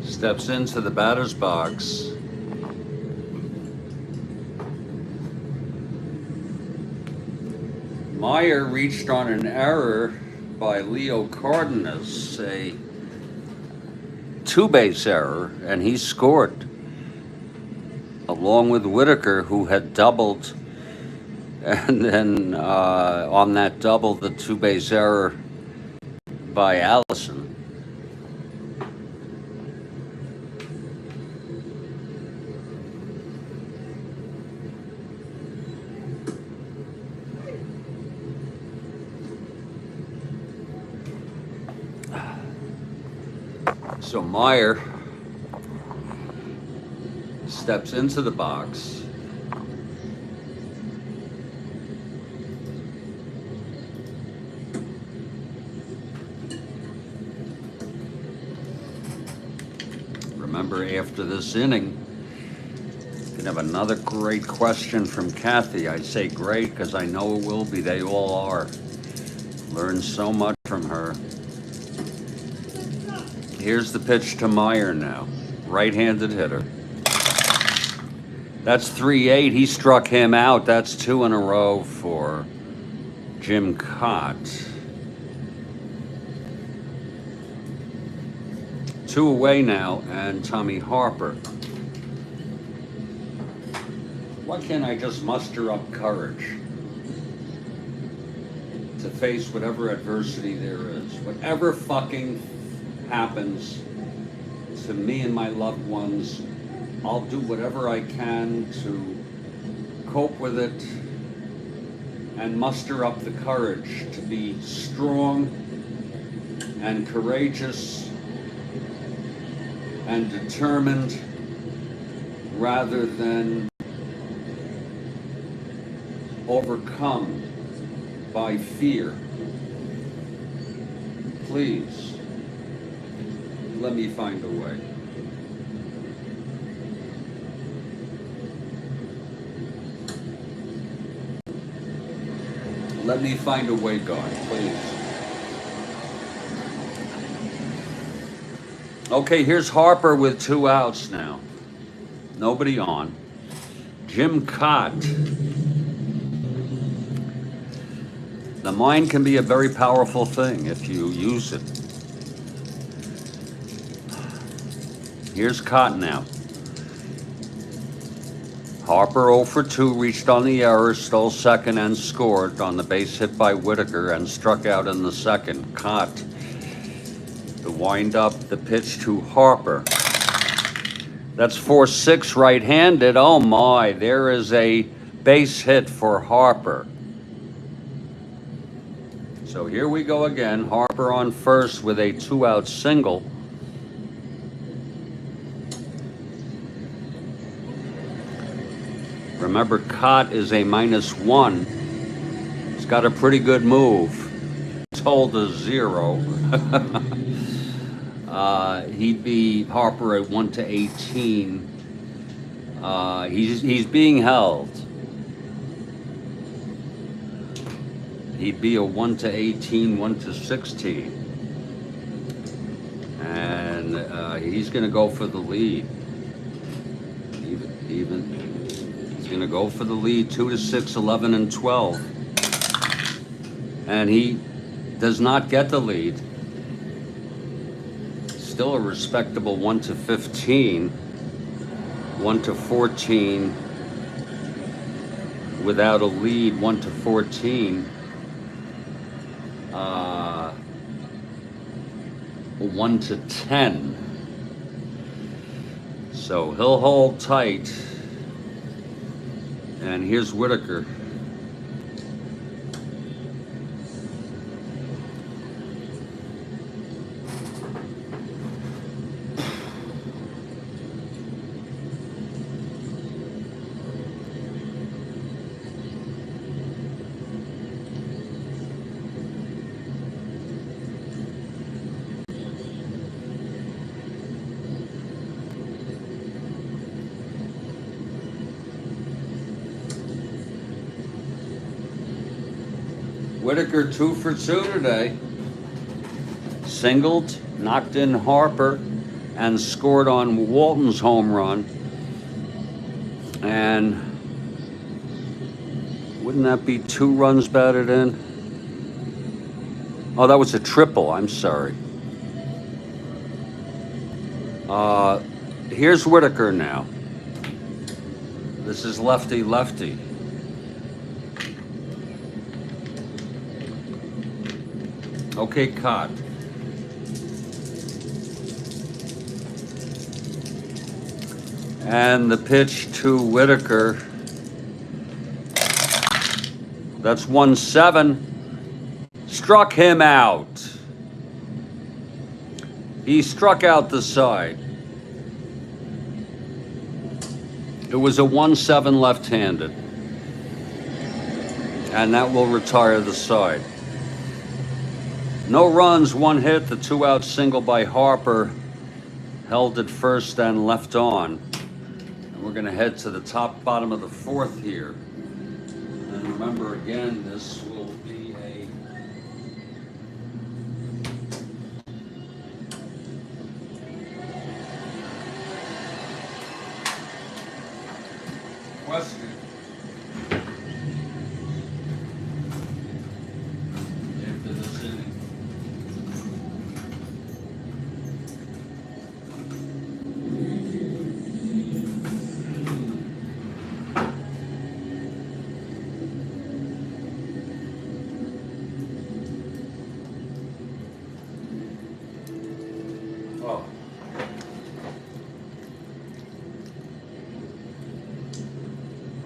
Steps into the batter's box. Meyer reached on an error by Leo Cardenas, a 2-base error, and he scored, along with Whitaker, who had doubled, and then on that double, the 2-base error by Allison. So Meyer steps into the box. Remember, after this inning, you can have another great question from Kathy. I say great because I know it will be. They all are. Learn so much from her. Here's the pitch to Meyer now. Right-handed hitter. That's 3-8. He struck him out. That's 2 in a row for Jim Cott. 2 away now, and Tommy Harper. Why can't I just muster up courage to face whatever adversity there is? Whatever fucking happens to me and my loved ones, I'll do whatever I can to cope with it and muster up the courage to be strong and courageous and determined rather than overcome by fear. Please, let me find a way. Let me find a way, God, please. Okay, here's Harper with 2 outs now. Nobody on. Jim Cott. The mind can be a very powerful thing if you use it. Here's Cott now. Harper 0 for 2, reached on the error, stole second and scored on the base hit by Whitaker and struck out in the second. Cott, the wind up, the pitch to Harper. That's 4-6 right-handed. Oh my, there is a base hit for Harper. So here we go again. Harper on first with a 2-out single. Remember, Cott is a -1. He's got a pretty good move. It's hold a 0. He'd be Harper at 1-18. He's being held. He'd be a 1-18, 1-16. And he's going to go for the lead. Even. He's going to go for the lead, 2-6, 11 and 12. And he does not get the lead. Still a respectable 1-15, 1-14. Without a lead, 1-14. 1-10. So he'll hold tight. And here's Whitaker. Whitaker 2 for 2 today. Singled, knocked in Harper, and scored on Walton's home run. And wouldn't that be 2 runs batted in? Oh, that was a triple. I'm sorry. Here's Whitaker now. This is lefty-lefty. Okay, Cott. And the pitch to Whitaker. That's 1-7. Struck him out. He struck out the side. It was a 1-7 left-handed. And that will retire the side. No runs, 1 hit, the 2-out single by Harper held it first and left on. And we're gonna head to the bottom of the 4th here. And remember again, this will be a question. After this inning. Oh.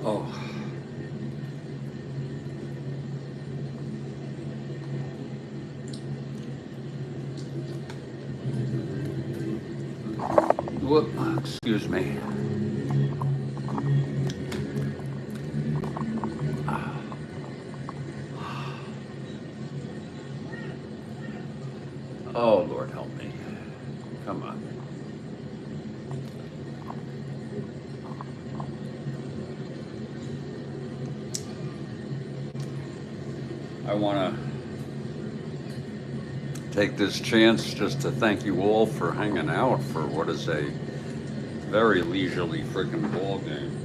Oh. Whoop, excuse me. Oh, Lord help me. Come on. I want to take this chance just to thank you all for hanging out for what is a very leisurely freaking ball game.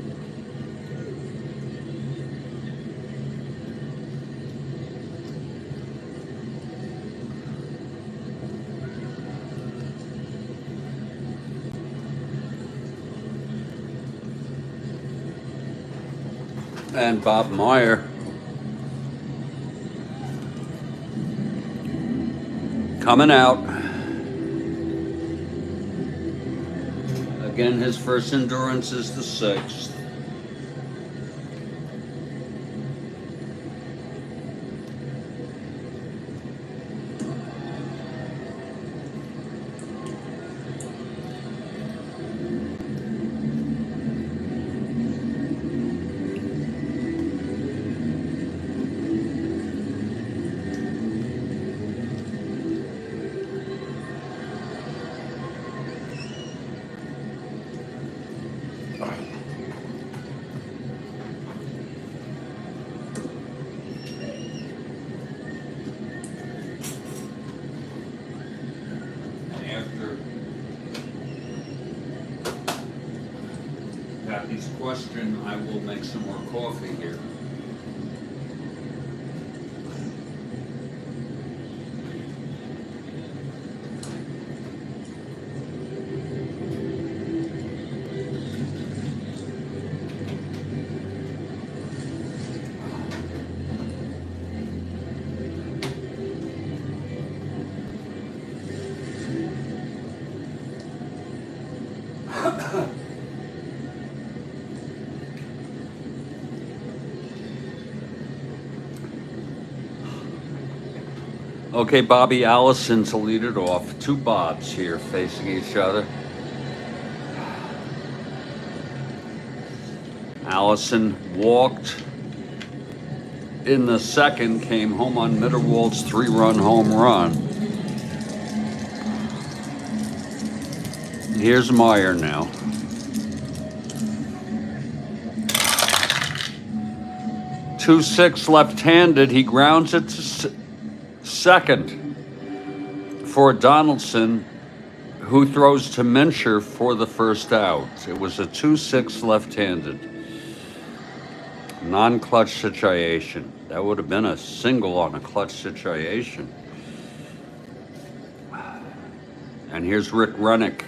And Bob Meyer coming out. Again, his first endurance is the 6th. Kathy's question, I will make some more coffee here. Okay, Bobby Allison to lead it off. 2 Bobs here facing each other. Allison walked in the 2nd, came home on Mitterwald's 3-run home run. Here's Meyer now. Two 6 left-handed. He grounds it to 2nd for Donaldson, who throws to Mincher for the 1st out. It was a 2-6 left-handed. Non-clutch situation. That would have been a single on a clutch situation. And here's Rick Rennick.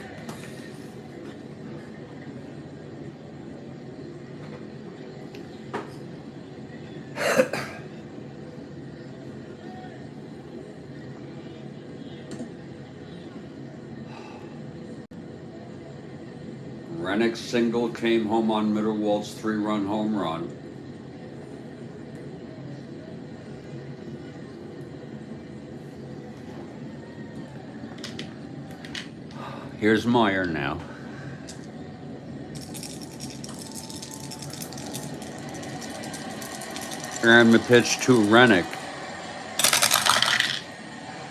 Rennick's single came home on Mitterwald's 3-run home run. Here's Meyer now. And the pitch to Rennick.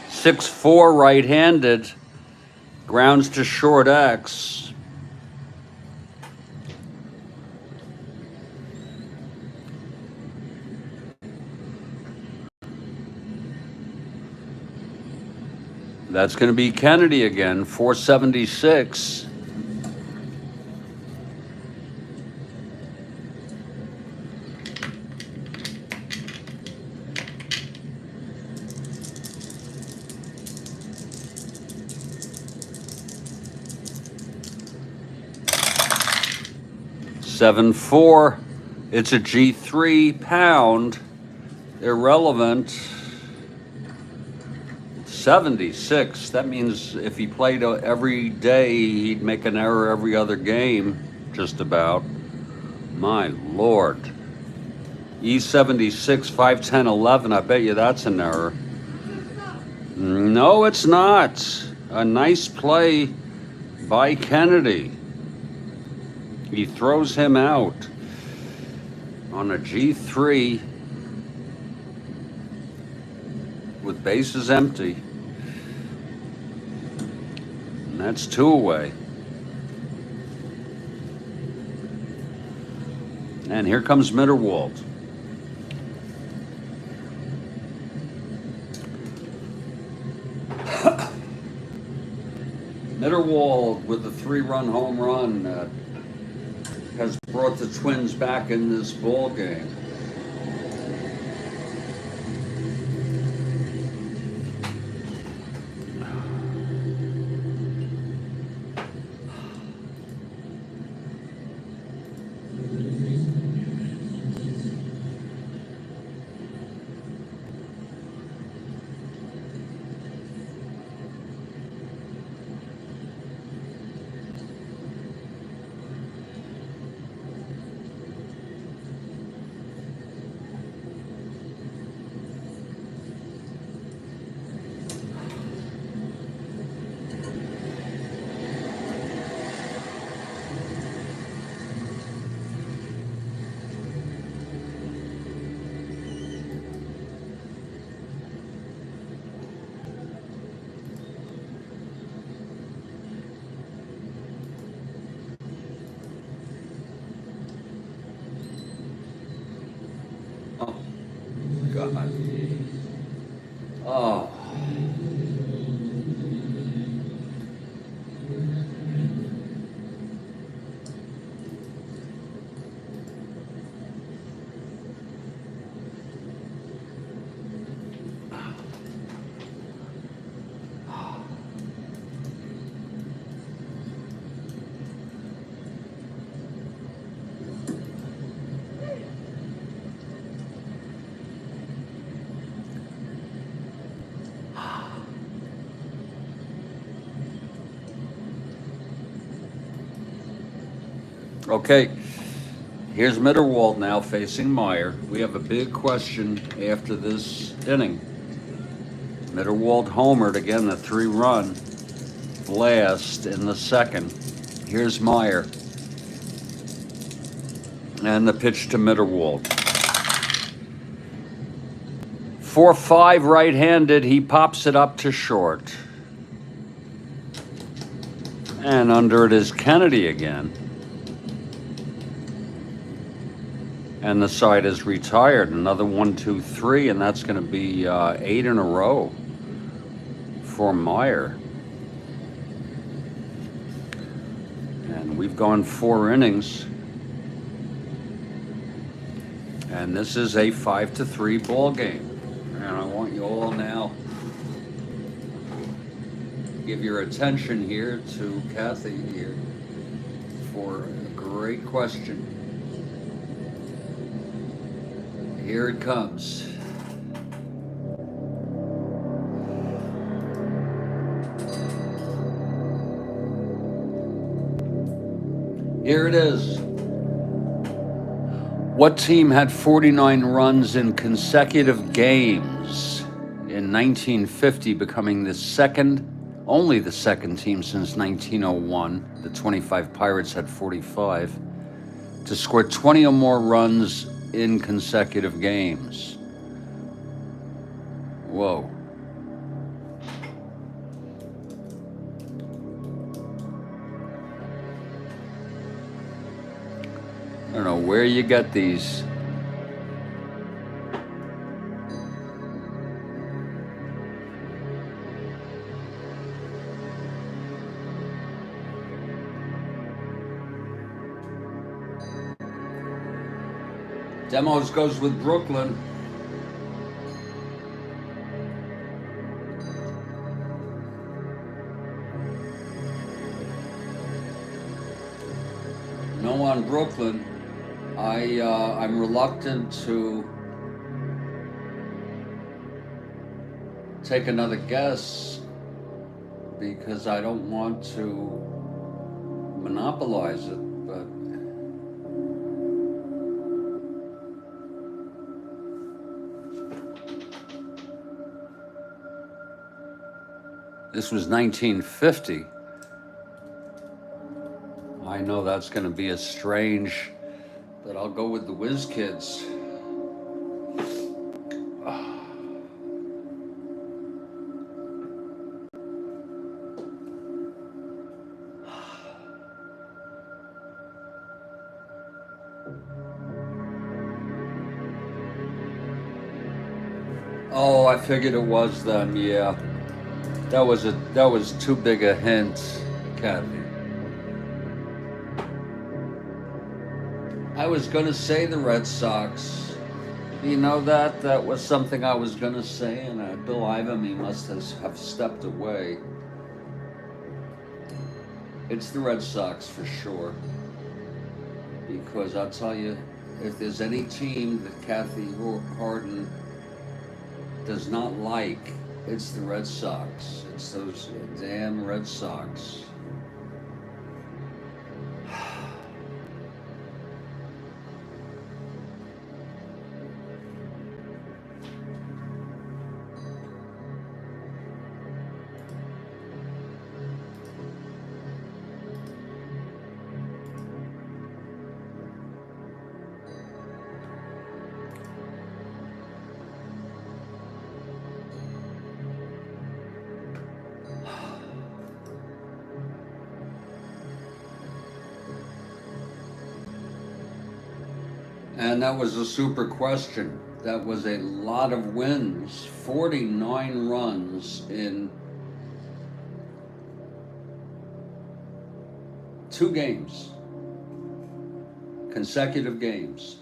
6-4 right-handed. Grounds to short X. That's going to be Kennedy again, 476. $7-4. It's a G3 pound. Irrelevant. 76. That means if he played every day, he'd make an error every other game, just about. My Lord. E76, 5, 10, 11. I bet you that's an error. No, it's not. A nice play by Kennedy. He throws him out on a G3 with bases empty. And that's 2 away. And here comes Mitterwald. Mitterwald with a 3-run home run has brought the Twins back in this ball game. Oh, God. Oh. Okay, here's Mitterwald now facing Meyer. We have a big question after this inning. Mitterwald homered again, the 3-run blast in the second. Here's Meyer. And the pitch to Mitterwald. 4-5 right-handed, he pops it up to short. And under it is Kennedy again. And the side is retired. Another 1, 2, 3, and that's going to be 8 in a row for Meyer. And we've gone 4 innings. And this is a 5-3 ball game. And I want you all now to give your attention here to Kathy here for a great question. Here it comes. Here it is. What team had 49 runs in consecutive games in 1950, becoming the second only the second team since 1901, the 25 Pirates had 45, to score 20 or more runs in consecutive games. Whoa. I don't know where you get these. Demos goes with Brooklyn. No on Brooklyn. I'm reluctant to take another guess because I don't want to monopolize it, but this was 1950. I know that's going to be a strange, but I'll go with the Whiz Kids. Oh, I figured it was them. Yeah, that was too big a hint, Kathy. I was gonna say the Red Sox. You know that was something I was gonna say, and Bill Ivamy must have stepped away. It's the Red Sox for sure, because I'll tell you, if there's any team that Kathy Harden does not like, it's the Red Sox. It's those damn Red Sox. And that was a super question. That was a lot of wins, 49 runs in 2 games, consecutive games.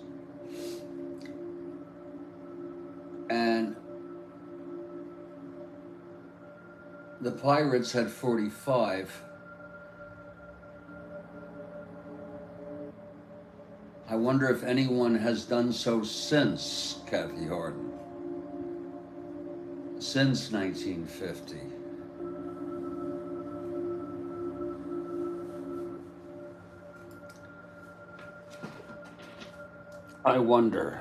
And the Pirates had 45. I wonder if anyone has done so since, Kathy Harden, since 1950. I wonder.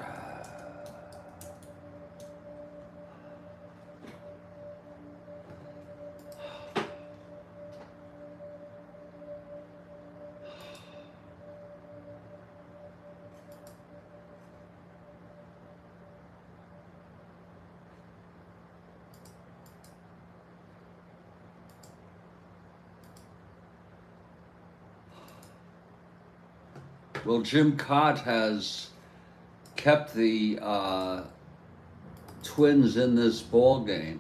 Well, Jim Cott has kept the Twins in this ball game.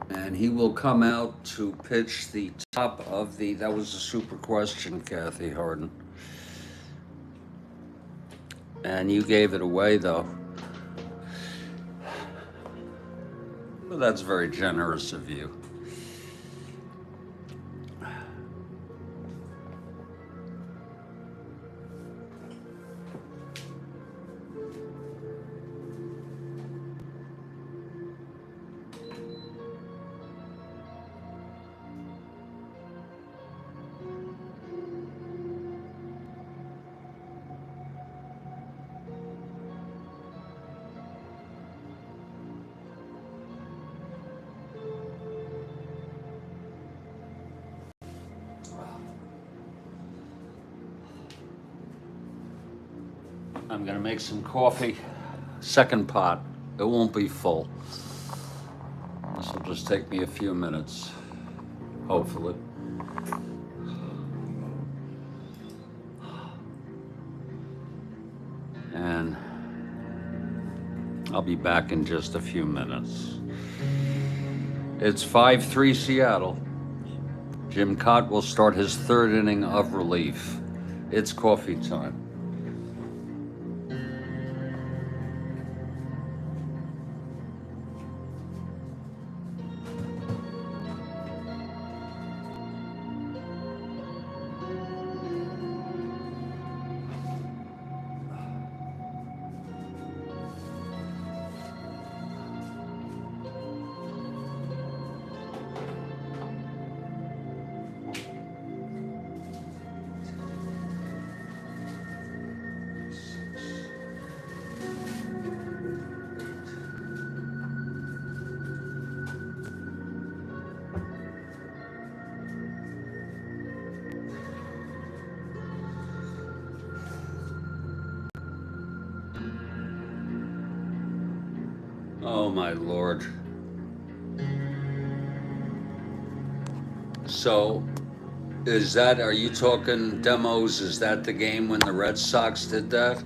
And he will come out to pitch the top of the, that was a super question, Kathy Harden. And you gave it away, though. Well, that's very generous of you. I'm gonna make some coffee. Second pot. It won't be full. This will just take me a few minutes, hopefully. And I'll be back in just a few minutes. It's 5-3 Seattle. Jim Cott will start his third inning of relief. It's coffee time. Oh my Lord. So, are you talking demos? Is that the game when the Red Sox did that?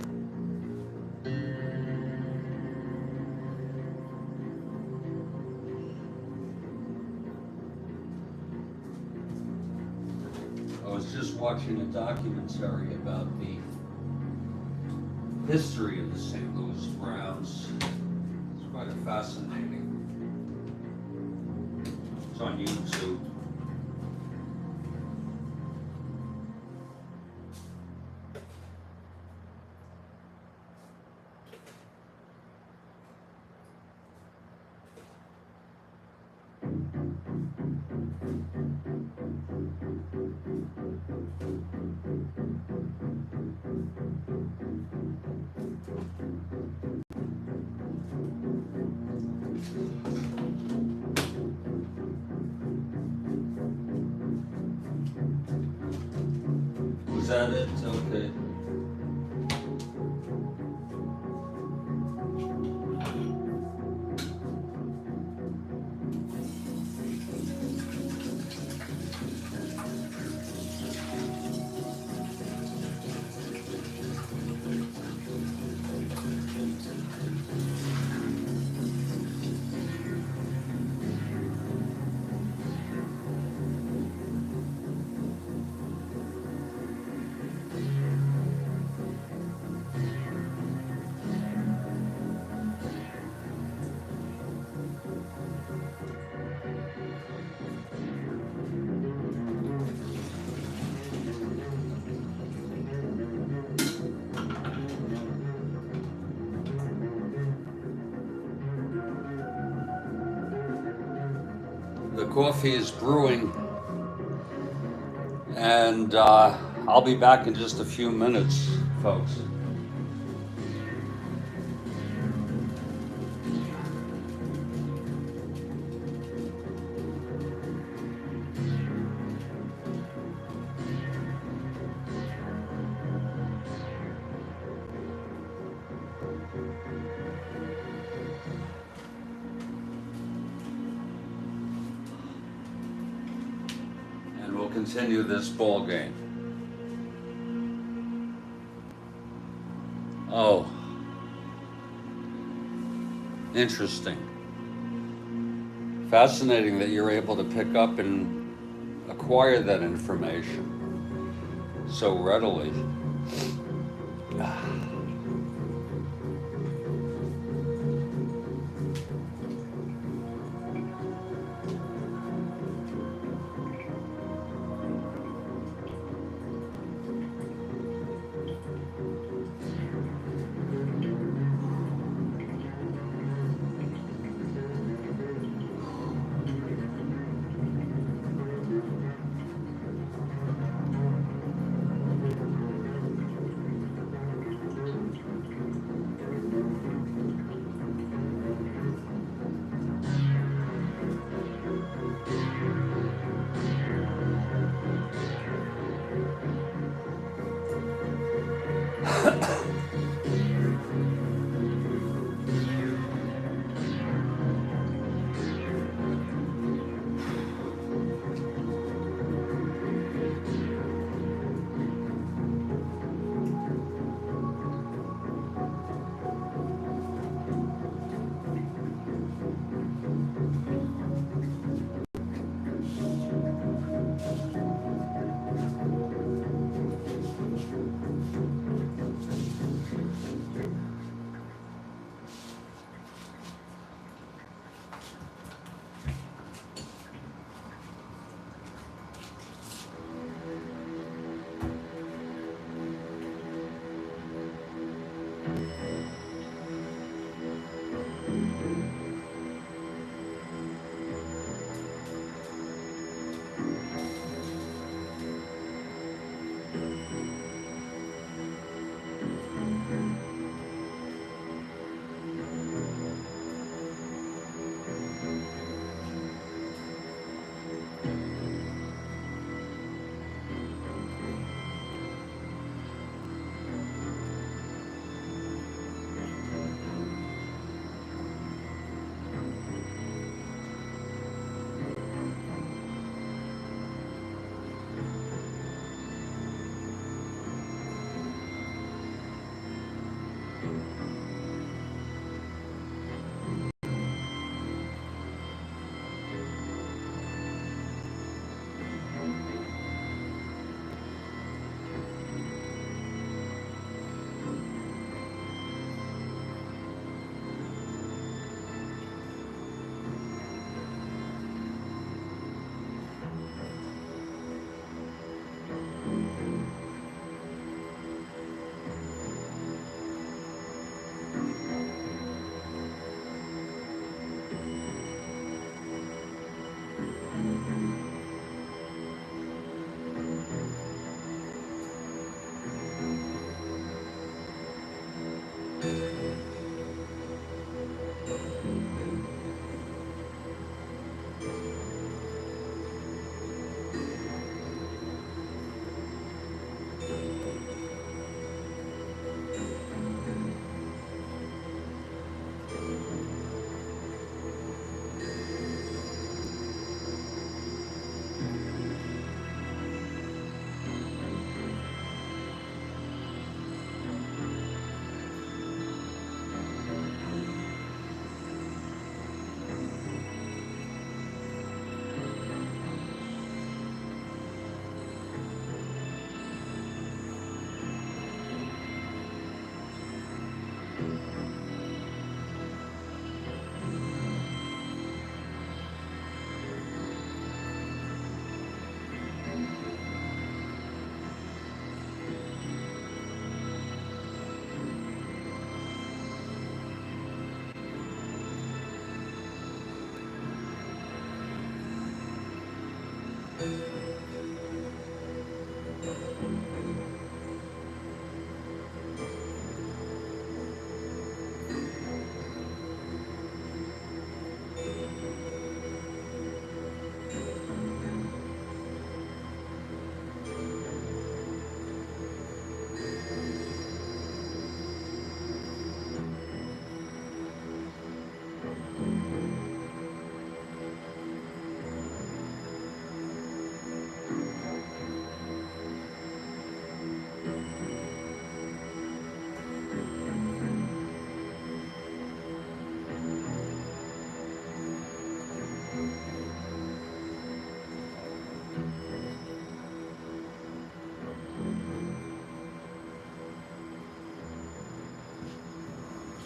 I was just watching a documentary about the history of the St. Louis Browns. It's quite fascinating. It's on YouTube. Was that it? Okay. The coffee is brewing, and I'll be back in just a few minutes, folks. And we'll continue this ball game. Oh, interesting. Fascinating that you're able to pick up and acquire that information so readily.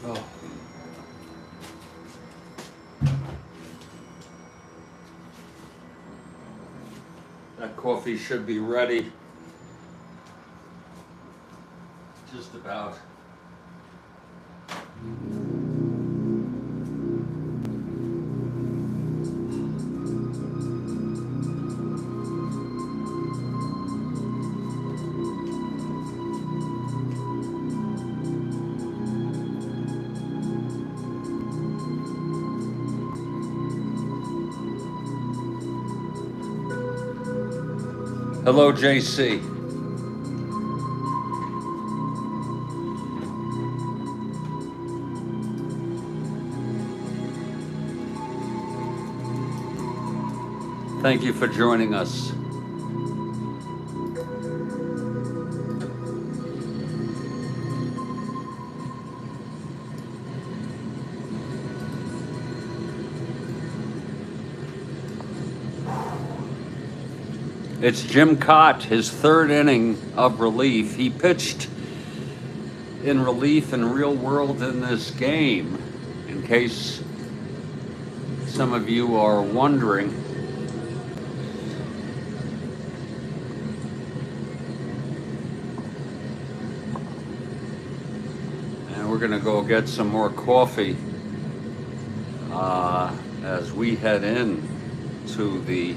Oh. That coffee should be ready. Just about. Hello, JC. Thank you for joining us. It's Jim Cott, his third inning of relief. He pitched in relief in real world in this game, in case some of you are wondering. And we're gonna go get some more coffee as we head in to the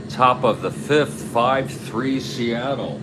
top of the fifth, 5-3 Seattle.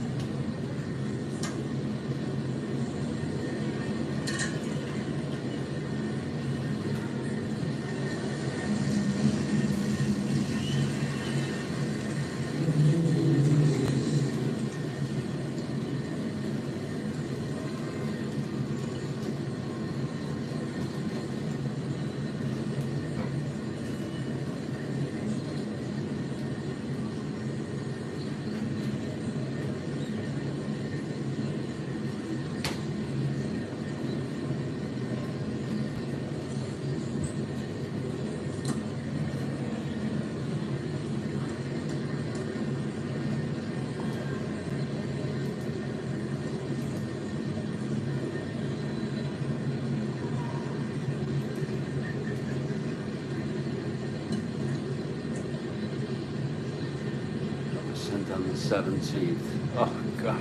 17th. Oh, God.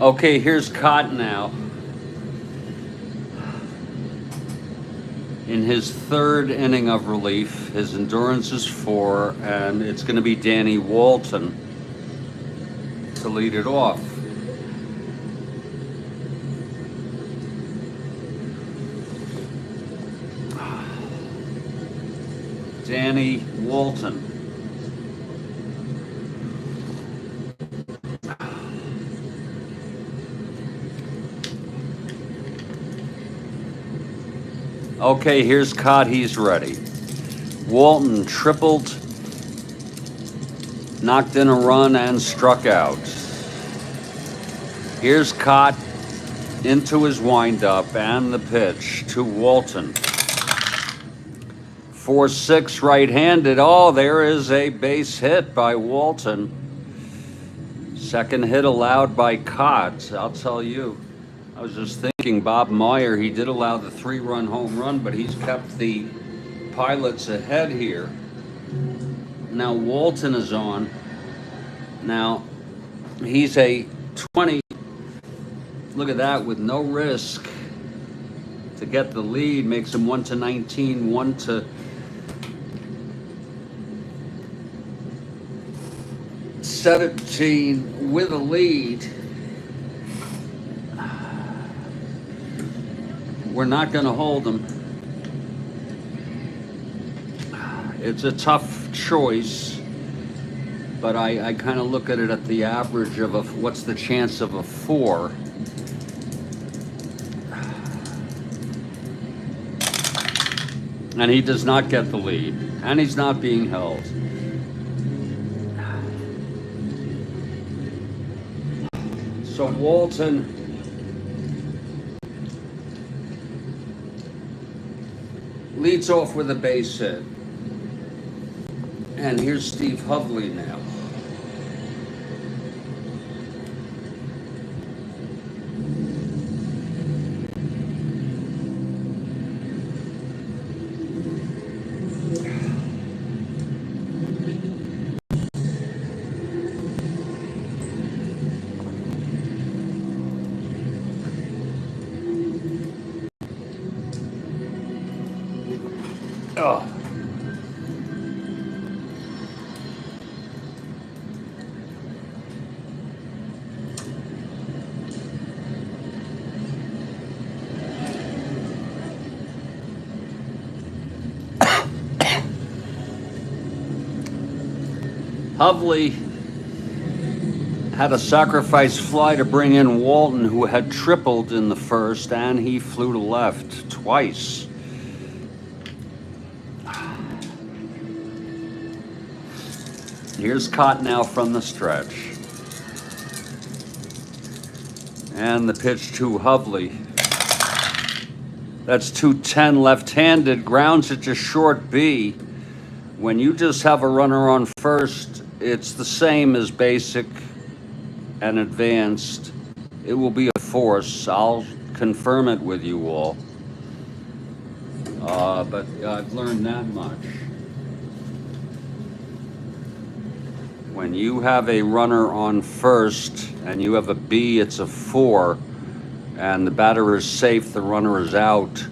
Okay, here's Cott now. In his third inning of relief, his endurance is 4, and it's going to be Danny Walton to lead it off. Danny Walton. Okay, here's Cott. He's ready. Walton tripled, knocked in a run, and struck out. Here's Cott into his windup and the pitch to Walton. 4-6 right-handed. Oh, there is a base hit by Walton. Second hit allowed by Cott. I'll tell you, I was just thinking Bob Meyer, he did allow the 3-run home run, but he's kept the Pilots ahead here. Now Walton is on. Now he's a 20. Look at that, with no risk to get the lead. Makes him 1-19, 1-17 with a lead. We're not going to hold him. It's a tough choice, but I kind of look at it at the average of what's the chance of a 4. And he does not get the lead, and he's not being held. So Walton leads off with a base hit. And here's Steve Hovley now. Oh. Hovley had a sacrifice fly to bring in Walton, who had tripled in the first, and he flew to left twice. Here's Cott now from the stretch. And the pitch to Hovley. That's 210 left-handed, grounds it to short B. When you just have a runner on first, it's the same as basic and advanced. It will be a force. I'll confirm it with you all. But I've learned that much. When you have a runner on first and you have a B, it's a 4, and the batter is safe, the runner is out,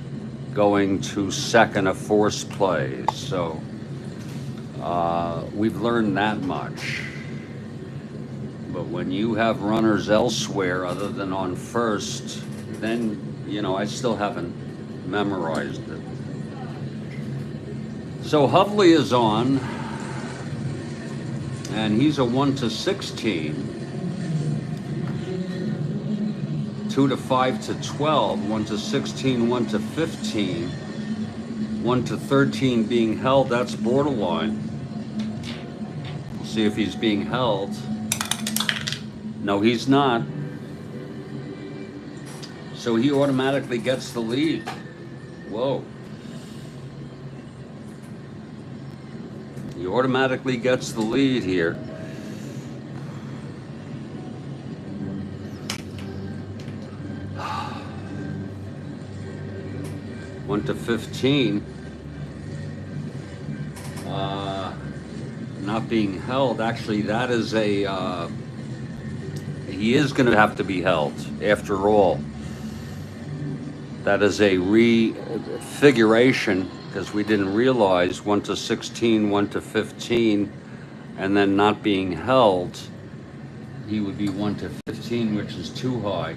going to second, a force play. So we've learned that much. But when you have runners elsewhere other than on first, then, I still haven't memorized it. So Hovley is on, and he's a 1-16, 2-5-12, 1-16, 1-15, 1-13 being held. That's borderline. We'll see if he's being held. No, he's not. So he automatically gets the lead. Whoa. He automatically gets the lead here. 1 to 15, not being held. Actually, that is a, he is going to have to be held after all. That is a refiguration because we didn't realize 1 to 16, 1 to 15, and then not being held, he would be 1 to 15, which is too high.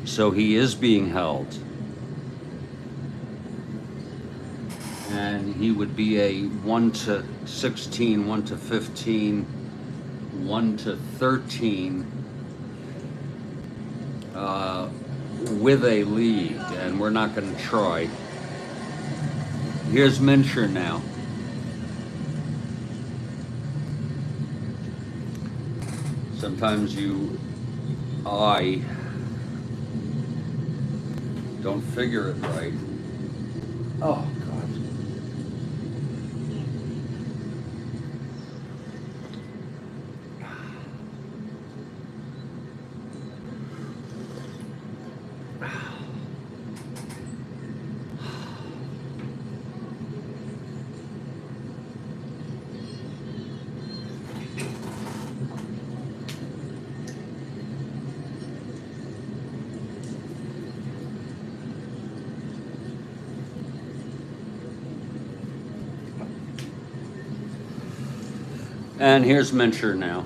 So he is being held. And he would be a 1 to 16, 1 to 15, 1 to 13 with a lead, and we're not going to try. Here's Mincher now. Sometimes I don't figure it right. Oh, God. And here's Mincher now.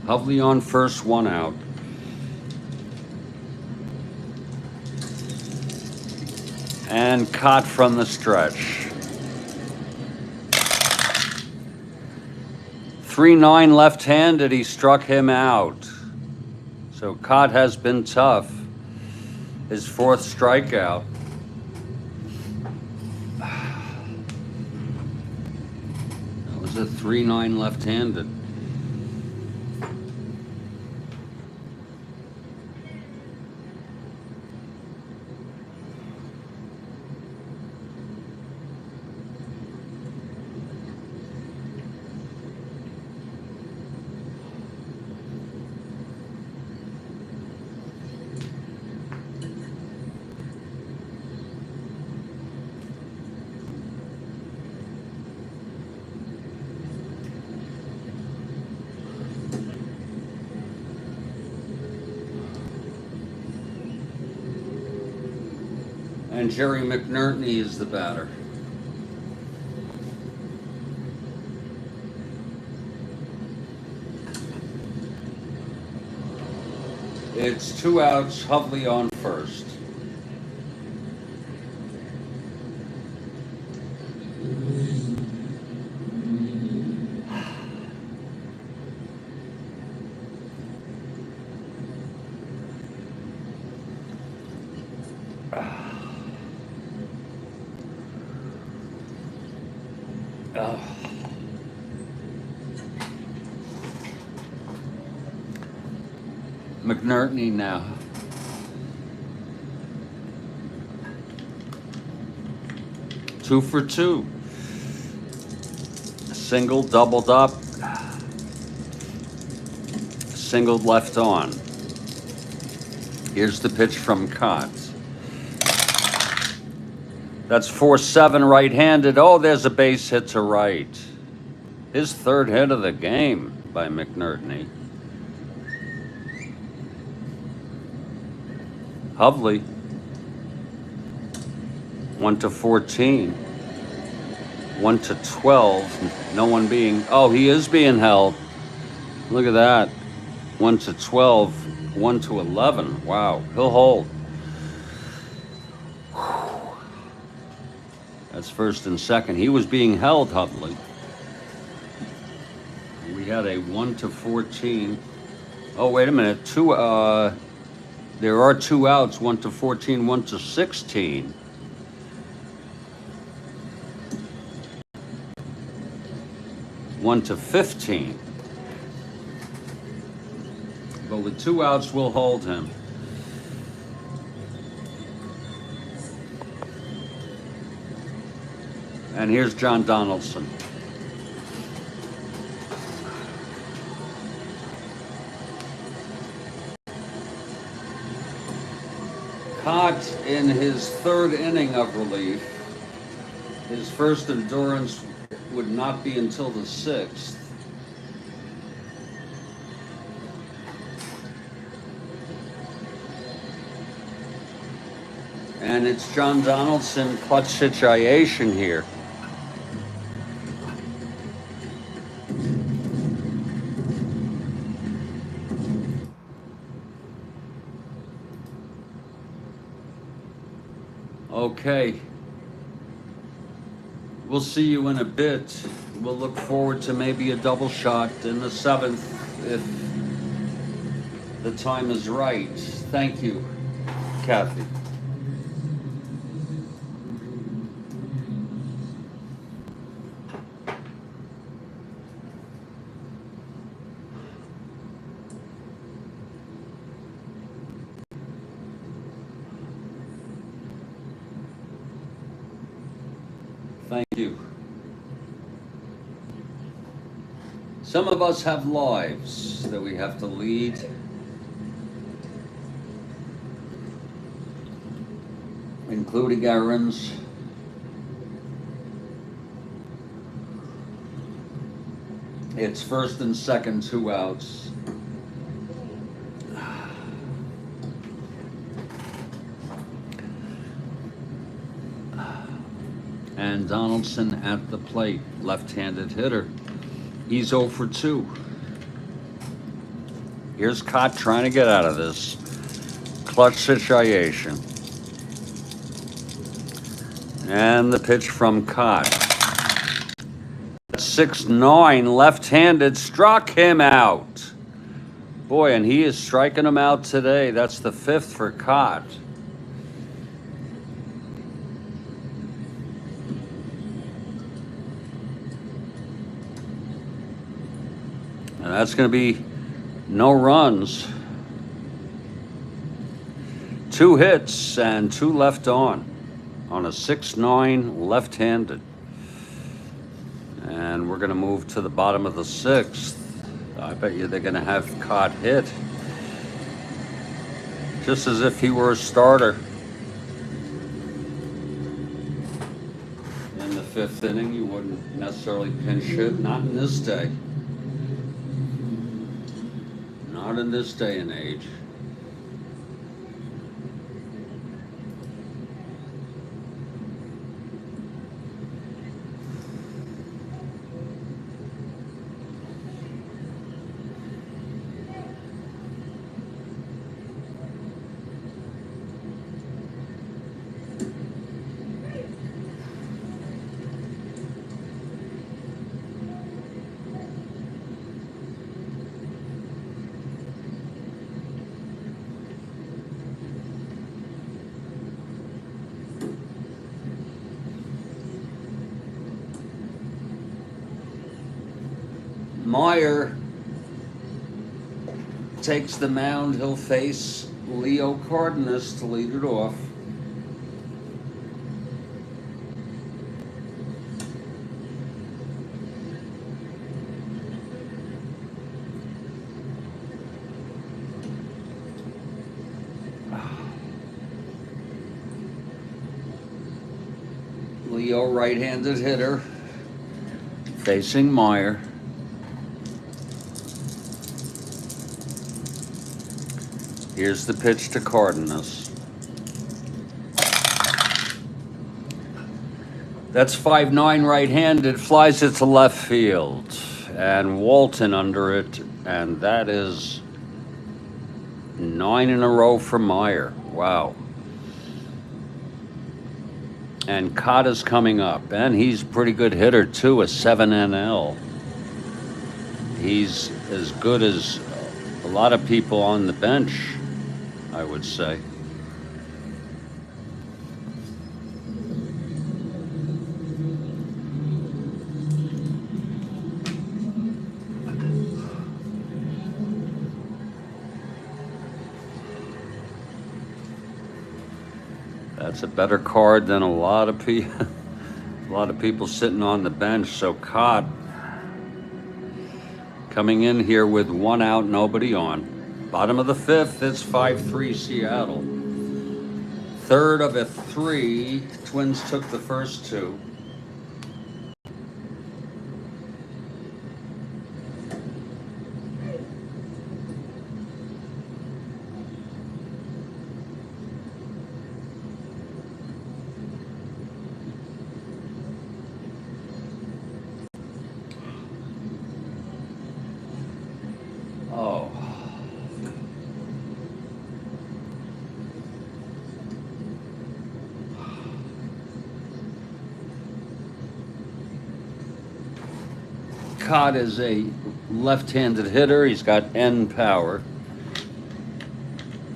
Hovley on first, 1 out. And caught from the stretch. 3-9 left-handed, he struck him out. So Cott has been tough. His 4th strikeout. That was a 3-9 left-handed. And Jerry McNerney is the batter. It's 2 outs, Hovley on first. McNerney now. Two for two. Single, doubled up. Singled left on. Here's the pitch from Kotz. That's 4-7 right-handed. Oh, there's a base hit to right. His 3rd hit of the game by McNerney. Hovley. 1 to 14. 1 to 12. No one being. Oh, he is being held. Look at that. 1 to 12. 1 to 11. Wow. He'll hold. That's first and second. He was being held, Hovley. We had a 1 to 14. Oh, wait a minute. There are 2 outs, 1 to 14, 1 to 16. One to 15. But with 2 outs, we'll hold him. And here's John Donaldson. Caught in his third inning of relief. His first endurance would not be until the sixth. And it's John Donaldson clutch situation here. Okay. We'll see you in a bit. We'll look forward to maybe a double shot in the seventh if the time is right. Thank you, Kathy. Thank you. Some of us have lives that we have to lead. Including errands. It's first and second, 2 outs. And Donaldson at the plate, left-handed hitter. He's 0 for 2. Here's Cott trying to get out of this clutch situation. And the pitch from Cott. 6-9, left-handed, struck him out. Boy, and he is striking him out today. That's the 5th for Cott. And that's going to be no runs. 2 hits and 2 left on a 6-9 left-handed. And we're going to move to the bottom of the 6th. I bet you they're going to have Cott hit. Just as if he were a starter. In the 5th inning, you wouldn't necessarily pinch hit. Not in this day. Not in this day and age. Meyer takes the mound. He'll face Leo Cardenas to lead it off. Leo, right-handed hitter, facing Meyer. Here's the pitch to Cardenas. That's 5-9 right-handed, flies it to left field. And Walton under it, and that is 9 in a row for Meyer. Wow. And Cott is coming up, and he's a pretty good hitter too, a 7 NL. He's as good as a lot of people on the bench, I would say. That's a better card than a lot of people sitting on the bench. So Cott coming in here with 1 out, nobody on. Bottom of the 5th, it's 5-3 Seattle. Third of a three. Twins took the first two. Oh. Cott is a left-handed hitter. He's got end power.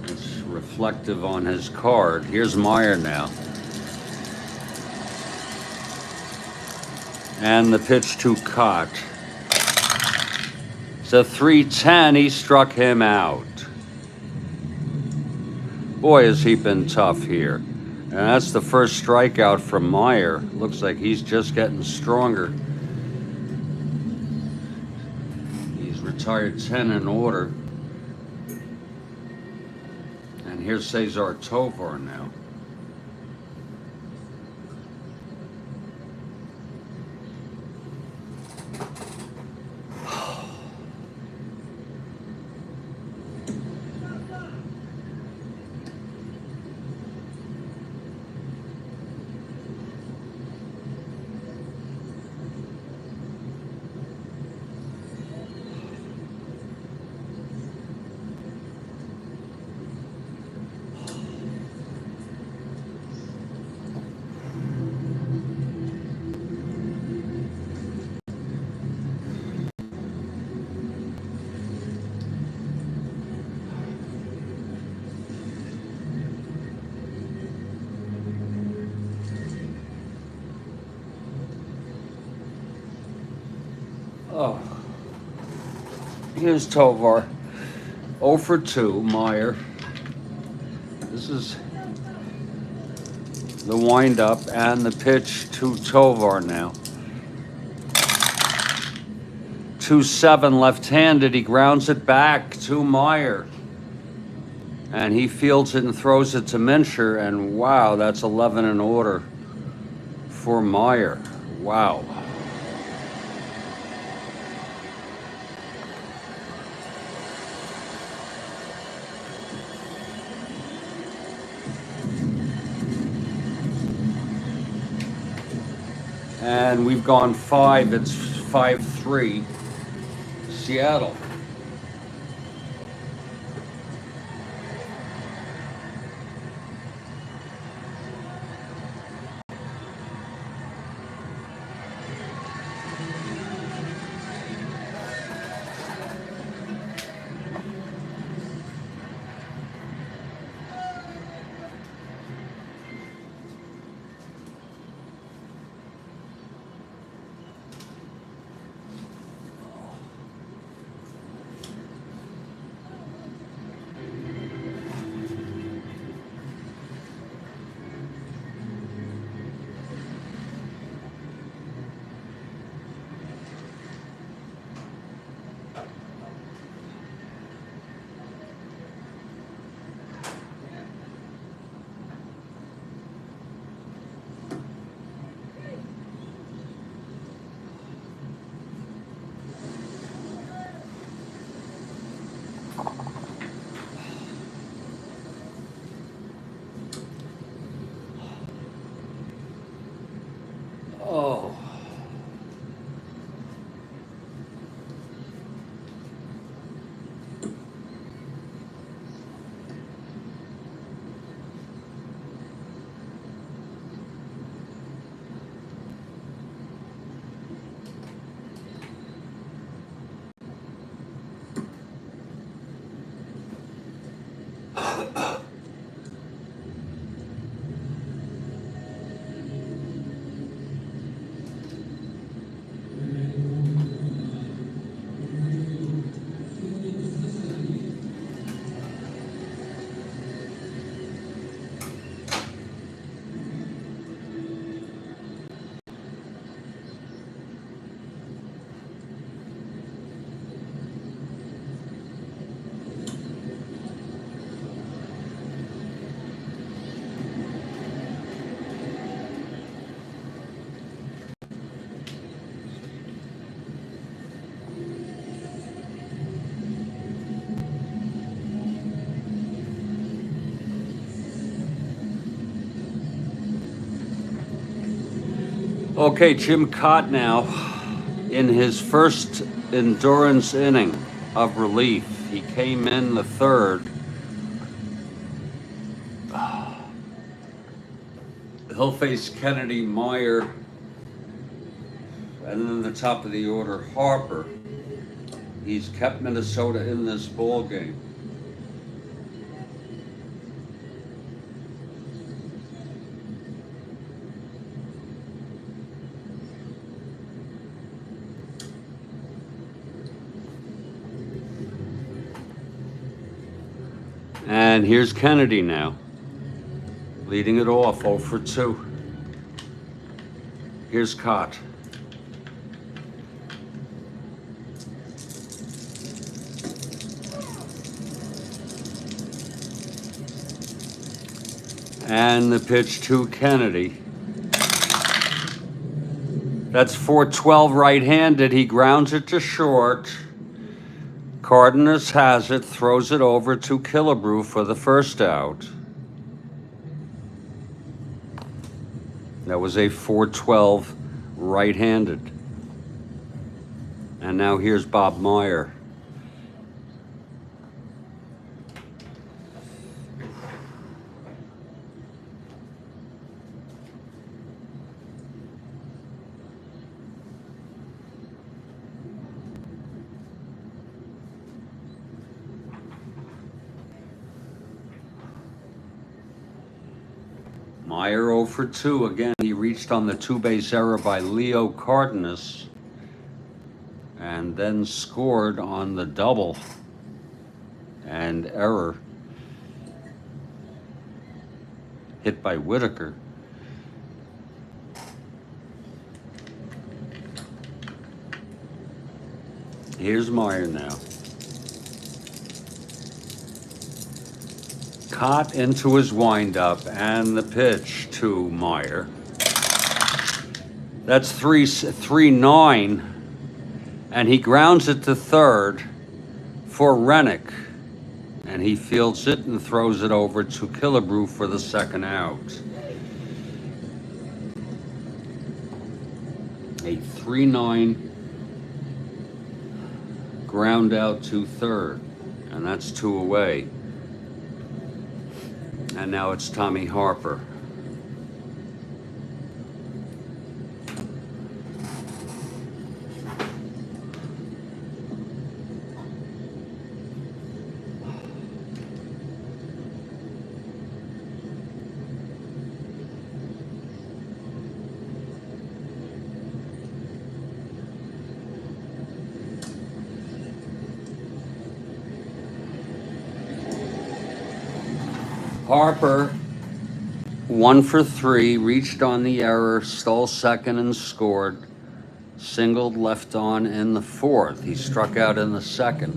It's reflective on his card. Here's Meyer now. And the pitch to Cott. It's a 3-10. He struck him out. Boy, has he been tough here. And that's the first strikeout from Meyer. Looks like he's just getting stronger. He's retired 10 in order. And here's Cesar Tovar now. Oh, here's Tovar. 0 for 2, Meyer. This is the windup and the pitch to Tovar now. 2-7 left-handed. He grounds it back to Meyer. And he fields it and throws it to Mincher. And wow, that's 11 in order for Meyer. Wow. And we've gone 5. It's 5-3. Seattle. Okay, Jim Cott now, in his first endurance inning of relief. He came in the third. He'll face Kennedy, Meyer, and then the top of the order, Harper. He's kept Minnesota in this ball game. And here's Kennedy now, leading it off, 0 for 2. Here's Cott. And the pitch to Kennedy. That's 4-12 right-handed. He grounds it to short. Cardenas has it, throws it over to Killebrew for the first out. That was a 4-12 right-handed. And now here's Bob Meyer. Meyer 0 for 2. Again, he reached on the two-base error by Leo Cardenas and then scored on the double and error hit by Whitaker. Here's Meyer now. Caught into his windup and the pitch to Meyer. That's 3-9, and he grounds it to third for Rennick, and he fields it and throws it over to Killebrew for the second out. A 3-9 ground out to third, and that's 2 away. And now it's Tommy Harper. Harper, 1 for 3, reached on the error, stole second and scored. Singled left on in the fourth. He struck out in the second.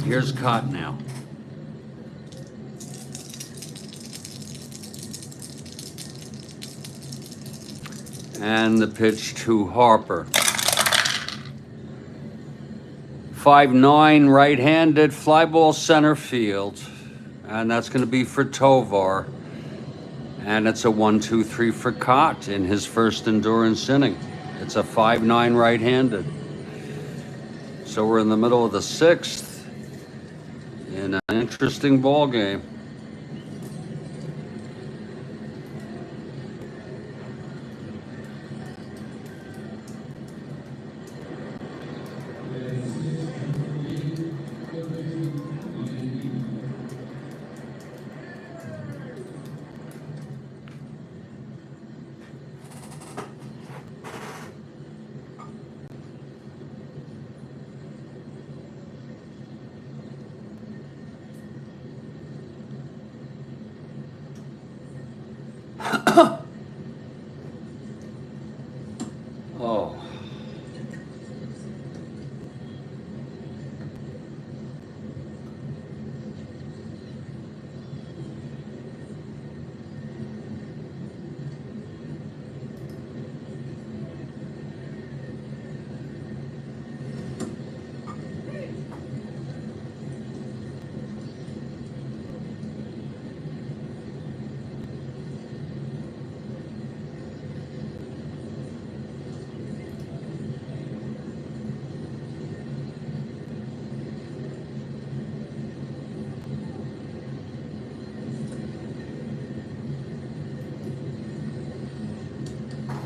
Here's Cott now. And the pitch to Harper. 5-9 right-handed, fly ball center field. And that's going to be for Tovar. And it's a 1-2-3 for Cott in his first endurance inning. It's a 5-9 right-handed. So we're in the middle of the sixth in an interesting ball game. Oh.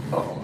Oh.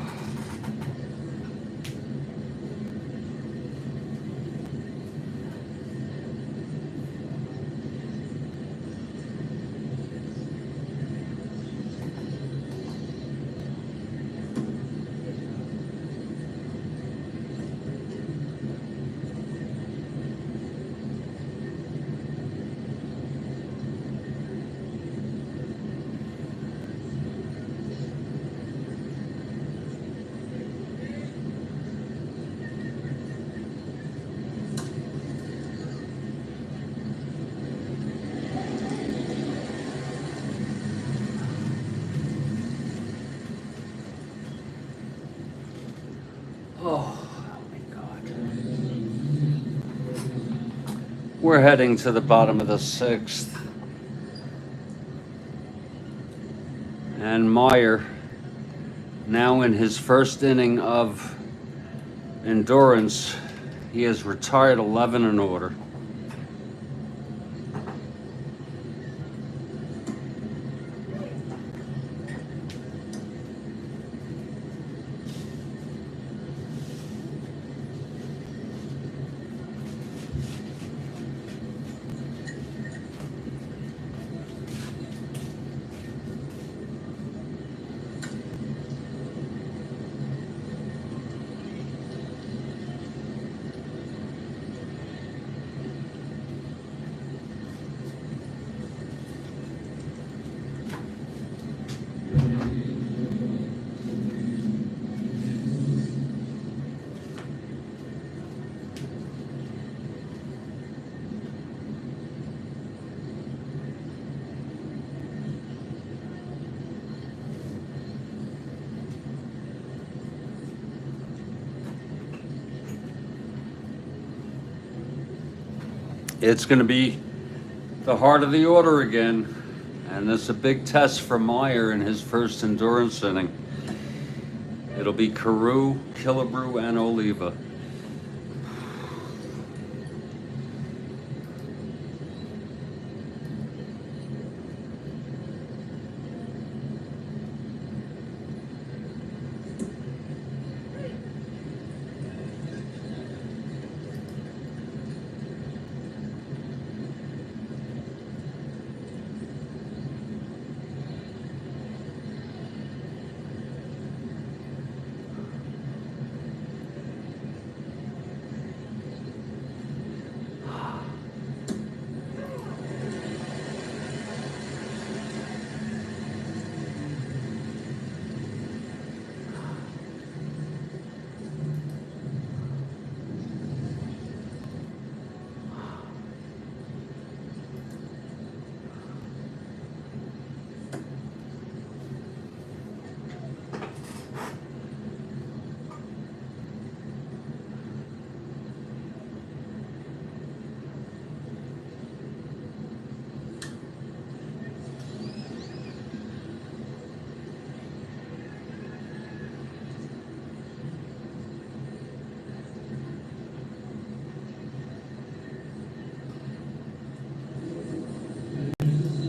Oh my God. We're heading to the bottom of the sixth. And Meyer, now in his first inning of endurance, he has retired 11 in order. It's going to be the heart of the order again, and it's a big test for Meyer in his first endurance inning. It'll be Carew, Killebrew, and Oliva.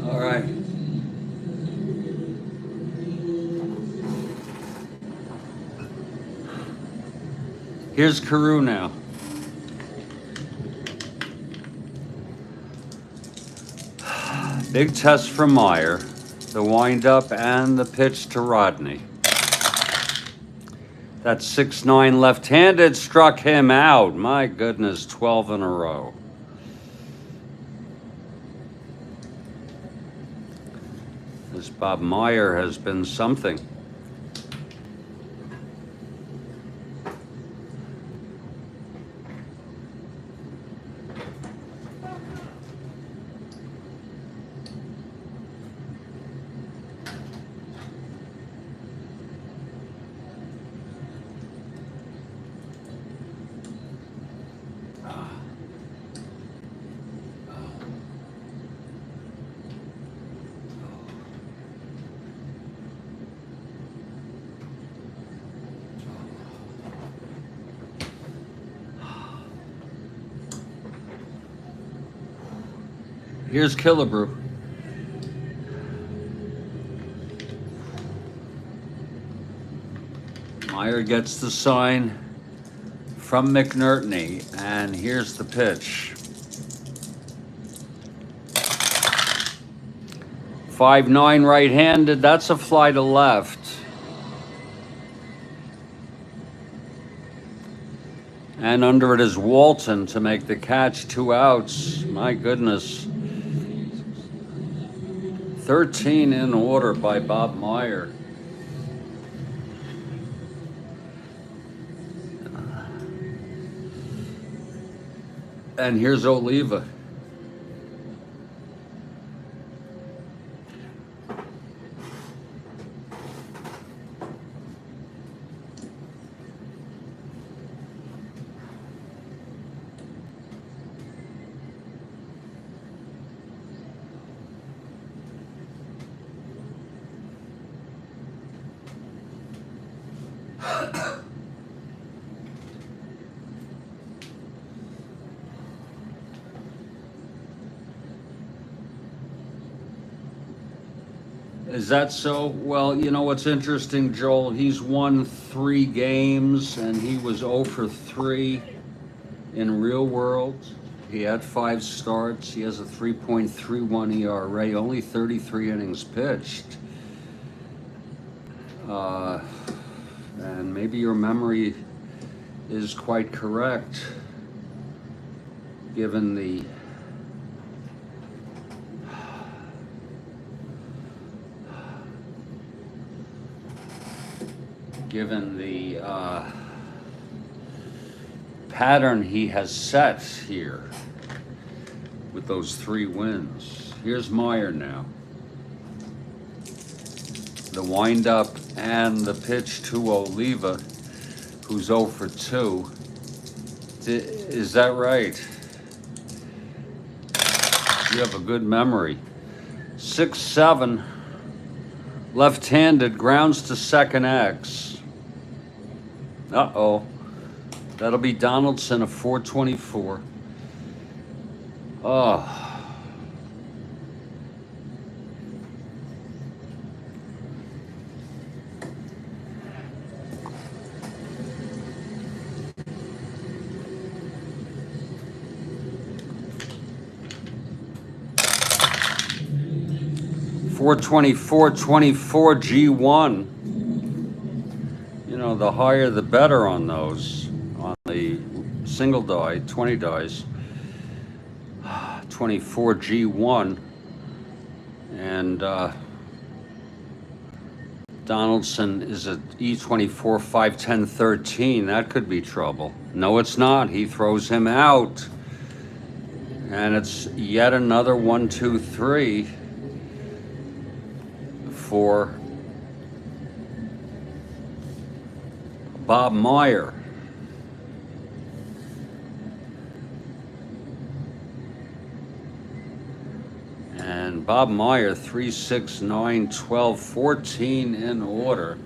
All right. Here's Carew now. Big test for Meyer, the windup and the pitch to Rodney. That 6-9 left-handed struck him out. My goodness, 12 in a row. This Bob Meyer has been something. Here's Killebrew. Meyer gets the sign from McNertney, and here's the pitch. 5-9 right-handed, that's a fly to left. And under it is Walton to make the catch, 2 outs. My goodness. 13 in order by Bob Meyer. And here's Oliva. Is that so? Well, you know what's interesting, Joel? He's won 3 games, and he was 0 for 3 in real world. He had 5 starts. He has a 3.31 ERA, only 33 innings pitched. And maybe your memory is quite correct, given the pattern he has set here with those 3 wins. Here's Meyer now. The windup and the pitch to Oliva, who's 0 for 2. Is that right? You have a good memory. 6-7, left-handed, grounds to second X. Uh-oh. That'll be Donaldson, a 424. Oh. $424.24 G1. You know, the higher the better on those. On the single die, 20 dice. 24 G1. And Donaldson is at E24, 510, 13. That could be trouble. No, it's not. He throws him out. And it's yet another 1, 2, 3 for Bob Meyer. And Bob Meyer, 3, 6, 9, 12, 14 in order.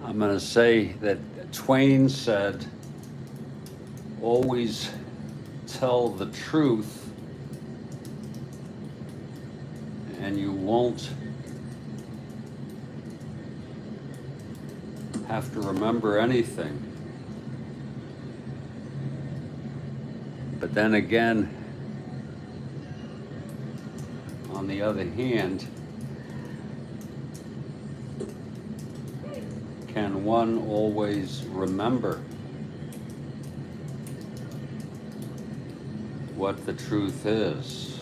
I'm going to say that Twain said, always tell the truth and you won't have to remember anything. But then again, on the other hand, can one always remember what the truth is?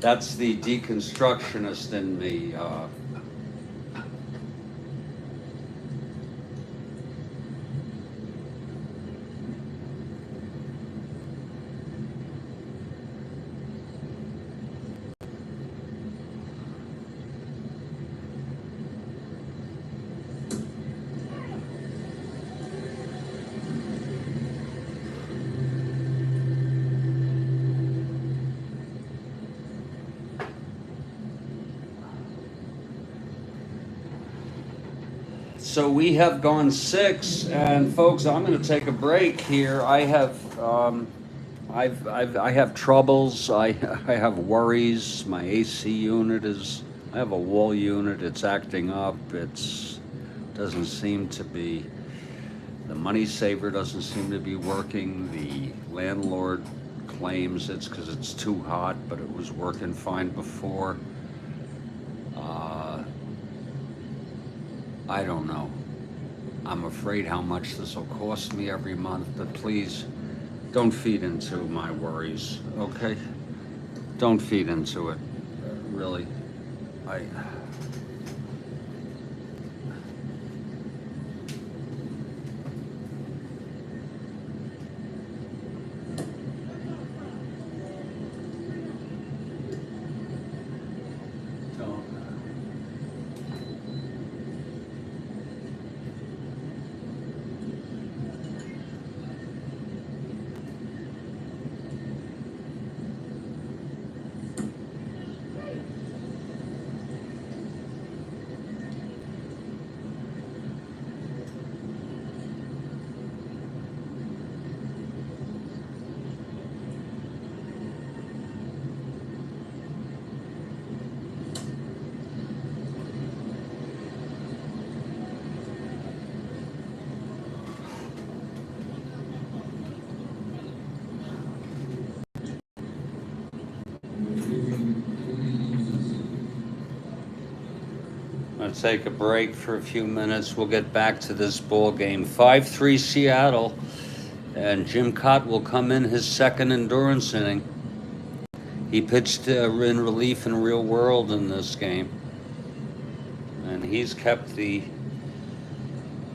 That's the deconstructionist in me. So we have gone 6, and folks, I'm going to take a break here. I have troubles. I have worries. My AC unit is. I have a wall unit. It's acting up. It's doesn't seem to be. The money saver doesn't seem to be working. The landlord claims it's because it's too hot, but it was working fine before. I don't know. I'm afraid how much this will cost me every month, but please don't feed into my worries, okay? Don't feed into it, really. I. I'm gonna take a break for a few minutes. We'll get back to this ball game. 5-3 Seattle, and Jim Cott will come in his second endurance inning. He pitched in relief in real world in this game, and he's kept the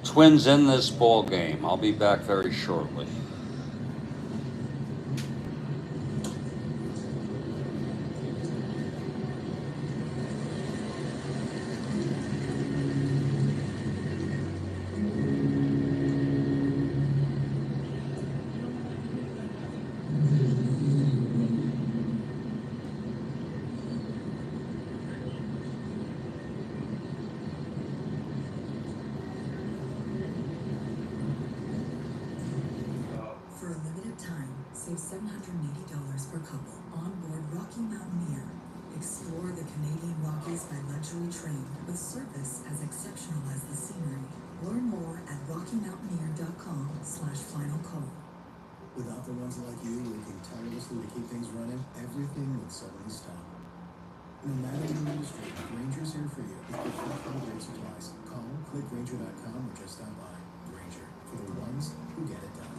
Twins in this ball game. I'll be back very shortly. For a limited time, save $780 per couple on board Rocky Mountaineer. Explore the Canadian Rockies by luxury train with service as exceptional as the scenery. Learn more at rockymountaineer.com/final call. Without the ones like you working tirelessly to keep things running, everything would suddenly stop. No matter the industry, Granger's here for you with professional grade supplies. Call, click Granger.com, or just stop by. Granger, for the ones who get it done.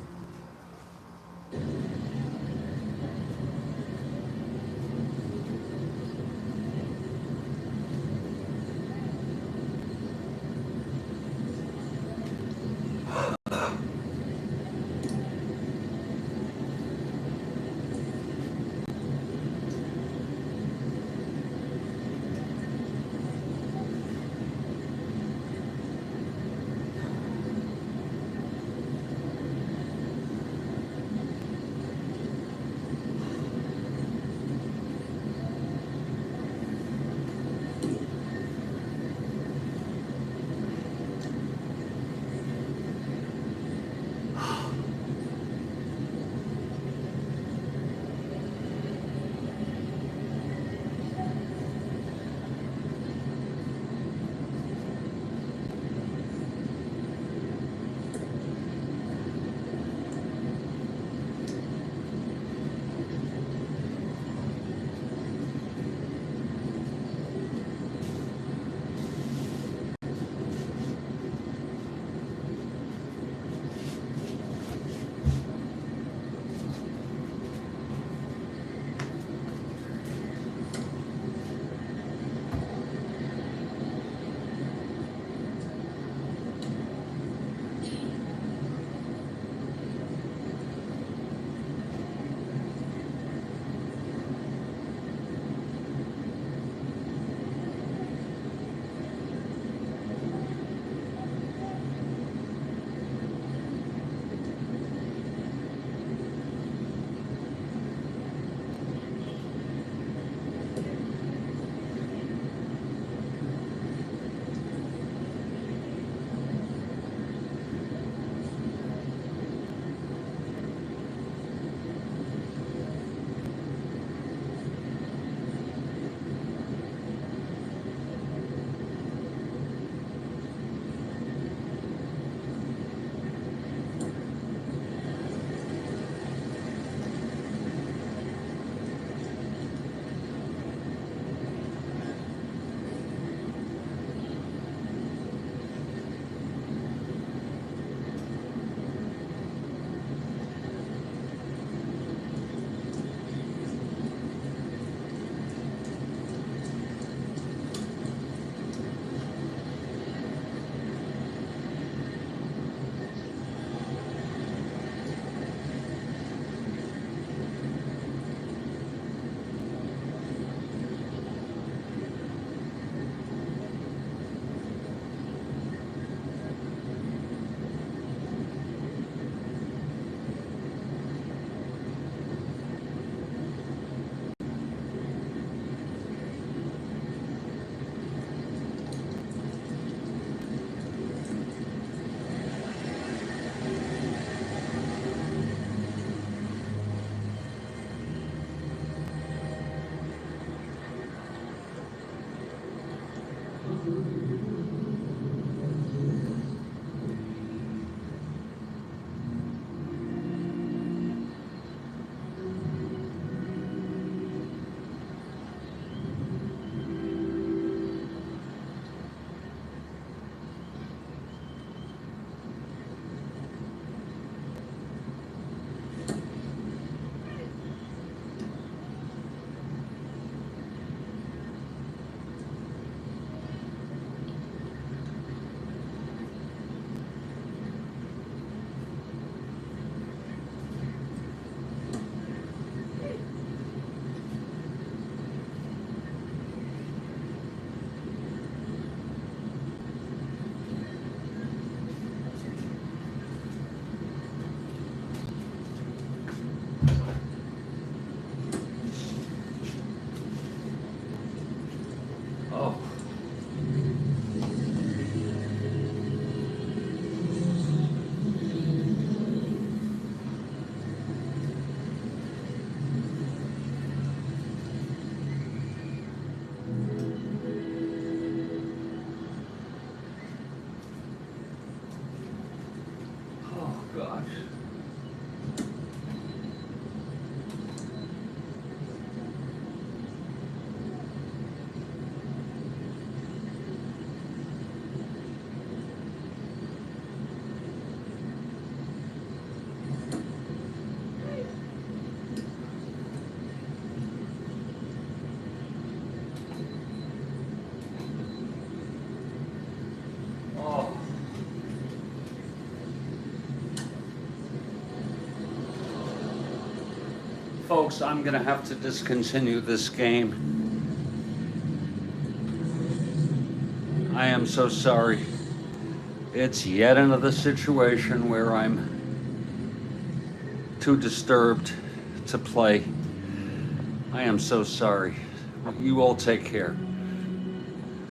folks, I'm gonna have to discontinue this game. I am so sorry. It's yet another situation where I'm too disturbed to play. I am so sorry. You all take care.